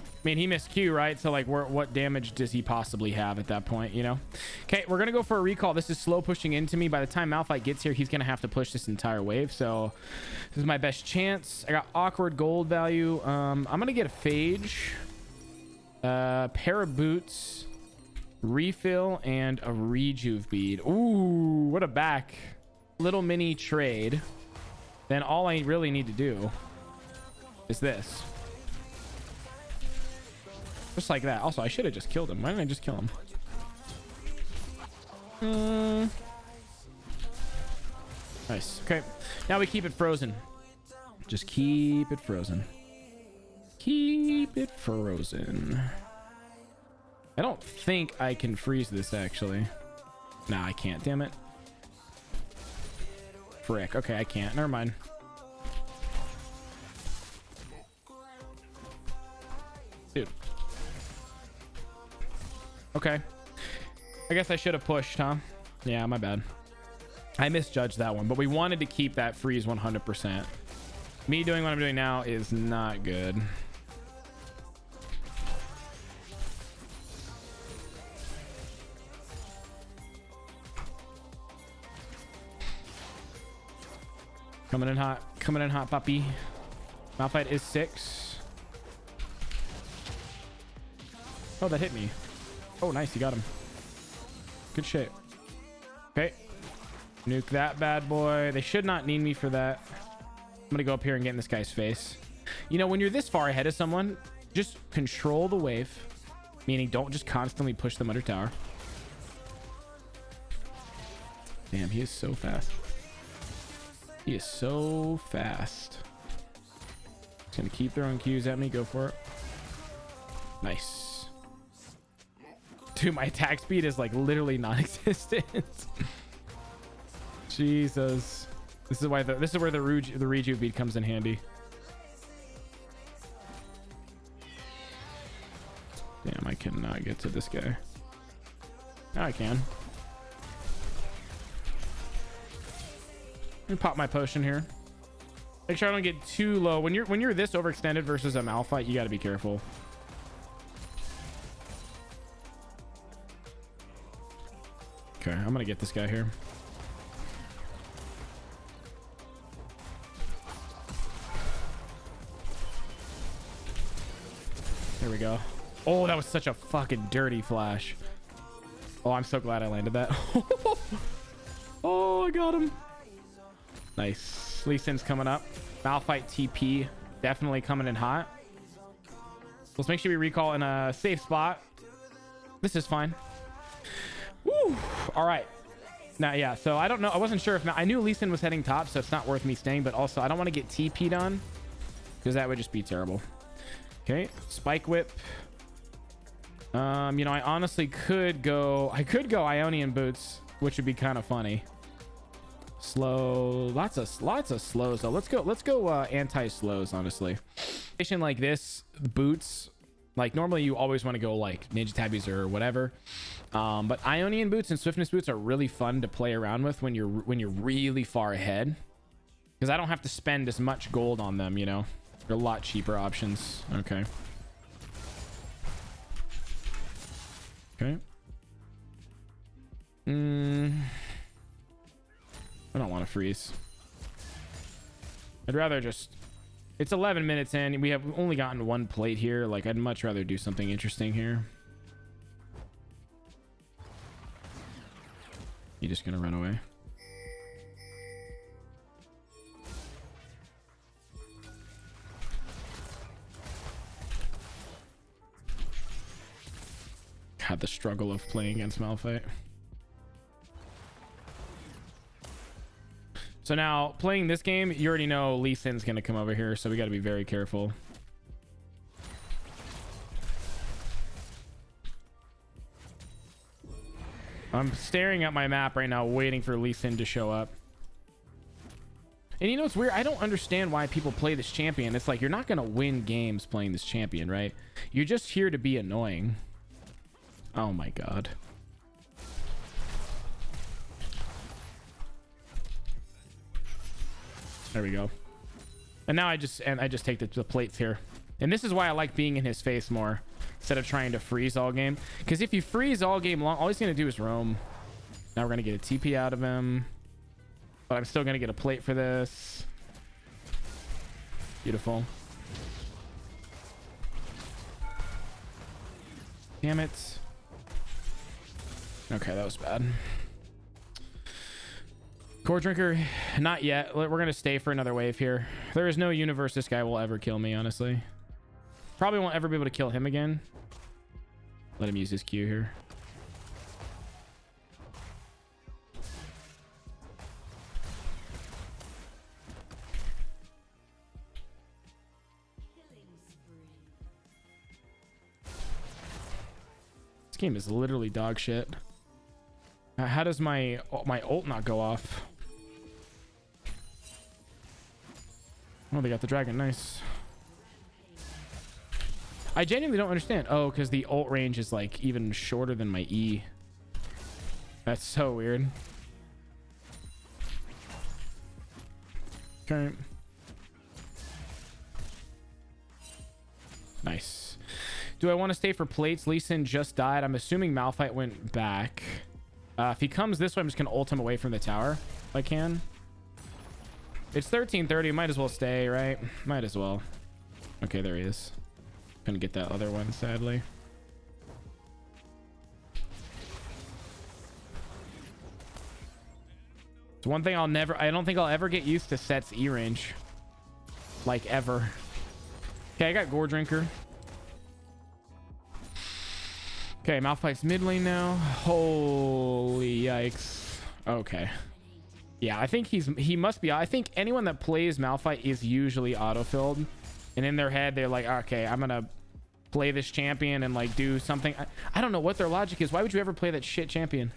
I mean, he missed Q, right? So like, what damage does he possibly have at that point, you know? Okay, we're gonna go for a recall. This is slow pushing into me. By the time Malphite gets here, he's gonna have to push this entire wave. So this is my best chance. I got awkward gold value. I'm gonna get a phage, pair of boots, refill, and a rejuve bead. Ooh, what a back. Little mini trade. Then all I really need to do is this. Just like that. Also, I should have just killed him. Why didn't I just kill him? Nice. Okay. Now we keep it frozen. Just keep it frozen. Keep it frozen. I don't think I can freeze this, actually. Nah, I can't. Damn it. Frick. Okay, I can't. Never mind. Dude. Okay. I guess I should have pushed, huh? Yeah, my bad. I misjudged that one, but we wanted to keep that freeze 100%. Me doing what I'm doing now is not good. Coming in hot, puppy. Malphite is 6. Oh, that hit me. Oh, nice. You got him. Good shape. Okay. Nuke that bad boy. They should not need me for that. I'm gonna go up here and get in this guy's face. You know, when you're this far ahead of someone, just control the wave. Meaning, don't just constantly push them under tower. Damn, he is so fast. He is so fast. He's gonna keep throwing Qs at me. Go for it. Nice. Dude, my attack speed is like literally non-existent. Jesus. This is where the rejuve bead comes in handy. Damn, I cannot get to this guy. Now I can. Let me pop my potion here. Make sure I don't get too low. When you're this overextended versus a Malphite, you got to be careful. Okay, I'm gonna get this guy here. There we go. Oh, that was such a fucking dirty flash. Oh, I'm so glad I landed that. Oh, I got him. Nice. Lee Sin's coming up. Malphite TP definitely coming in hot. Let's make sure we recall in a safe spot. This is fine. Woo. All right. Now, yeah. So I don't know. I wasn't sure if I knew Lee Sin was heading top, so it's not worth me staying. But also, I don't want to get TP'd on because that would just be terrible. Okay. Spike whip. You know, I honestly could go. I could go Ionian boots, which would be kind of funny. Slow. Lots of slows though. Let's go anti-slows, honestly. Situation like this, boots, like normally you always want to go like ninja tabbies or whatever, but Ionian boots and swiftness boots are really fun to play around with when you're really far ahead, because I don't have to spend as much gold on them, you know. They're a lot cheaper options. Okay. I don't want to freeze. I'd rather just... It's 11 minutes in. We have only gotten one plate here. Like, I'd much rather do something interesting here. You just gonna run away? God, the struggle of playing against Malphite. So now, playing this game, you already know Lee Sin's gonna come over here, so we gotta be very careful. I'm staring at my map right now, waiting for Lee Sin to show up. And you know what's weird? I don't understand why people play this champion. It's like, you're not gonna win games playing this champion, right? You're just here to be annoying. Oh my god. There we go. And now I just take the plates here. And this is why I like being in his face more instead of trying to freeze all game. Because if you freeze all game long, all he's going to do is roam. Now we're going to get a TP out of him. But I'm still going to get a plate for this. Beautiful. Damn it. Okay, that was bad. Core Drinker, not yet. We're going to stay for another wave here. There is no universe this guy will ever kill me, honestly. Probably won't ever be able to kill him again. Let him use his Q here. This game is literally dog shit. How does my ult not go off? Oh, they got the dragon. Nice. I genuinely don't understand. Oh, because the ult range is like even shorter than my E. That's so weird. Okay. Nice. Do I want to stay for plates? Lee Sin just died. I'm assuming Malphite went back. If he comes this way, I'm just going to ult him away from the tower if I can. It's 13:30. Might as well stay, right? Might as well. Okay, there he is. Couldn't get that other one, sadly. It's one thing I don't think I'll ever get used to Sett's E range. Like, ever. Okay, I got Gore Drinker. Okay, Malphite's mid lane now. Holy yikes. Okay. Yeah, I think he must be. I think anyone that plays Malphite is usually autofilled. And in their head, they're like, okay, I'm going to play this champion and like do something. I don't know what their logic is. Why would you ever play that shit champion?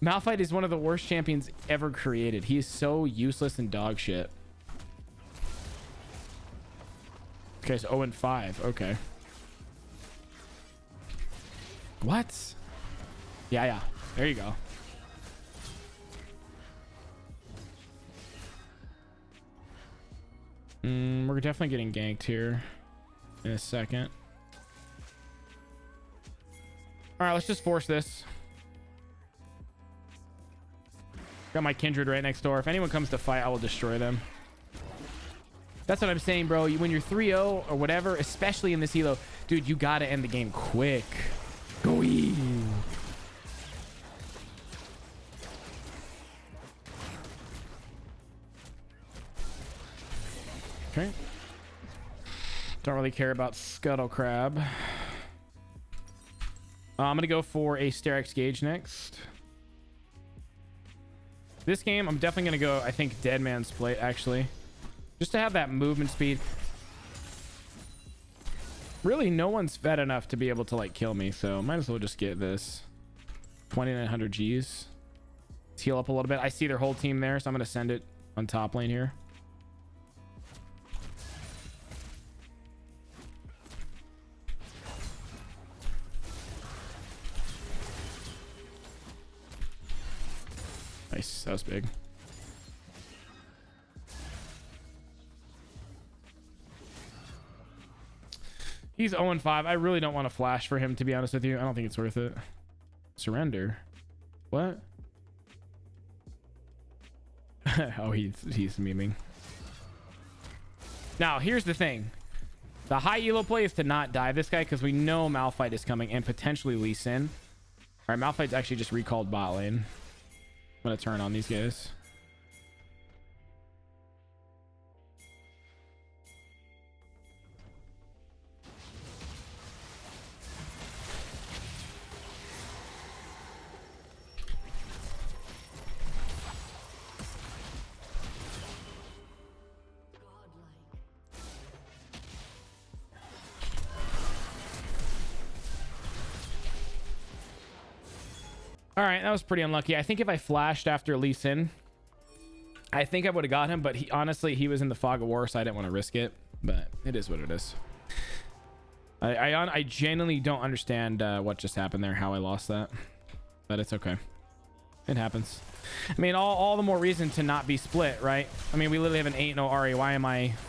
Malphite is one of the worst champions ever created. He is so useless and dog shit. Okay, so 0-5. Okay. What? Yeah. There you go. We're definitely getting ganked here in a second. All right, let's just force this. Got my kindred right next door. If anyone comes to fight, I will destroy them. That's what I'm saying, bro. When you're 3-0 or whatever, especially in this elo, dude, you gotta end the game quick. Go in. Okay. Don't really care about Scuttle Crab. I'm gonna go for a Sterex Gauge next. This game, I'm definitely gonna go, I think, Dead Man's Plate, actually. Just to have that movement speed. Really, no one's fed enough to be able to, like, kill me, so might as well just get this. 2,900 Gs. Let's heal up a little bit. I see their whole team there, so I'm gonna send it on top lane here. Nice, that was big. He's 0-5. I really don't want to flash for him, to be honest with you. I don't think it's worth it. Surrender. What? Oh, he's memeing. Now, here's the thing. The high elo play is to not dive this guy because we know Malphite is coming and potentially Lee Sin. All right, Malphite's actually just recalled bot lane. gonna turn on these guys. All right, that was pretty unlucky. I think if I flashed after Lee Sin, I think I would have got him, but he honestly, he was in the fog of war, so I didn't want to risk it, but it is what it is. I genuinely don't understand what just happened there, how I lost that, but it's okay. It happens. I mean, all the more reason to not be split, right? I mean, we literally have an 8-0 Ahri.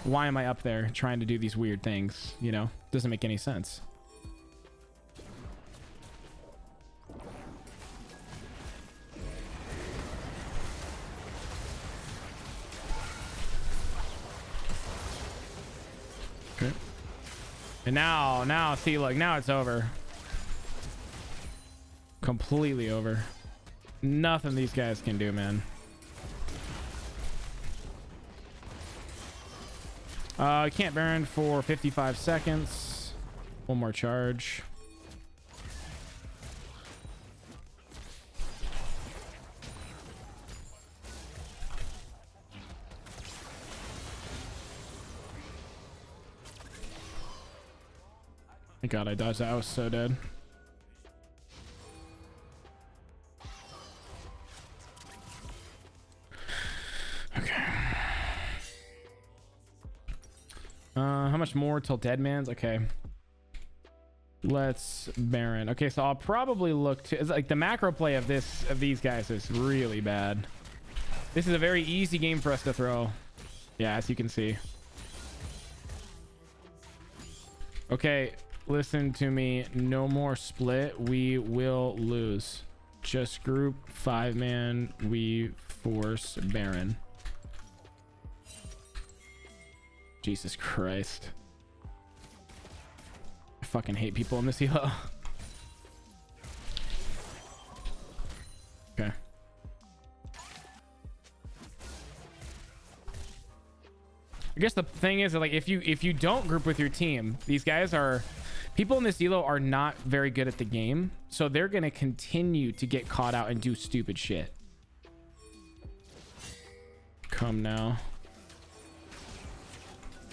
Why am I up there trying to do these weird things? You know, doesn't make any sense. Okay. And now, see, look, now it's over. Completely over. Nothing these guys can do, man. I can't Baron for 55 seconds. One more charge. Thank God I dodged that. I was so dead. Okay. How much more till Dead Man's? Okay. Let's Baron. Okay, so I'll probably look to, it's like the macro play of these guys is really bad. This is a very easy game for us to throw. Yeah, as you can see. Okay, listen to me. No more split. We will lose. Just group 5-man. We force Baron. Jesus Christ. I fucking hate people in this elo. Okay. I guess the thing is that, like, if you don't group with your team, these guys are, people in this elo are not very good at the game, so they're gonna continue to get caught out and do stupid shit. Come now.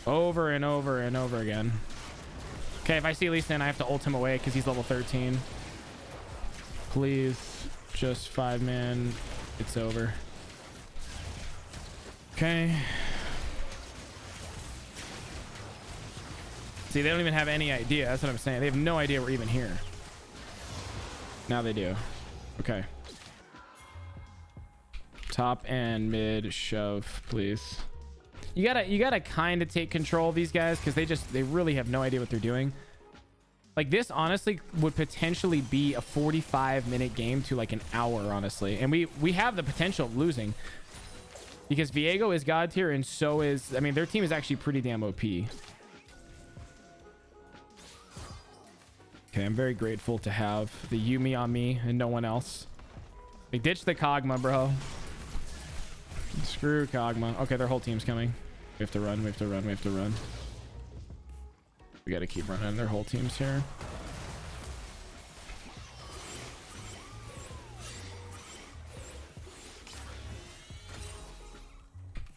Over and over and over again. Okay, if I see Lee Sin, I have to ult him away because he's level 13. Please, just 5-man. It's over. Okay. See, they don't even have any idea. That's what I'm saying. They have no idea we're even here. Now they do. Okay. Top and mid shove, please. You gotta kind of take control of these guys because they really have no idea what they're doing. Like, this honestly would potentially be a 45-minute game to like an hour, honestly, and we have the potential of losing because Viego is god tier and so is, I mean, their team is actually pretty damn OP. Okay, I'm very grateful to have the Yuumi on me and no one else. Like, ditch the Kog'Maw, bro. Screw Kog'Maw. Okay, their whole team's coming. We have to run. We have to run. We have to run. We got to keep running. Their whole team's here.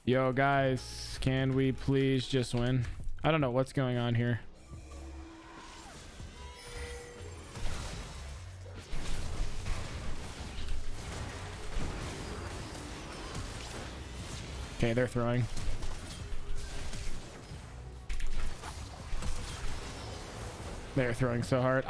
Yo, guys, can we please just win? I don't know what's going on here. Okay, they're throwing. They're throwing so hard.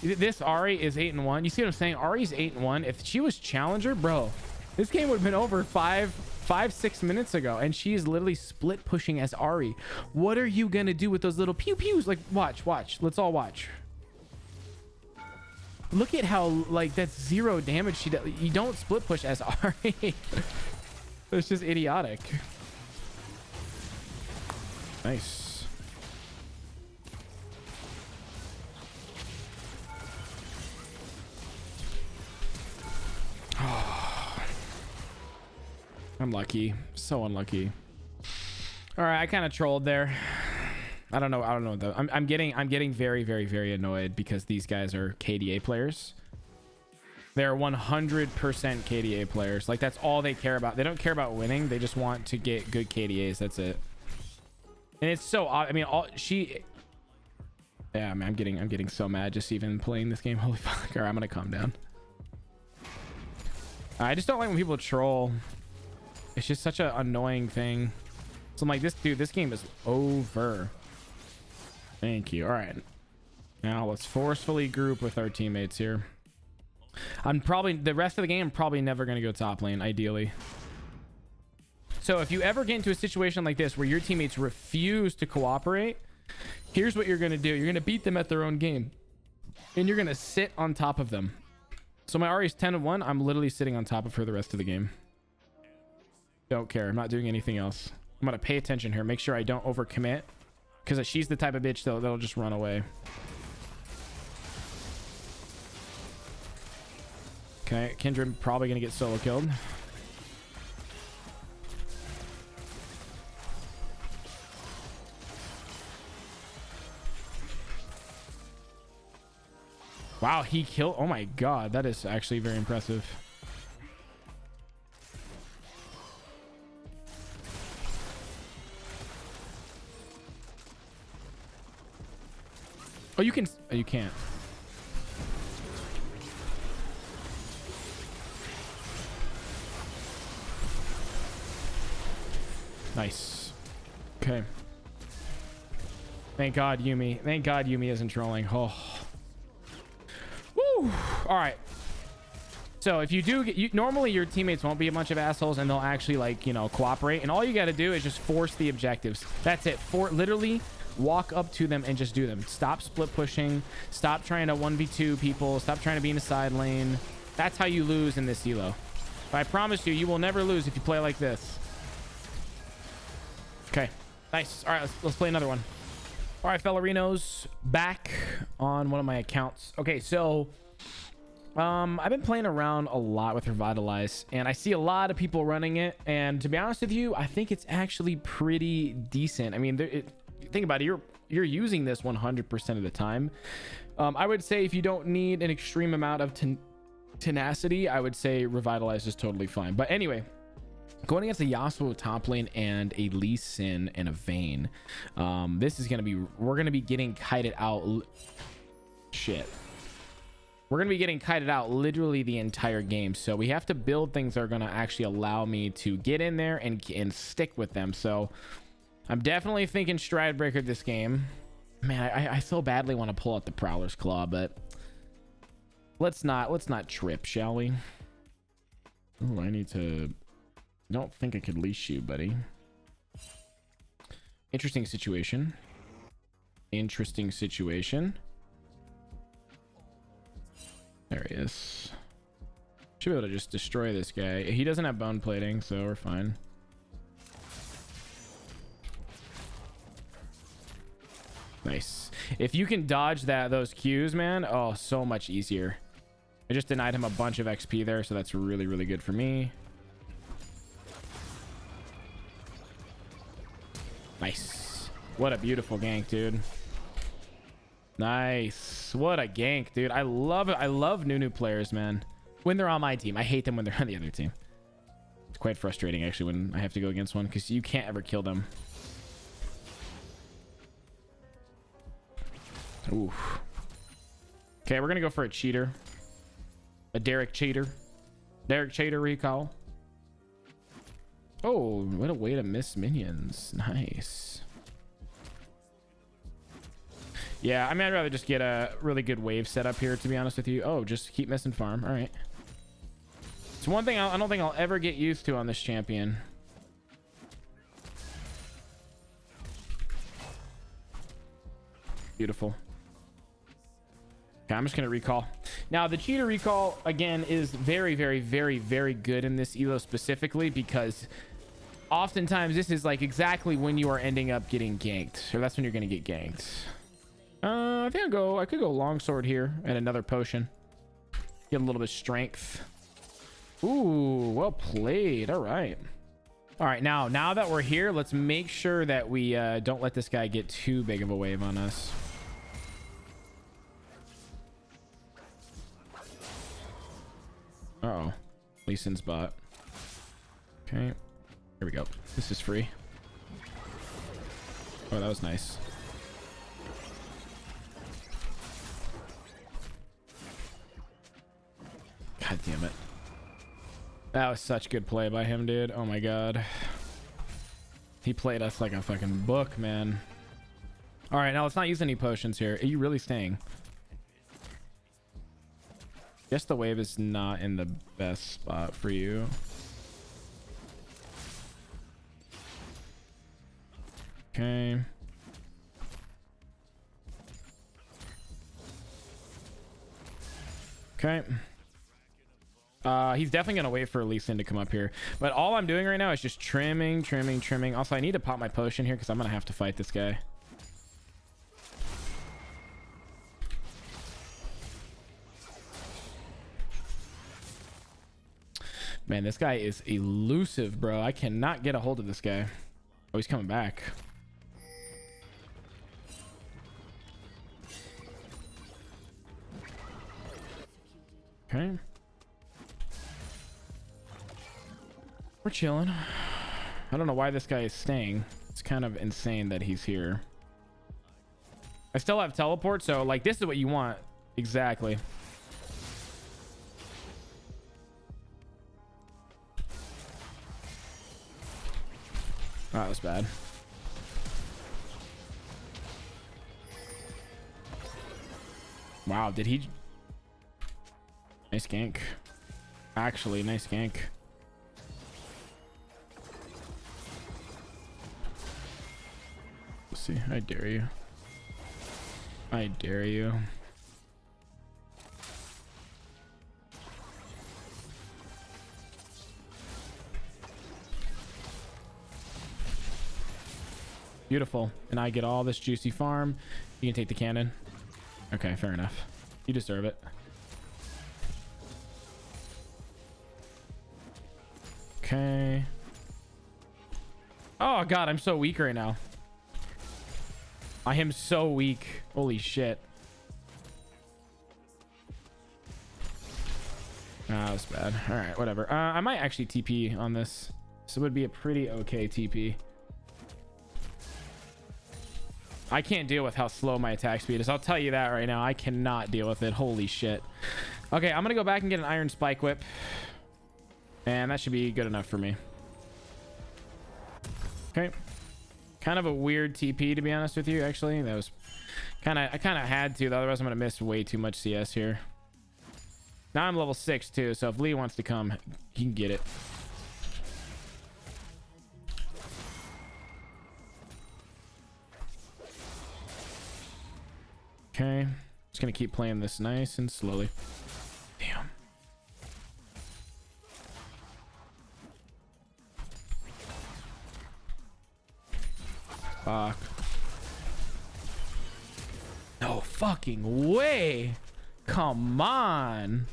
This Ahri is 8-1. You see what I'm saying? Ahri's 8-1. If she was challenger, bro, this game would have been over 5-6 minutes ago. And she's literally split pushing as Ahri. What are you gonna do with those little pew pews? Like, watch. Let's all watch. Look at how, like, that's 0 damage she does. You don't split push as Ahri. It's just idiotic. Nice. I'm lucky. So unlucky. All right, I kind of trolled there. I don't know though. I'm getting very, very, very annoyed because these guys are KDA players. They're 100% KDA players. Like, that's all they care about. They don't care about winning. They just want to get good KDAs. That's it. And it's so odd. I mean, yeah, man, I'm getting so mad just even playing this game. Holy fuck. All right, I'm gonna calm down. I just don't like when people troll. It's just such an annoying thing. So I'm like, this game is over. Thank you. All right. Now let's forcefully group with our teammates here. The rest of the game, I'm probably never going to go top lane, ideally. So if you ever get into a situation like this where your teammates refuse to cooperate, here's what you're going to do. You're going to beat them at their own game. And you're going to sit on top of them. So my Ahri's 10-1. I'm literally sitting on top of her the rest of the game. Don't care. I'm not doing anything else. I'm going to pay attention here. Make sure I don't overcommit. Because she's the type of bitch that'll just run away. Okay, Kindred probably going to get solo killed. Wow, he killed... Oh my god, that is actually very impressive. Oh, you can... Oh, you can't. Nice. Okay. Thank God Yumi. Thank God Yumi isn't trolling. Oh. Woo. All right. So if you do get... normally your teammates won't be a bunch of assholes and they'll actually, like, you know, cooperate. And all you got to do is just force the objectives. That's it. Literally walk up to them and just do them. Stop split pushing. Stop trying to 1v2 people. Stop trying to be in a side lane. That's how you lose in this elo. But I promise you, you will never lose if you play like this. Okay, nice. All right, let's play another one. All right, Fellerinos, back on one of my accounts. Okay, so I've been playing around a lot with Revitalize, and I see a lot of people running it. And to be honest with you, I think it's actually pretty decent. I mean, think about it. You're using this 100% of the time. I would say if you don't need an extreme amount of tenacity, I would say Revitalize is totally fine. But anyway, going against a Yasuo top lane and a Lee Sin and a Vayne, this is gonna be... we're gonna be getting kited out. Shit. We're gonna be getting kited out literally the entire game. So we have to build things that are gonna actually allow me to get in there and stick with them. So I'm definitely thinking Stride Breaker this game. Man, I so badly want to pull out the Prowler's Claw, but let's not trip, shall we? Oh, I need to... I don't think I could leash you, buddy. Interesting situation. Interesting situation. There he is. Should be able to just destroy this guy. He doesn't have bone plating, so we're fine. Nice. If you can dodge those Qs, man, oh, so much easier. I just denied him a bunch of XP there, so that's really, really good for me. Nice. What a beautiful gank, dude. Nice. What a gank, dude. I love it. I love new players, man. When they're on my team. I hate them when they're on the other team. It's quite frustrating, actually, when I have to go against one, because you can't ever kill them. Ooh. Okay, we're gonna go for a cheater. A Derek cheater. Derek cheater recall. Oh, what a way to miss minions. Nice. Yeah, I mean, I'd rather just get a really good wave set up here, to be honest with you. Oh, just keep missing farm. All right. It's one thing I don't think I'll ever get used to on this champion. Beautiful. Okay, I'm just going to recall. Now, the cheater recall, again, is very, very, very, very good in this elo specifically, because oftentimes this is like exactly when you are ending up getting ganked. So that's when you're going to get ganked. I think I could go longsword here and another potion. Get a little bit of strength. Ooh, well played. All right. All right, now that we're here, let's make sure that we don't let this guy get too big of a wave on us. Uh-oh. Lee Sin's bot. Okay. Here we go. This is free. Oh, that was nice. God damn it. That was such good play by him, dude. Oh my god. He played us like a fucking book, man. All right, now let's not use any potions here. Are you really staying? Guess the wave is not in the best spot for you. Okay. Okay. He's definitely gonna wait for Lee Sin to come up here, but all I'm doing right now is just trimming. Also, I need to pop my potion here because I'm gonna have to fight this guy. Man, this guy is elusive, bro. I cannot get a hold of this guy. Oh, he's coming back. Okay. We're chilling. I don't know why this guy is staying. It's kind of insane that he's here. I still have teleport, so like this is what you want. Exactly. Oh, that was bad. Wow, did he? Nice gank. Actually, nice gank. Let's see. I dare you. I dare you. Beautiful. And I get all this juicy farm. You can take the cannon. Okay, fair enough. You deserve it. Okay. Oh god, I'm so weak right now. I am so weak. Holy shit. That was bad. All right, whatever. I might actually TP on this. This would be a pretty okay TP. I can't deal with how slow my attack speed is. I'll tell you that right now. I cannot deal with it. Holy shit. Okay, I'm gonna go back and get an iron spike whip. And that should be good enough for me. Okay. Kind of a weird TP, to be honest with you, actually. That was I kind of had to, otherwise I'm gonna miss way too much CS here. Now I'm level 6 too, so if Lee wants to come, he can get it. Okay, just gonna keep playing this nice and slowly. Damn. Fuck. No fucking way. Come on.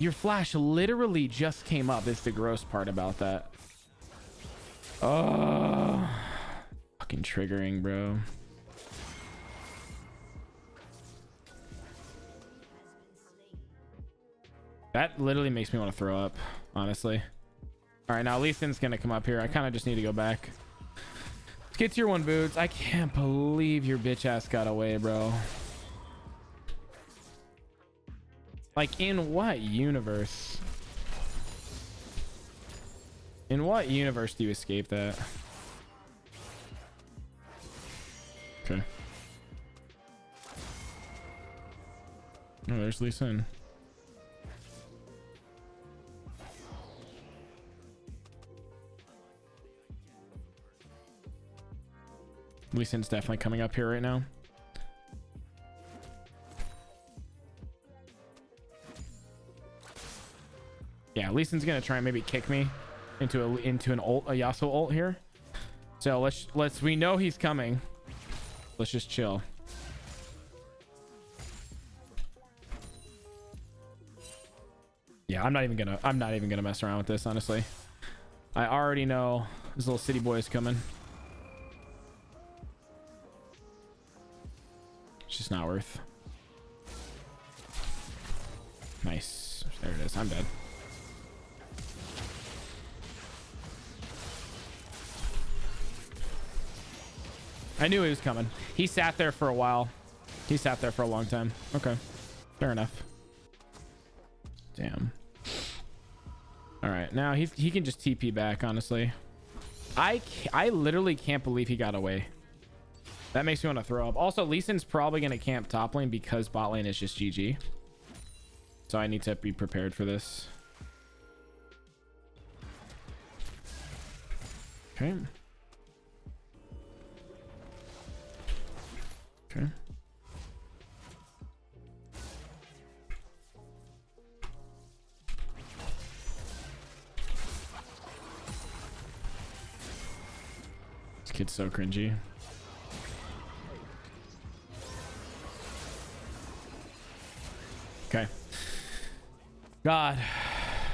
Your flash literally just came up. It's the gross part about that. Oh, fucking triggering, bro. That literally makes me want to throw up, honestly. All right, now Lee Sin's gonna come up here. I kind of just need to go back. Let's get tier 1 boots. I can't believe your bitch ass got away, bro. Like, in what universe? In what universe do you escape that? Okay. Oh, there's Lee Sin. Lee Sin's definitely coming up here right now. Yeah, Lee Sin's gonna try and maybe kick me into an ult, a Yasuo ult here. So let's we know he's coming. Let's just chill. Yeah, I'm not even gonna mess around with this, honestly. I already know this little city boy is coming. It's just not worth. Nice. There it is. I'm dead. I knew he was coming. He sat there for a while. He sat there for a long time. Okay. Fair enough. Damn. All right. Now he can just TP back, honestly. I literally can't believe he got away. That makes me want to throw up. Also, Lee Sin's probably going to camp top lane because bot lane is just GG. So I need to be prepared for this. Okay. Okay. This kid's so cringy. Okay. God,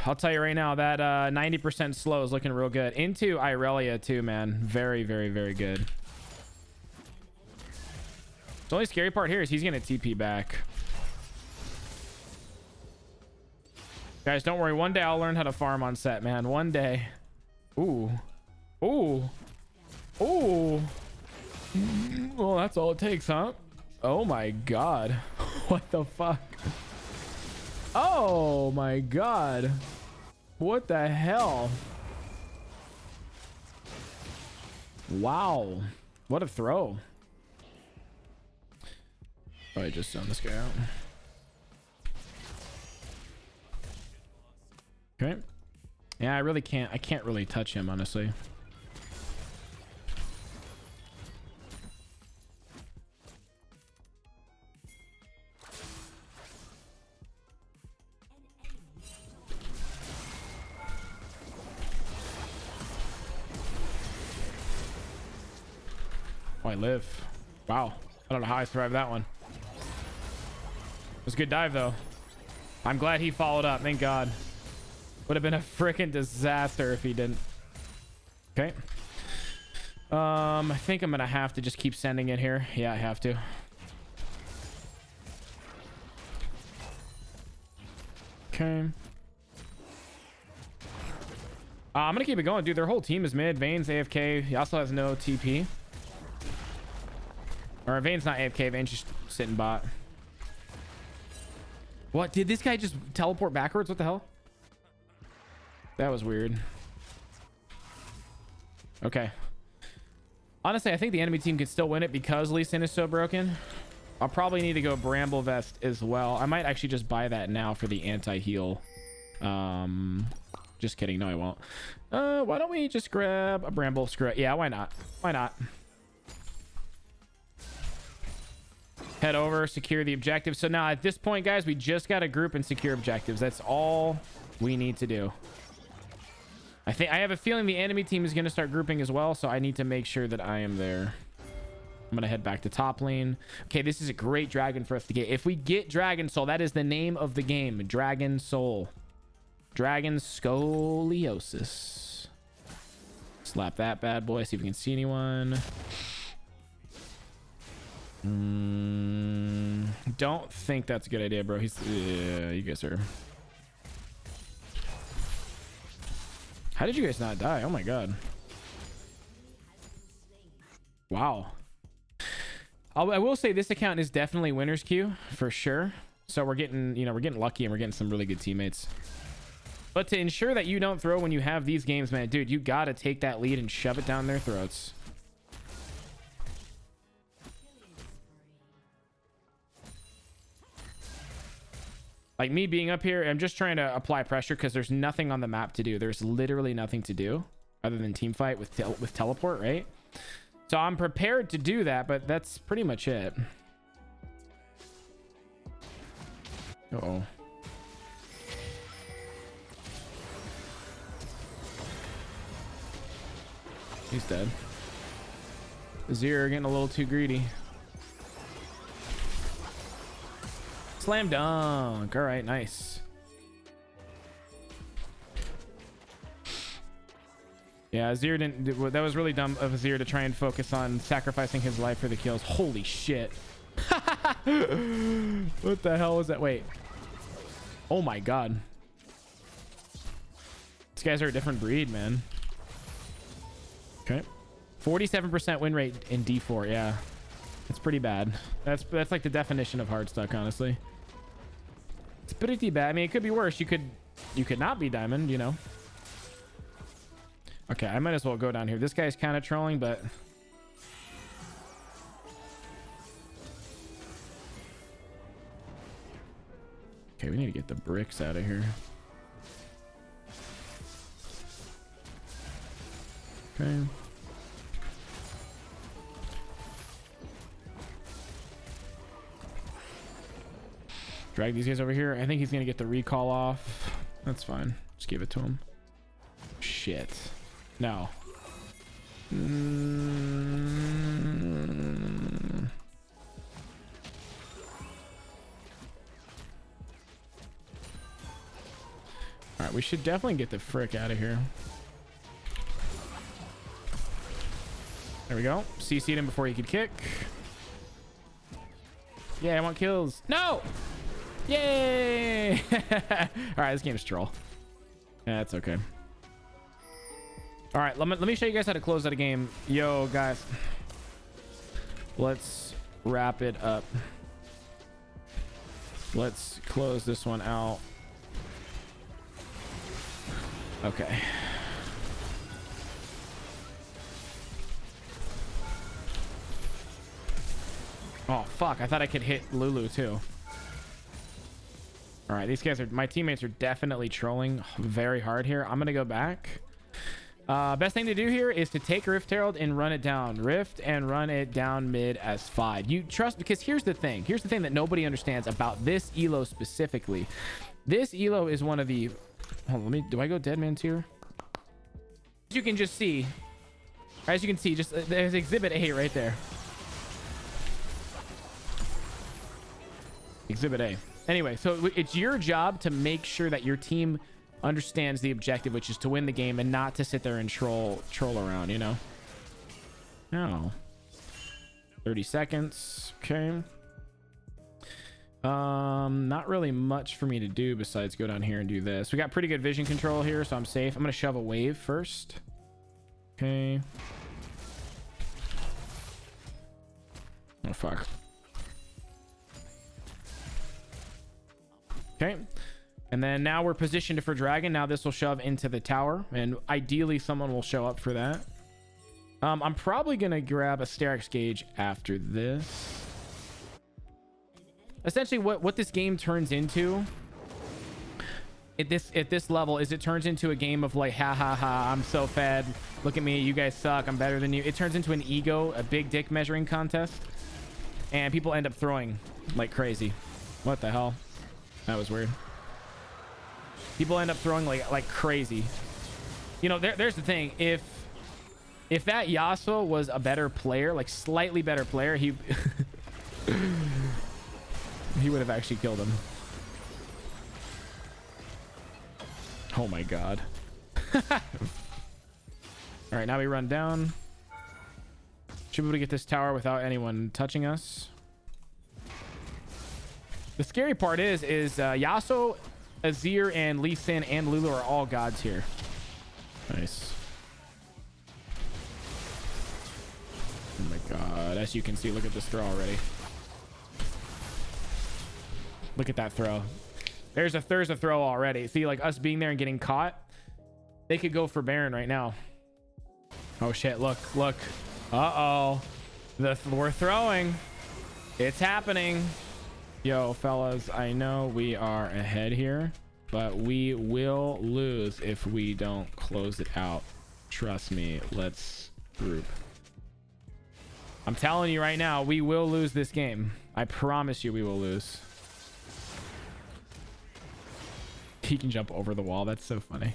I'll tell you right now that 90% slow is looking real good. Into Irelia too, man. Very, very, very good. The only scary part here is he's gonna TP back. Guys, don't worry. One day I'll learn how to farm on Sett, man. One day. Ooh. Ooh. Ooh. Well, that's all it takes, huh? Oh my god. What the fuck? Oh my god. What the hell? Wow. What a throw. Probably just zone this guy out. Okay. Yeah, I can't really touch him, honestly. Oh, I live. Wow. I don't know how I survived that one. It was a good dive, though. I'm glad he followed up. Thank God. Would have been a freaking disaster if he didn't. Okay. I think I'm gonna have to just keep sending it here. Yeah, I have to. Okay. I'm gonna keep it going, dude. Their whole team is mid. Vayne's AFK. He also has no TP. Or Vayne's not AFK. Vayne's just sitting bot. What? Did this guy just teleport backwards? What the hell? That was weird. Okay. Honestly, I think the enemy team can still win it because Lee Sin is so broken. I'll probably need to go Bramble Vest as well. I might actually just buy that now for the anti-heal. Just kidding. No, I won't. Why don't we just grab a Bramble? Screw it. Yeah, why not? Why not? Head over, secure the objective. So now at this point, guys, we just got to group and secure objectives. That's all we need to do. I have a feeling the enemy team is going to start grouping as well, so I need to make sure that I am there. I'm going to head back to top lane. Okay, this is a great dragon for us to get. If we get Dragon Soul, that is the name of the game. Dragon Soul. Dragon Scoliosis. Slap that bad boy. See if we can see anyone. Don't think that's a good idea, bro. Yeah, you guys are. How did you guys not die? Oh my god. Wow. I will say this account is definitely winner's queue for sure. So we're getting, we're getting lucky and we're getting some really good teammates. But to ensure that you don't throw when you have these games, man, dude, you got to take that lead and shove it down their throats. Like me being up here, I'm just trying to apply pressure because there's nothing on the map to do. There's literally nothing to do other than team fight with teleport, right? So I'm prepared to do that, but that's pretty much it. Uh-oh. He's dead. Zero getting a little too greedy. Slam dunk. All right, nice. Yeah, Azir didn't. That was really dumb of Azir to try and focus on sacrificing his life for the kills. Holy shit. What the hell was that? Wait. Oh my god. These guys are a different breed, man. Okay. 47% win rate in D4. Yeah. That's pretty bad. That's like the definition of hard stuck, honestly. It's pretty bad. I mean, it could be worse. You could not be diamond, you know. Okay, I might as well go down here. This guy's kind of trolling, but okay, we need to get the bricks out of here. Okay. Drag these guys over here. I think he's gonna get the recall off. That's fine. Just give it to him. Shit. No. All right, we should definitely get the frick out of here. There we go. CC'd him before he could kick. Yeah, I want kills. No! Yay! All right, this game's troll. Yeah, that's okay. All right, let me show you guys how to close out a game. Yo, guys. Let's wrap it up. Let's close this one out. Okay. Oh, fuck. I thought I could hit Lulu, too. All right, these guys are... My teammates are definitely trolling very hard here. I'm going to go back. Best thing to do here is to take Rift Herald and run it down. Rift and run it down mid as 5. You trust... Because here's the thing. Here's the thing that nobody understands about this elo specifically. This elo is one of the... Hold on, let me... Do I go dead man tier? As you can just see... As you can see, just there's Exhibit A right there. Exhibit A. Anyway, so it's your job to make sure that your team understands the objective, which is to win the game and not to sit there and troll around, you know? No. 30 seconds. Okay. Not really much for me to do besides go down here and do this. We got pretty good vision control here, so I'm safe. I'm gonna shove a wave first. Okay. Oh, fuck. Okay. And then now we're positioned for dragon. Now this will shove into the tower, and ideally someone will show up for that. I'm probably gonna grab a Sterak's gauge after this. Essentially what this game turns into at this level is it turns into a game of like, ha ha ha, I'm so fed, look at me, you guys suck, I'm better than you. It turns into an ego, a big dick measuring contest, and people end up throwing like crazy. What the hell? That was weird. People end up throwing like crazy. You know, there's the thing. If that Yasuo was a better player, like slightly better player, he he would have actually killed him. Oh my god. All right, now we run down. Should be able to get this tower without anyone touching us. The scary part is Yasuo, Azir, and Lee Sin and Lulu are all gods here. Nice. Oh my god. As you can see, look at this throw already. Look at that throw. There's a throw already. See, like us being there and getting caught, they could go for Baron right now. Oh shit, look. Uh-oh. We're throwing. It's happening. Yo, fellas, I know we are ahead here, but we will lose if we don't close it out. Trust me. Let's group. I'm telling you right now, we will lose this game. I promise you we will lose. He can jump over the wall. That's so funny.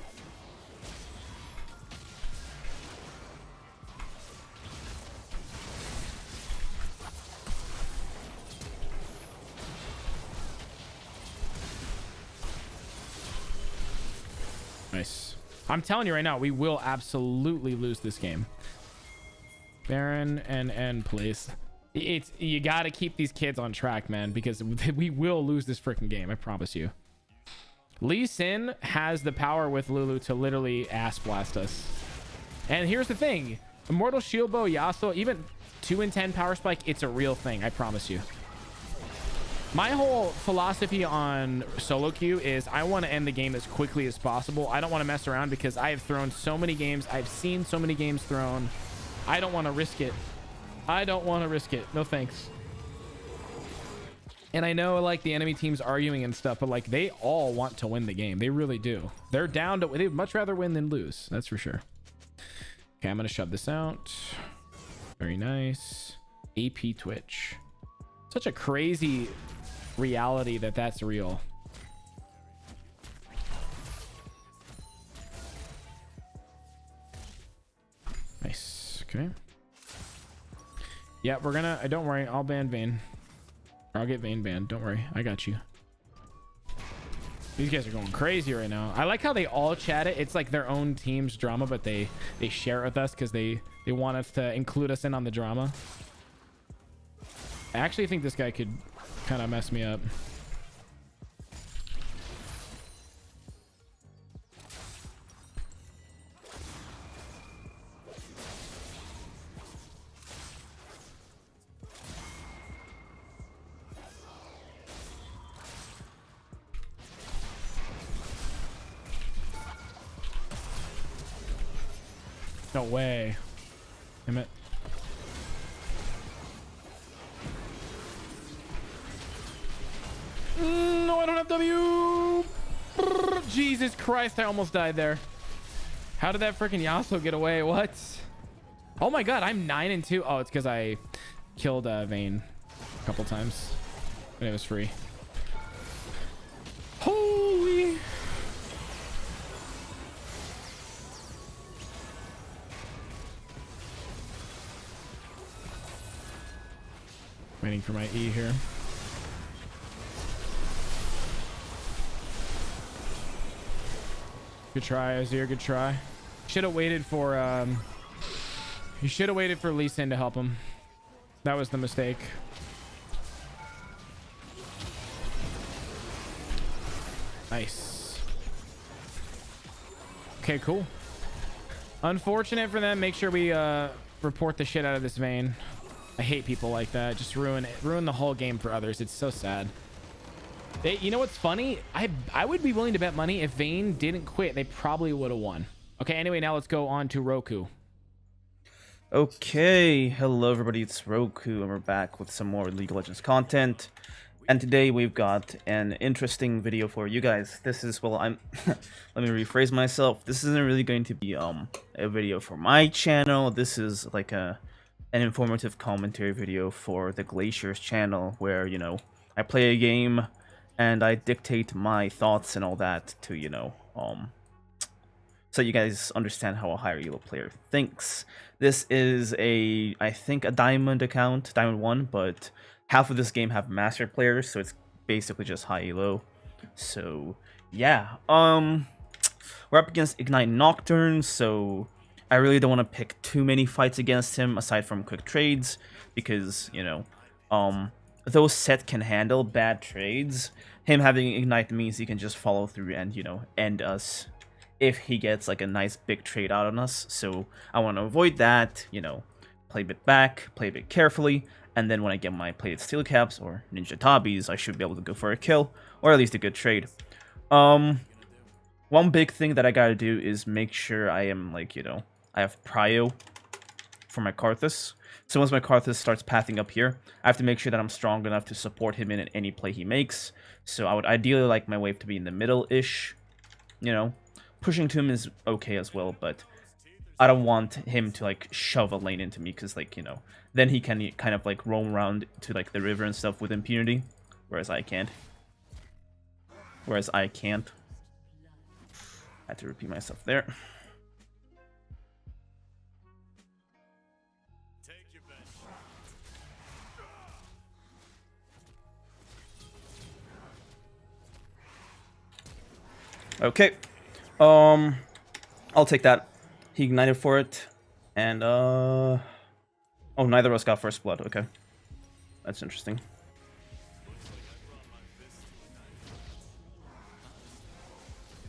Nice. I'm telling you right now, we will absolutely lose this game. Baron and please. It's you got to keep these kids on track, man, because we will lose this freaking game. I promise you. Lee Sin has the power with Lulu to literally ass blast us. And here's the thing. Immortal Shield Bow, Yasuo, even 2 in 10 power spike, it's a real thing. I promise you. My whole philosophy on solo queue is I want to end the game as quickly as possible. I don't want to mess around because I have thrown so many games. I've seen so many games thrown. I don't want to risk it. I don't want to risk it. No thanks. And I know like the enemy team's arguing and stuff, but like they all want to win the game. They really do. They're down to, they'd much rather win than lose. That's for sure. Okay, I'm going to shove this out. Very nice. AP Twitch. Such a crazy reality that that's real. Nice. Okay. Yeah, we're gonna, don't worry, I'll ban Vayne. Or I'll get Vayne banned. Don't worry, I got you. These guys are going crazy right now. I like how they all chat it. It's like their own team's drama, but they share it with us because they want us to include us in on the drama. I actually think this guy could kind of mess me up. No way. Damn it. No, I don't have W. Jesus Christ, I almost died there. How did that freaking Yasuo get away? What? Oh my god, I'm 9-2. Oh, it's because I killed Vayne a couple times when it was free. Holy. Waiting for my E here. Good try, Azir. Good try. Should have waited for you should have waited for Lee Sin to help him. That was the mistake. Nice. Okay, cool. Unfortunate for them. Make sure we report the shit out of this Vayne. I hate people like that. Just ruin the whole game for others. It's so sad. You know what's funny? I would be willing to bet money if Vayne didn't quit, they probably would have won. Okay, anyway, now let's go on to Rhoku. Okay, hello everybody, it's Rhoku, and we're back with some more League of Legends content. And today we've got an interesting video for you guys. This is, well, let me rephrase myself. This isn't really going to be a video for my channel. This is like an informative commentary video for the Glacier's channel, where, you know, I play a game and I dictate my thoughts and all that to, you know, so you guys understand how a higher elo player thinks. This is I think a diamond account, diamond 1, but half of this game have master players, so it's basically just high elo. So yeah, we're up against Ignite Nocturne, so I really don't want to pick too many fights against him aside from quick trades, because, you know, though Sett can handle bad trades, him having Ignite means he can just follow through and, you know, end us if he gets like a nice big trade out on us. So I want to avoid that, you know, play a bit back, play a bit carefully, and then when I get my plated steel caps or ninja tabis, I should be able to go for a kill, or at least a good trade. One big thing that I gotta do is make sure I am, like, you know, I have prio for my Karthus. So once my Karthus starts pathing up here, I have to make sure that I'm strong enough to support him in any play he makes. So I would ideally like my wave to be in the middle-ish, you know. Pushing to him is okay as well, but I don't want him to, like, shove a lane into me, because, like, you know, then he can kind of, like, roam around to, like, the river and stuff with impunity, whereas I can't. I had to repeat myself there. Okay. I'll take that. He ignited for it. And, oh, neither of us got first blood. Okay. That's interesting.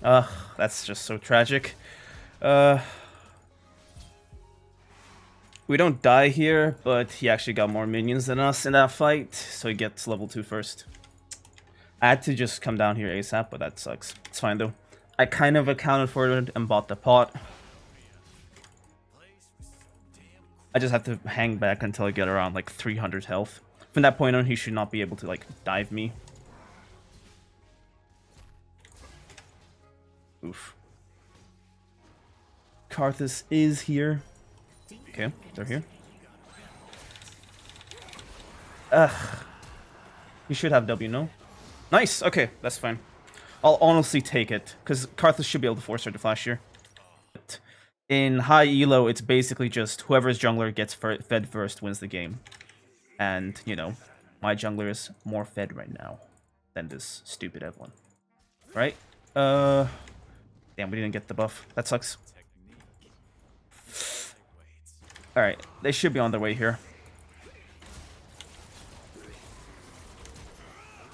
Ugh, that's just so tragic. We don't die here, but he actually got more minions than us in that fight, so he gets level 2 first. I had to just come down here ASAP, but that sucks. It's fine though. I kind of accounted for it and bought the pot. I just have to hang back until I get around like 300 health. From that point on, he should not be able to like dive me. Oof. Karthus is here. Okay, they're here. Ugh. You should have W, no? Nice, okay, that's fine. I'll honestly take it, because Karthus should be able to force her to flash here. But in high elo, it's basically just whoever's jungler gets fed first wins the game. And, you know, my jungler is more fed right now than this stupid Evelyn. Right? Damn, we didn't get the buff. That sucks. Alright, they should be on their way here.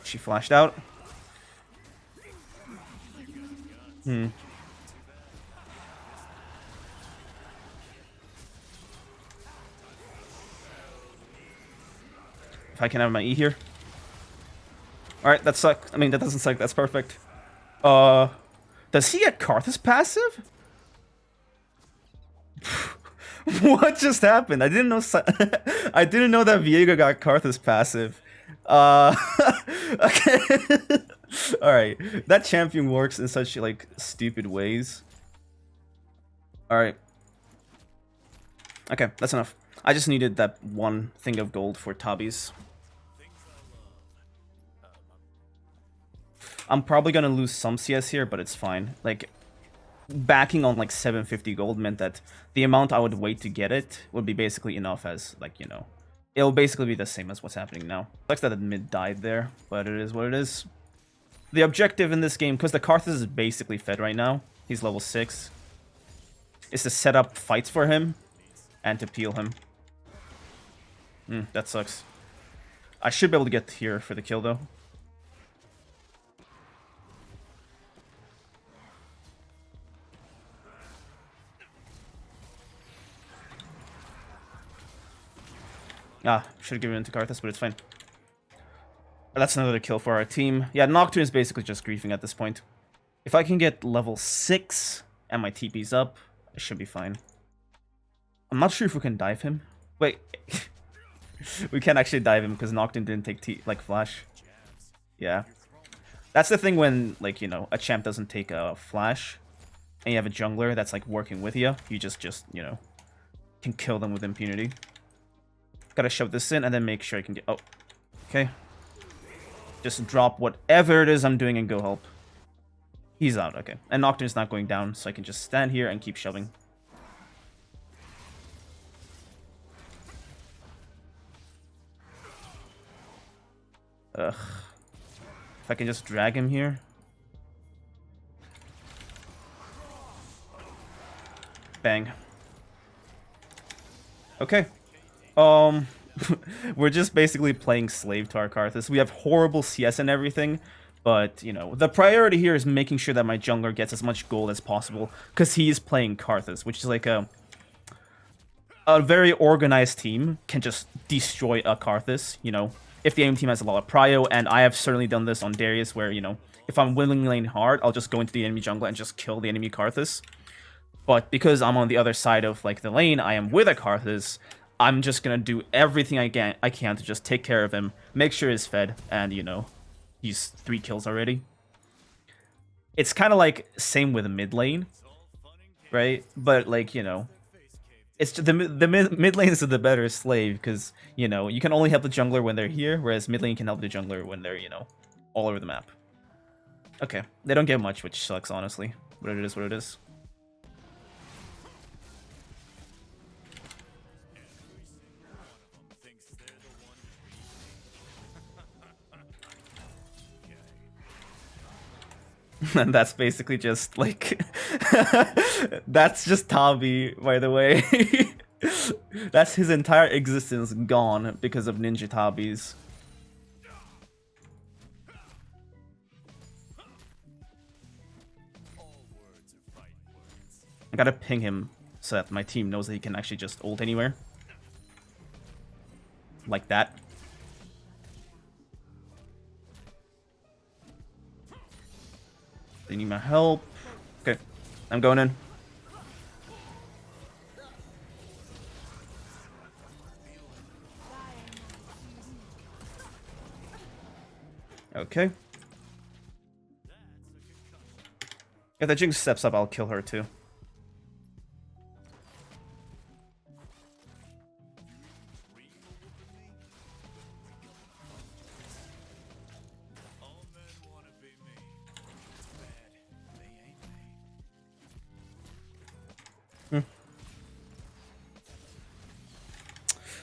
She flashed out. If I can have my E here. Alright, that sucks. I mean, that doesn't suck. That's perfect. Does he get Karthus passive? What just happened? I didn't know. I didn't know that Viego got Karthus passive. Okay. All right, that champion works in such like stupid ways. All right. Okay, that's enough. I just needed that one thing of gold for Tabis. I'm probably gonna lose some CS here, but it's fine. Like, backing on like 750 gold meant that the amount I would wait to get it would be basically enough as, like, you know, it'll basically be the same as what's happening now. Sucks that the mid died there, but it is what it is. The objective in this game, because the Karthus is basically fed right now, he's level 6, is to set up fights for him and to peel him. That sucks. I should be able to get here for the kill though. Should have given it to Karthus, but it's fine. That's another kill for our team. Yeah, Nocturne is basically just griefing at this point. If I can get level 6 and my TP's up, I should be fine. I'm not sure if we can dive him. Wait. We can't actually dive him because Nocturne didn't take flash. Yeah. That's the thing when, like, you know, a champ doesn't take a flash and you have a jungler that's like working with you. You just you know, can kill them with impunity. Gotta shove this in and then make sure I can get... Oh, okay. Just drop whatever it is I'm doing and go help. He's out, okay. And Nocturne's not going down, so I can just stand here and keep shoving. Ugh. If I can just drag him here. Bang. Okay. We're just basically playing slave to our Karthus. We have horrible CS and everything, but, you know, the priority here is making sure that my jungler gets as much gold as possible, because he's playing Karthus, which is like a very organized team can just destroy a Karthus, you know, if the enemy team has a lot of prio, and I have certainly done this on Darius, where, you know, if I'm willing lane hard, I'll just go into the enemy jungler and just kill the enemy Karthus. But because I'm on the other side of, like, the lane, I am with a Karthus, I'm just gonna do everything I can to just take care of him, make sure he's fed, and, you know, he's 3 kills already. It's kind of like same with the mid lane, right? But, like, you know, it's just the mid lane is the better slave, because, you know, you can only help the jungler when they're here, whereas mid lane can help the jungler when they're, you know, all over the map. Okay, they don't get much, which sucks, honestly, but it is what it is. And that's basically just like that's just Tabi, by the way. That's his entire existence gone because of Ninja Tabis. I gotta ping him so that my team knows that he can actually just ult anywhere. Like that. They need my help. Okay, I'm going in. Okay. If the Jinx steps up, I'll kill her too.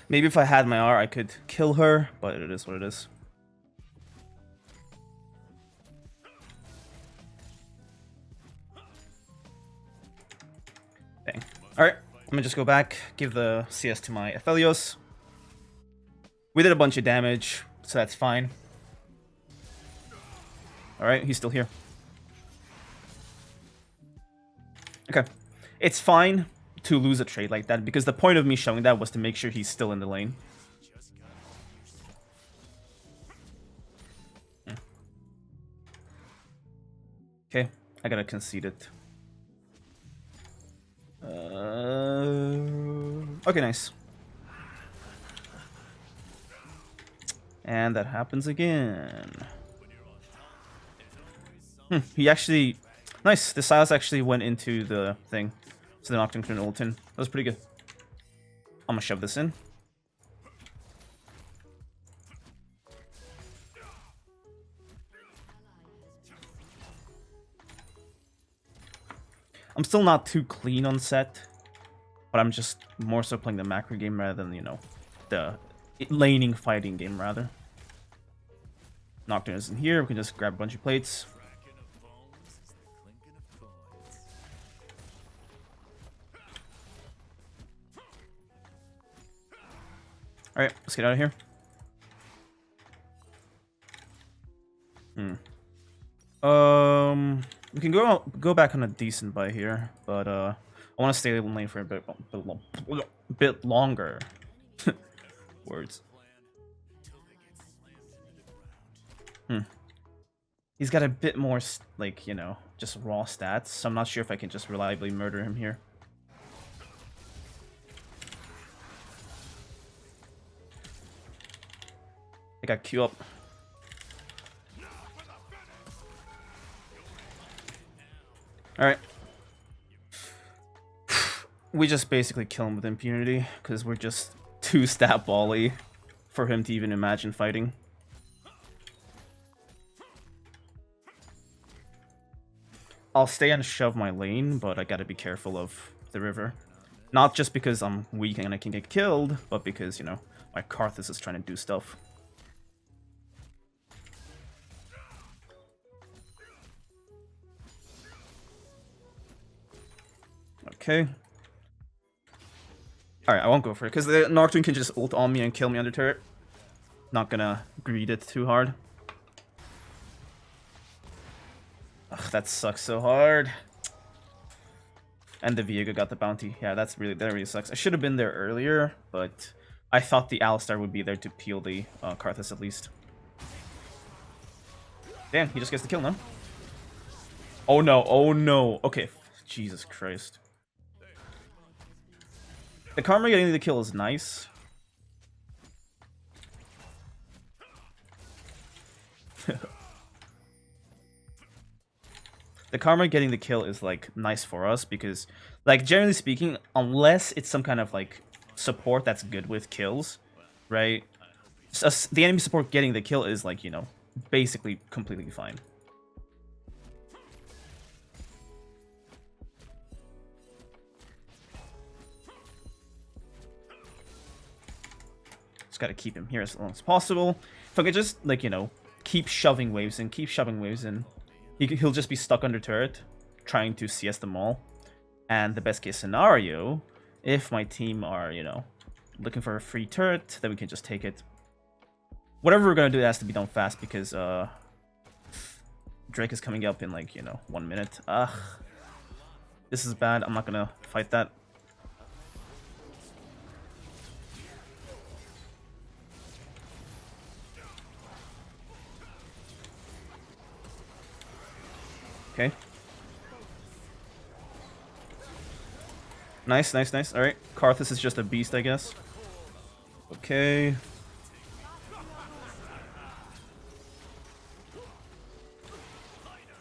Maybe if I had my R, I could kill her, but it is what it is. Dang. Alright, I'm gonna just go back, give the CS to my Aphelios. We did a bunch of damage, so that's fine. Alright, he's still here. Okay. It's fine to lose a trade like that, because the point of me showing that was to make sure he's still in the lane. Okay, I gotta concede it. Okay, nice. And that happens again. He actually... Nice, the Silas actually went into the thing. So the Nocturne couldn't ult in. That was pretty good. I'm gonna shove this in. I'm still not too clean on Sett, but I'm just more so playing the macro game rather than, you know, the laning fighting game rather. Nocturne isn't here, we can just grab a bunch of plates. Alright, let's get out of here. We can go back on a decent buy here, but I want to stay in lane for a bit longer. Words. He's got a bit more, like, you know, just raw stats, so I'm not sure if I can just reliably murder him here. I got Q up. Alright. We just basically kill him with impunity, because we're just too stat bally for him to even imagine fighting. I'll stay and shove my lane, but I gotta be careful of the river. Not just because I'm weak and I can get killed, but because, you know, my Karthus is trying to do stuff. Okay. Alright, I won't go for it, because the Nocturne can just ult on me and kill me under turret. Not gonna greed it too hard. Ugh, that sucks so hard. And the Viego got the bounty. Yeah, that really sucks. I should have been there earlier, but I thought the Alistar would be there to peel the Karthus at least. Damn, he just gets the kill now. Oh no, oh no. Okay, Jesus Christ. The Karma getting the kill is nice. The Karma getting the kill is, like, nice for us because, like, generally speaking, unless it's some kind of, like, support that's good with kills, right? So, the enemy support getting the kill is, like, you know, basically completely fine. Just gotta keep him here as long as possible. If I could just, like, you know, keep shoving waves in, He'll just be stuck under turret, trying to CS them all. And the best case scenario, if my team are, you know, looking for a free turret, then we can just take it. Whatever we're gonna do has to be done fast because Drake is coming up in like, you know, 1 minute. Ugh. This is bad. I'm not gonna fight that. Okay. Nice, nice, nice. Alright. Karthus is just a beast, I guess. Okay.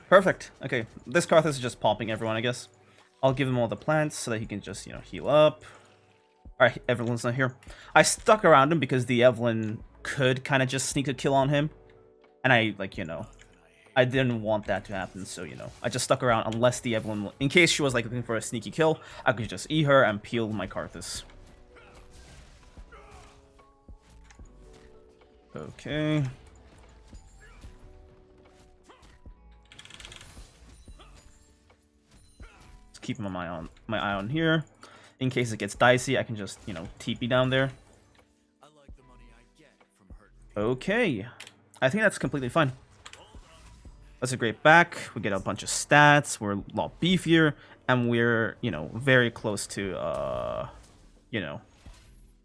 Perfect. Okay. This Karthus is just popping everyone, I guess. I'll give him all the plants so that he can just, you know, heal up. Alright, Evelyn's not here. I stuck around him because the Evelyn could kind of just sneak a kill on him. And I, like, you know, I didn't want that to happen, so, you know, I just stuck around unless the Evelyn, in case she was, like, looking for a sneaky kill, I could just E her and peel my Karthus. Okay. Let's keep my eye on here. In case it gets dicey, I can just, you know, TP down there. Okay. I think that's completely fine. That's a great back. We get a bunch of stats. We're a lot beefier. And we're, you know, very close to, you know.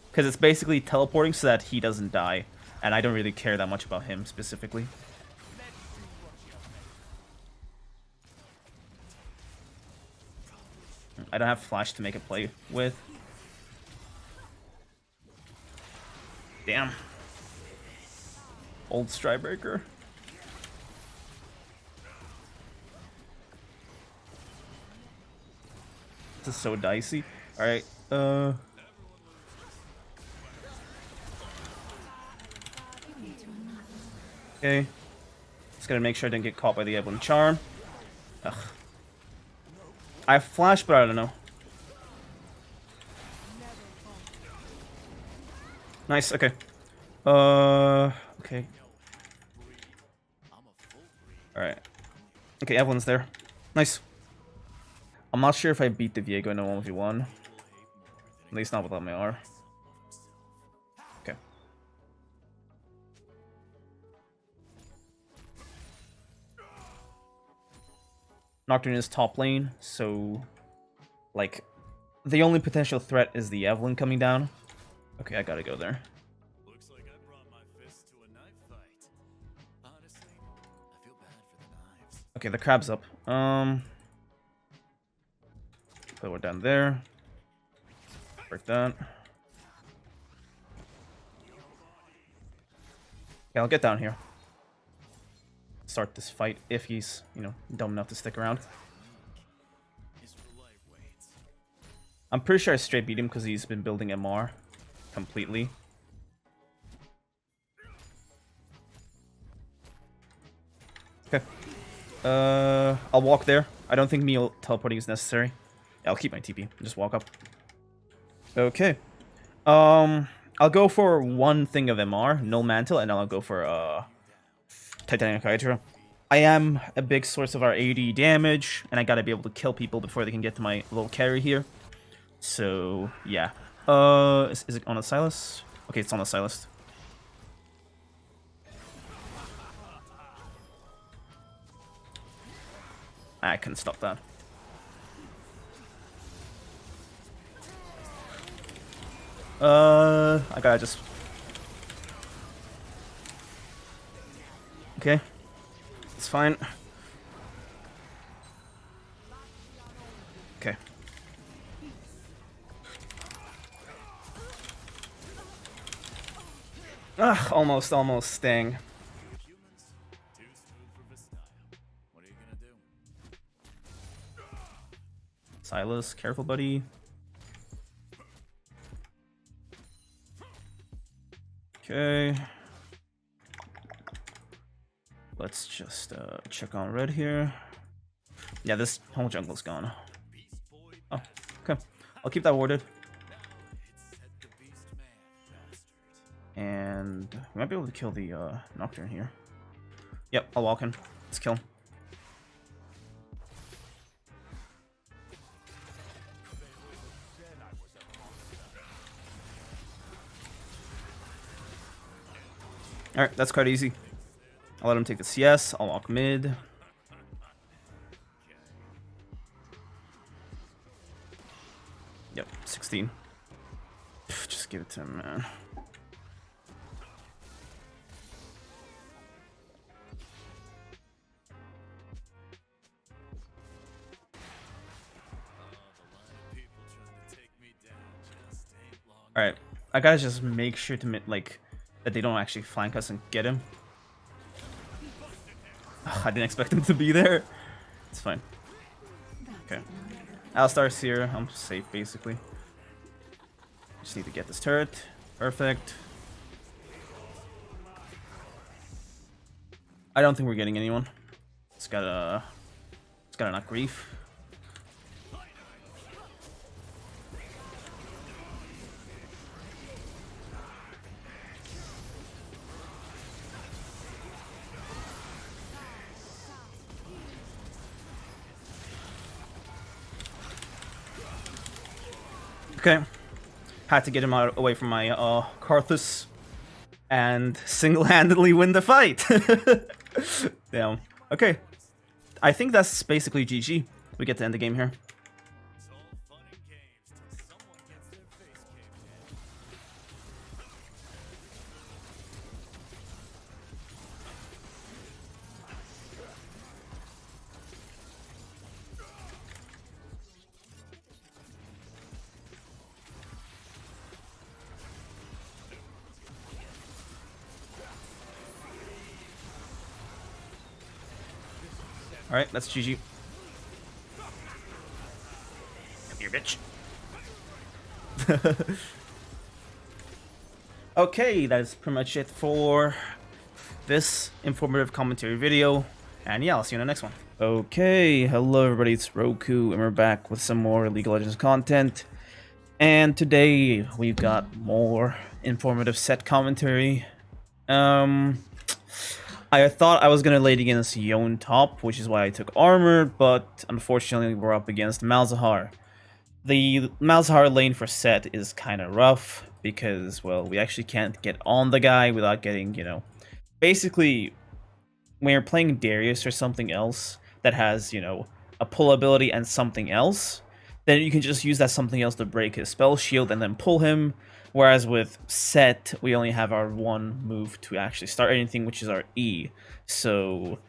Because it's basically teleporting so that he doesn't die. And I don't really care that much about him specifically. I don't have flash to make a play with. Damn. Old Strybreaker. This is so dicey. Alright, okay. Just gotta make sure I didn't get caught by the Evelyn Charm. Ugh. I have flash, but I don't know. Nice, okay. Okay. Alright. Okay, Evelyn's there. Nice. I'm not sure if I beat the Viego in a 1v1. At least not without my R. Okay. Nocturne is top lane, so... like, the only potential threat is the Evelyn coming down. Okay, I gotta go there. Looks like I brought my fist to a knife fight. Honestly, I feel bad for the knives. Okay, the crab's up. Put it down there. Break that. Okay, I'll get down here. Start this fight if he's, you know, dumb enough to stick around. I'm pretty sure I straight beat him because he's been building MR completely. Okay. I'll walk there. I don't think me teleporting is necessary. Yeah, I'll keep my TP. Just walk up. Okay. I'll go for one thing of MR, Null Mantle, and then I'll go for Titanic Hydra. I am a big source of our AD damage, and I gotta be able to kill people before they can get to my little carry here. So, yeah. Is it on a Silas? Okay, it's on a Silas. I couldn't stop that. I gotta just... okay. It's fine. Okay. Ugh, almost staying. Silas, careful, buddy. Okay. Let's just check on red here. Yeah, this whole jungle's gone. Oh, okay. I'll keep that warded. And we might be able to kill the Nocturne here. Yep, I'll walk in. Let's kill him. Alright, that's quite easy. I'll let him take the CS. I'll walk mid. Yep, 16. Just give it to him, man. Alright, I gotta just make sure to like that they don't actually flank us and get him. Ugh, I didn't expect him to be there. It's fine. Okay. Alistar's here. I'm safe basically. Just need to get this turret. Perfect. I don't think we're getting anyone. It's gotta knock grief. Okay, had to get him out away from my Karthus and single-handedly win the fight. Damn. Okay, I think that's basically GG. We get to end the game here. Alright, that's GG. Come here, bitch. Okay, that is pretty much it for this informative commentary video. And yeah, I'll see you in the next one. Okay, hello everybody, it's Rhoku, and we're back with some more League of Legends content. And today, we've got more informative Sett commentary. I thought I was gonna late against Yone top, which is why I took armor, but unfortunately we're up against Malzahar. The Malzahar lane for Sett is kind of rough, because, well, we actually can't get on the guy without getting, you know... Basically, when you're playing Darius or something else that has, you know, a pull ability and something else, then you can just use that something else to break his spell shield and then pull him. Whereas with Sett, we only have our one move to actually start anything, which is our E. So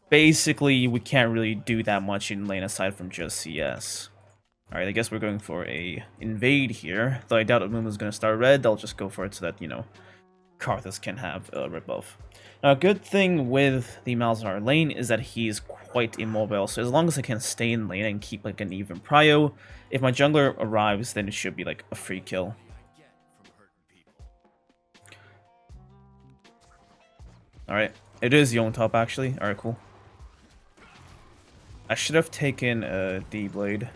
basically, we can't really do that much in lane aside from just CS. Alright, I guess we're going for a invade here. Though I doubt that Mumu is going to start red, I'll just go for it so that, you know, Karthus can have a red buff. Now, a good thing with the Malzahar lane is that he's quite immobile. So as long as I can stay in lane and keep like an even prio, if my jungler arrives, then it should be like a free kill. Alright, it is Yone top actually. Alright, cool. I should have taken a D-Blade.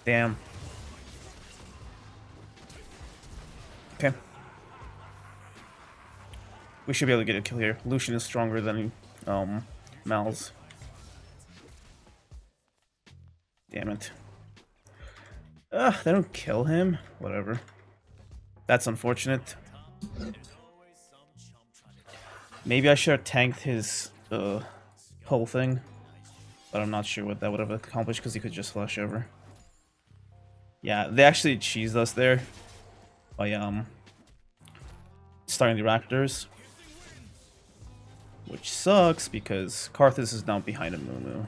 Damn. Okay. We should be able to get a kill here. Lucian is stronger than Mal's. Damn it. Ugh, they don't kill him. Whatever. That's unfortunate. Maybe I should have tanked his whole thing. But I'm not sure what that would have accomplished because he could just flash over. Yeah, they actually cheesed us there by starting the Raptors. Which sucks because Karthus is now behind a Mumu.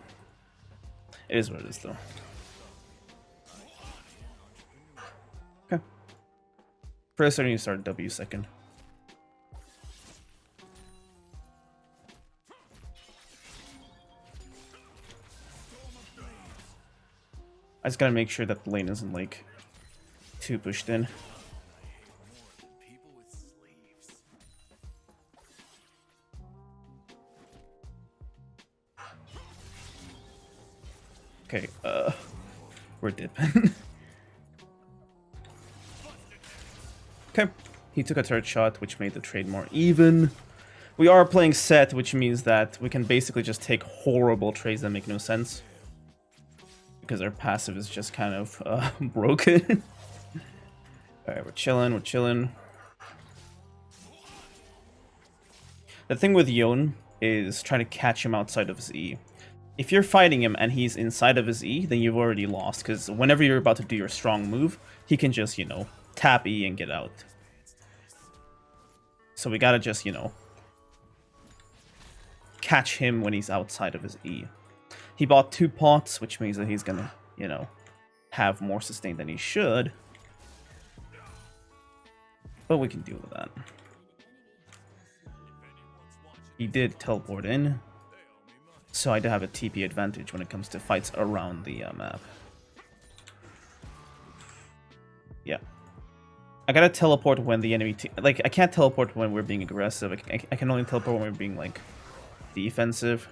It is what it is though. Okay. First I need to start W second. I just gotta make sure that the lane isn't like too pushed in. Okay, we're dipping. Okay, he took a third shot, which made the trade more even. We are playing Sett, which means that we can basically just take horrible trades that make no sense. because our passive is just kind of broken. Alright, we're chilling, we're chilling. The thing with Yon is trying to catch him outside of his E. If you're fighting him and he's inside of his E, then you've already lost, because whenever you're about to do your strong move, he can just, you know, tap E and get out. So we gotta just, you know, catch him when he's outside of his E. He bought 2 pots, which means that he's gonna, you know, have more sustain than he should. But we can deal with that. He did teleport in, so I do have a TP advantage when it comes to fights around the map. Yeah. I gotta teleport when the enemy... like, I can't teleport when we're being aggressive. I can only teleport when we're being, like, defensive.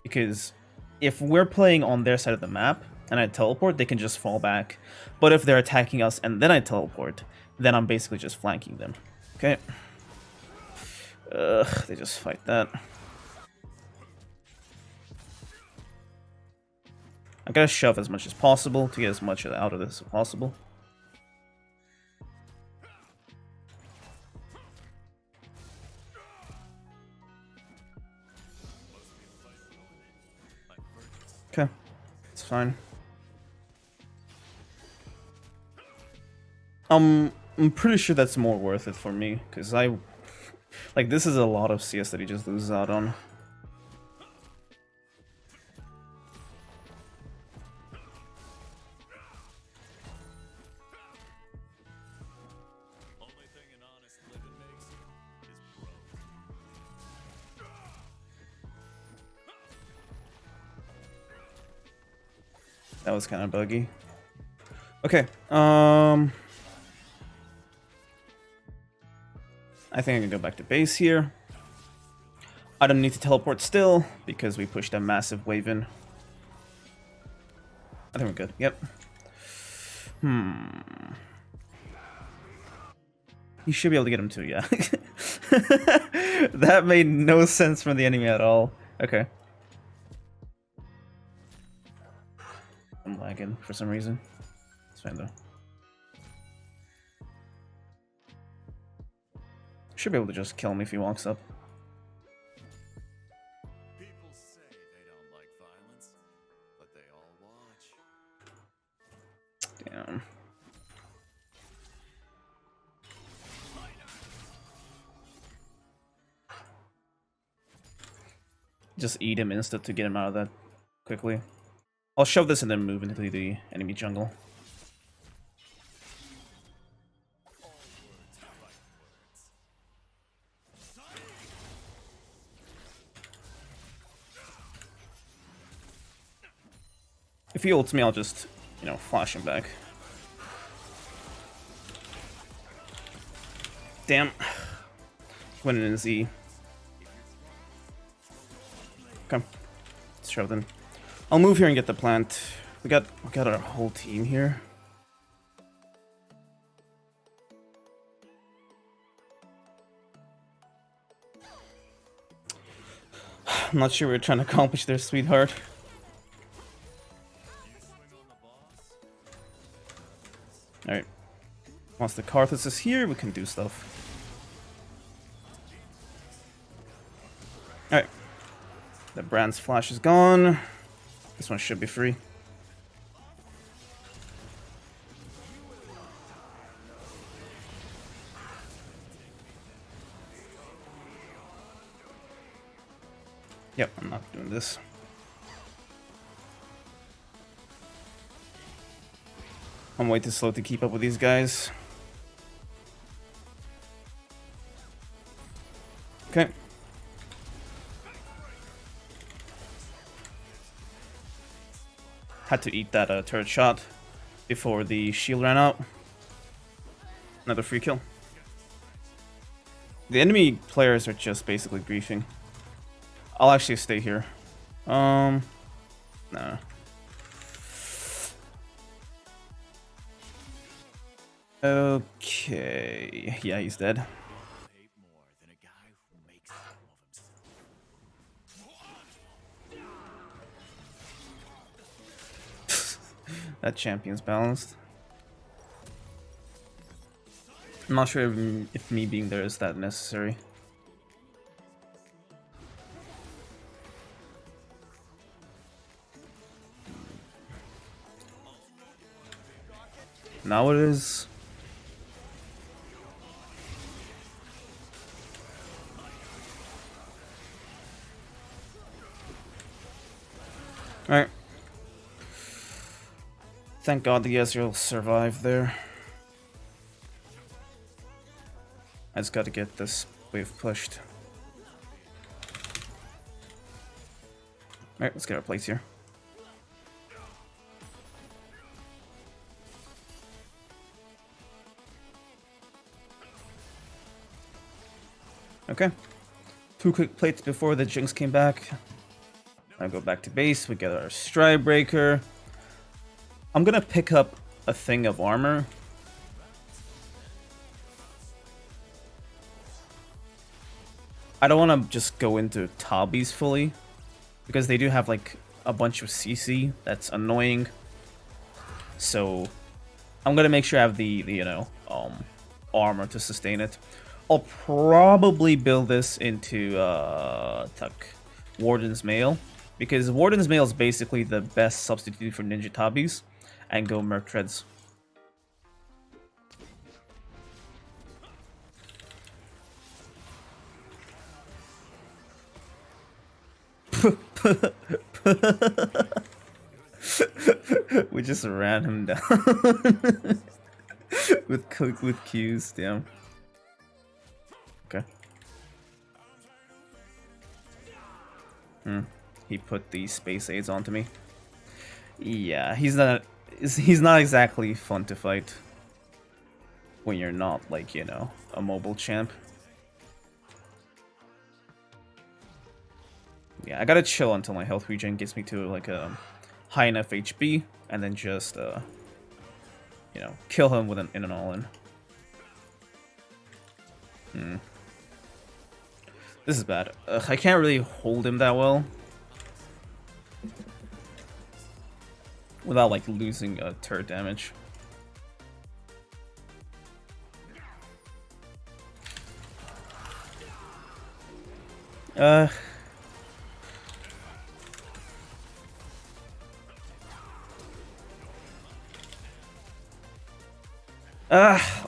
Because if we're playing on their side of the map and I teleport, they can just fall back. But if they're attacking us and then I teleport, then I'm basically just flanking them. Okay. They just fight that. I gotta shove as much as possible to get as much out of this as possible. Okay, it's fine. I'm pretty sure that's more worth it for me, because like, this is a lot of CS that he just loses out on. That was kind of buggy. Okay, I think I can go back to base here. I don't need to teleport still, because we pushed a massive wave in. I think we're good, yep. You should be able to get him too, yeah. That made no sense from the enemy at all. Okay. I'm lagging for some reason. It's fine though. Should be able to just kill him if he walks up. People say they don't like violence, but they all watch. Damn. Just eat him insta to get him out of that quickly. I'll shove this and then move into the enemy jungle. If he ults me, I'll just, you know, flash him back. Damn. Went in his E. Okay. Let's shove them. I'll move here and get the plant. We got our whole team here. I'm not sure we're trying to accomplish there, sweetheart. Alright. Once the Karthus is here, we can do stuff. Alright. The Brand's flash is gone. This one should be free. Yep, I'm not doing this. I'm way too slow to keep up with these guys. Okay. Had to eat that turret shot before the shield ran out. Another free kill. The enemy players are just basically griefing. I'll actually stay here. No. Okay. Yeah, he's dead. That champion's balanced. I'm not sure if me being there is that necessary. Now it is. Alright. Thank God the Ezreal survived there. I just gotta get this wave pushed. Alright, let's get our plates here. Okay. 2 quick plates before the Jinx came back. I go back to base, we get our Stride Breaker. I'm gonna pick up a thing of armor. I don't want to just go into Tabi's fully, because they do have like a bunch of CC that's annoying. So I'm gonna make sure I have the armor to sustain it. I'll probably build this into Warden's Mail, because Warden's Mail is basically the best substitute for Ninja Tabis, and go Merc Treads. We just ran him down with Qs, damn. Okay. He put the space aids onto me. Yeah, he's not exactly fun to fight when you're not like, you know, a mobile champ. Yeah, I gotta chill until my health regen gets me to like a high enough HP, and then just you know, kill him with an all-in. This is bad. I can't really hold him that well without like losing turret damage.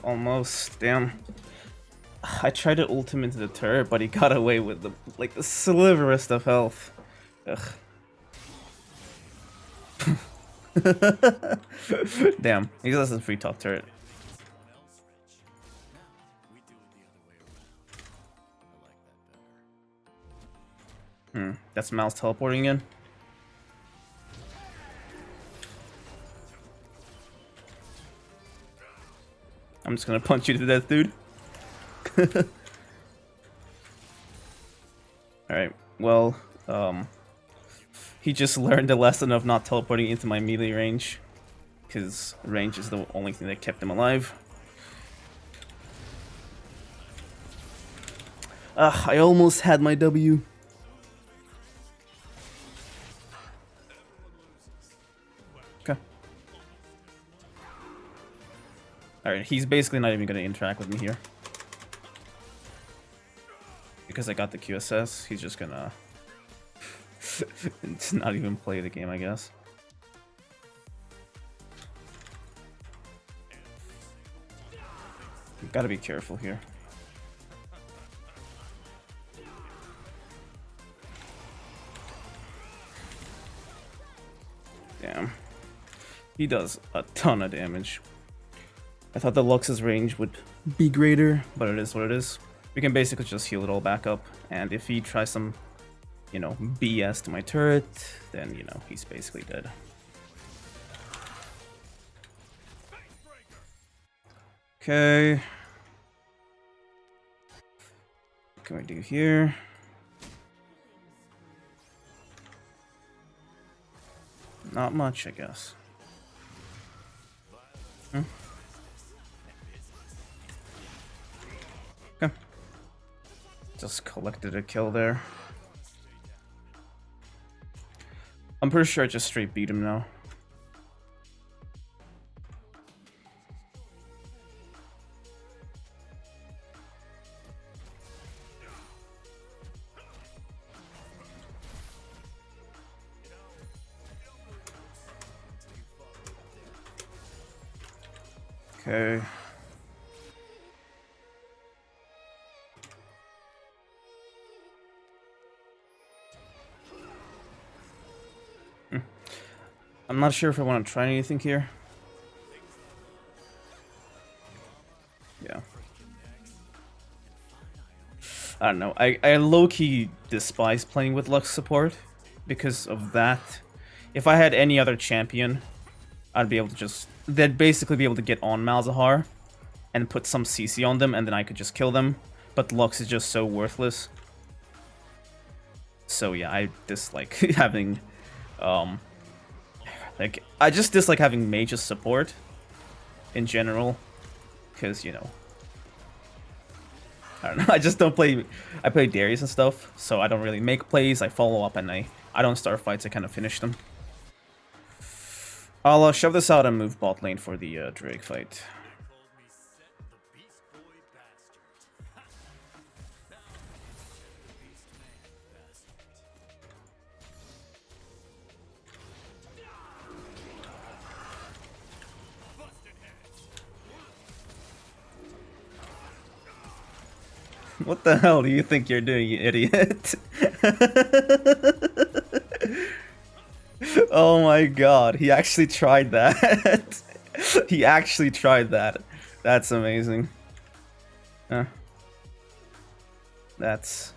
Almost. Damn. I tried to ult him into the turret, but he got away with the sliverest of health. Ugh. Damn, he has a free top turret. That's Mal's teleporting in. I'm just gonna punch you to death, dude. Alright, well, he just learned a lesson of not teleporting into my melee range, because range is the only thing that kept him alive. I almost had my W. Okay. Alright, he's basically not even going to interact with me here. Because I got the QSS, he's just gonna not even play the game, I guess. You gotta be careful here. Damn. He does a ton of damage. I thought the Lux's range would be greater, but it is what it is. We can basically just heal it all back up, and if he tries some, you know, BS to my turret, then, you know, he's basically dead. Okay. What can we do here? Not much, I guess. Okay. Just collected a kill there. I'm pretty sure I just straight beat him now. Okay. I'm not sure if I want to try anything here. Yeah. I don't know. I low-key despise playing with Lux support because of that. If I had any other champion, I'd be able to just... They'd basically be able to get on Malzahar and put some CC on them, and then I could just kill them. But Lux is just so worthless. So yeah, I dislike having... Like, I just dislike having mages support in general. Because, you know... I don't know, I just don't play... I play Darius and stuff, so I don't really make plays, I follow up, and I don't start fights, I kind of finish them. I'll shove this out and move bot lane for the Drake fight. What the hell do you think you're doing, you idiot? Oh my god, he actually tried that. He actually tried that. That's amazing. That's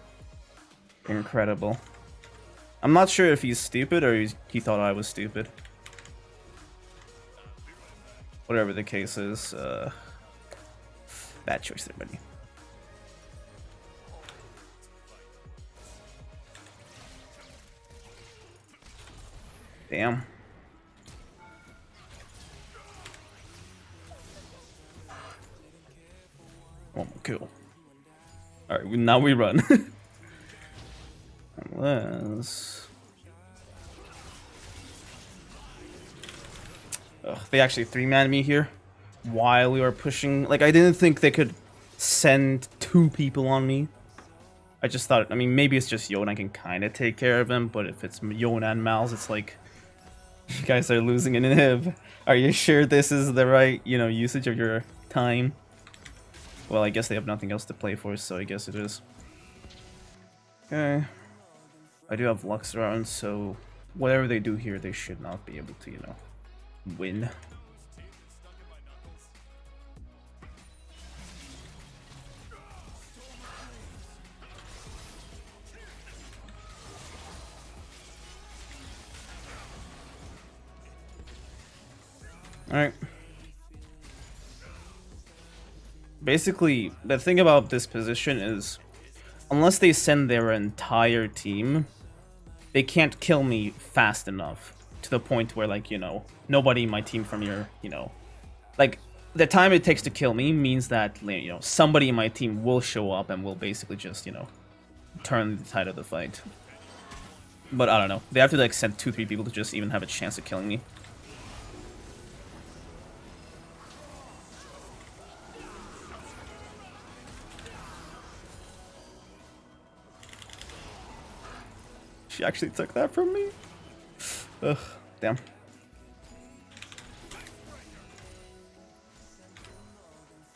incredible. I'm not sure if he's stupid or he thought I was stupid. Whatever the case is, bad choice there, buddy. Damn. Oh, cool. Alright, now we run. Unless... Ugh, they actually 3-man me here while we were pushing. Like, I didn't think they could send 2 people on me. I just thought, I mean, maybe it's just Yon, I can kind of take care of him, but if it's Yon and Mal's, it's like... You guys are losing an inhib. Are you sure this is the right, you know, usage of your time? Well, I guess they have nothing else to play for, so I guess it is. Okay. I do have Lux around, so whatever they do here, they should not be able to, you know, win. Alright. Basically, the thing about this position is, unless they send their entire team, they can't kill me fast enough to the point where, like, you know, nobody in my team from your, you know, like, the time it takes to kill me means that, you know, somebody in my team will show up and will basically just, you know, turn the tide of the fight. But I don't know. They have to, like, send 2-3 people to just even have a chance of killing me. She actually took that from me? Ugh, damn.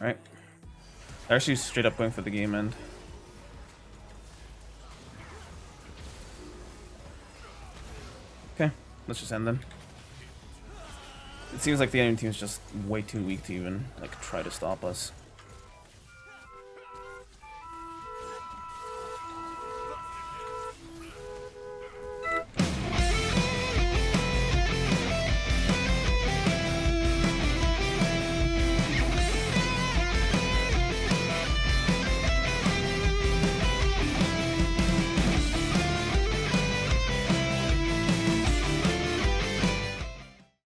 Right. They're actually straight up going for the game end. Okay, let's just end them. It seems like the enemy team is just way too weak to even, like, try to stop us.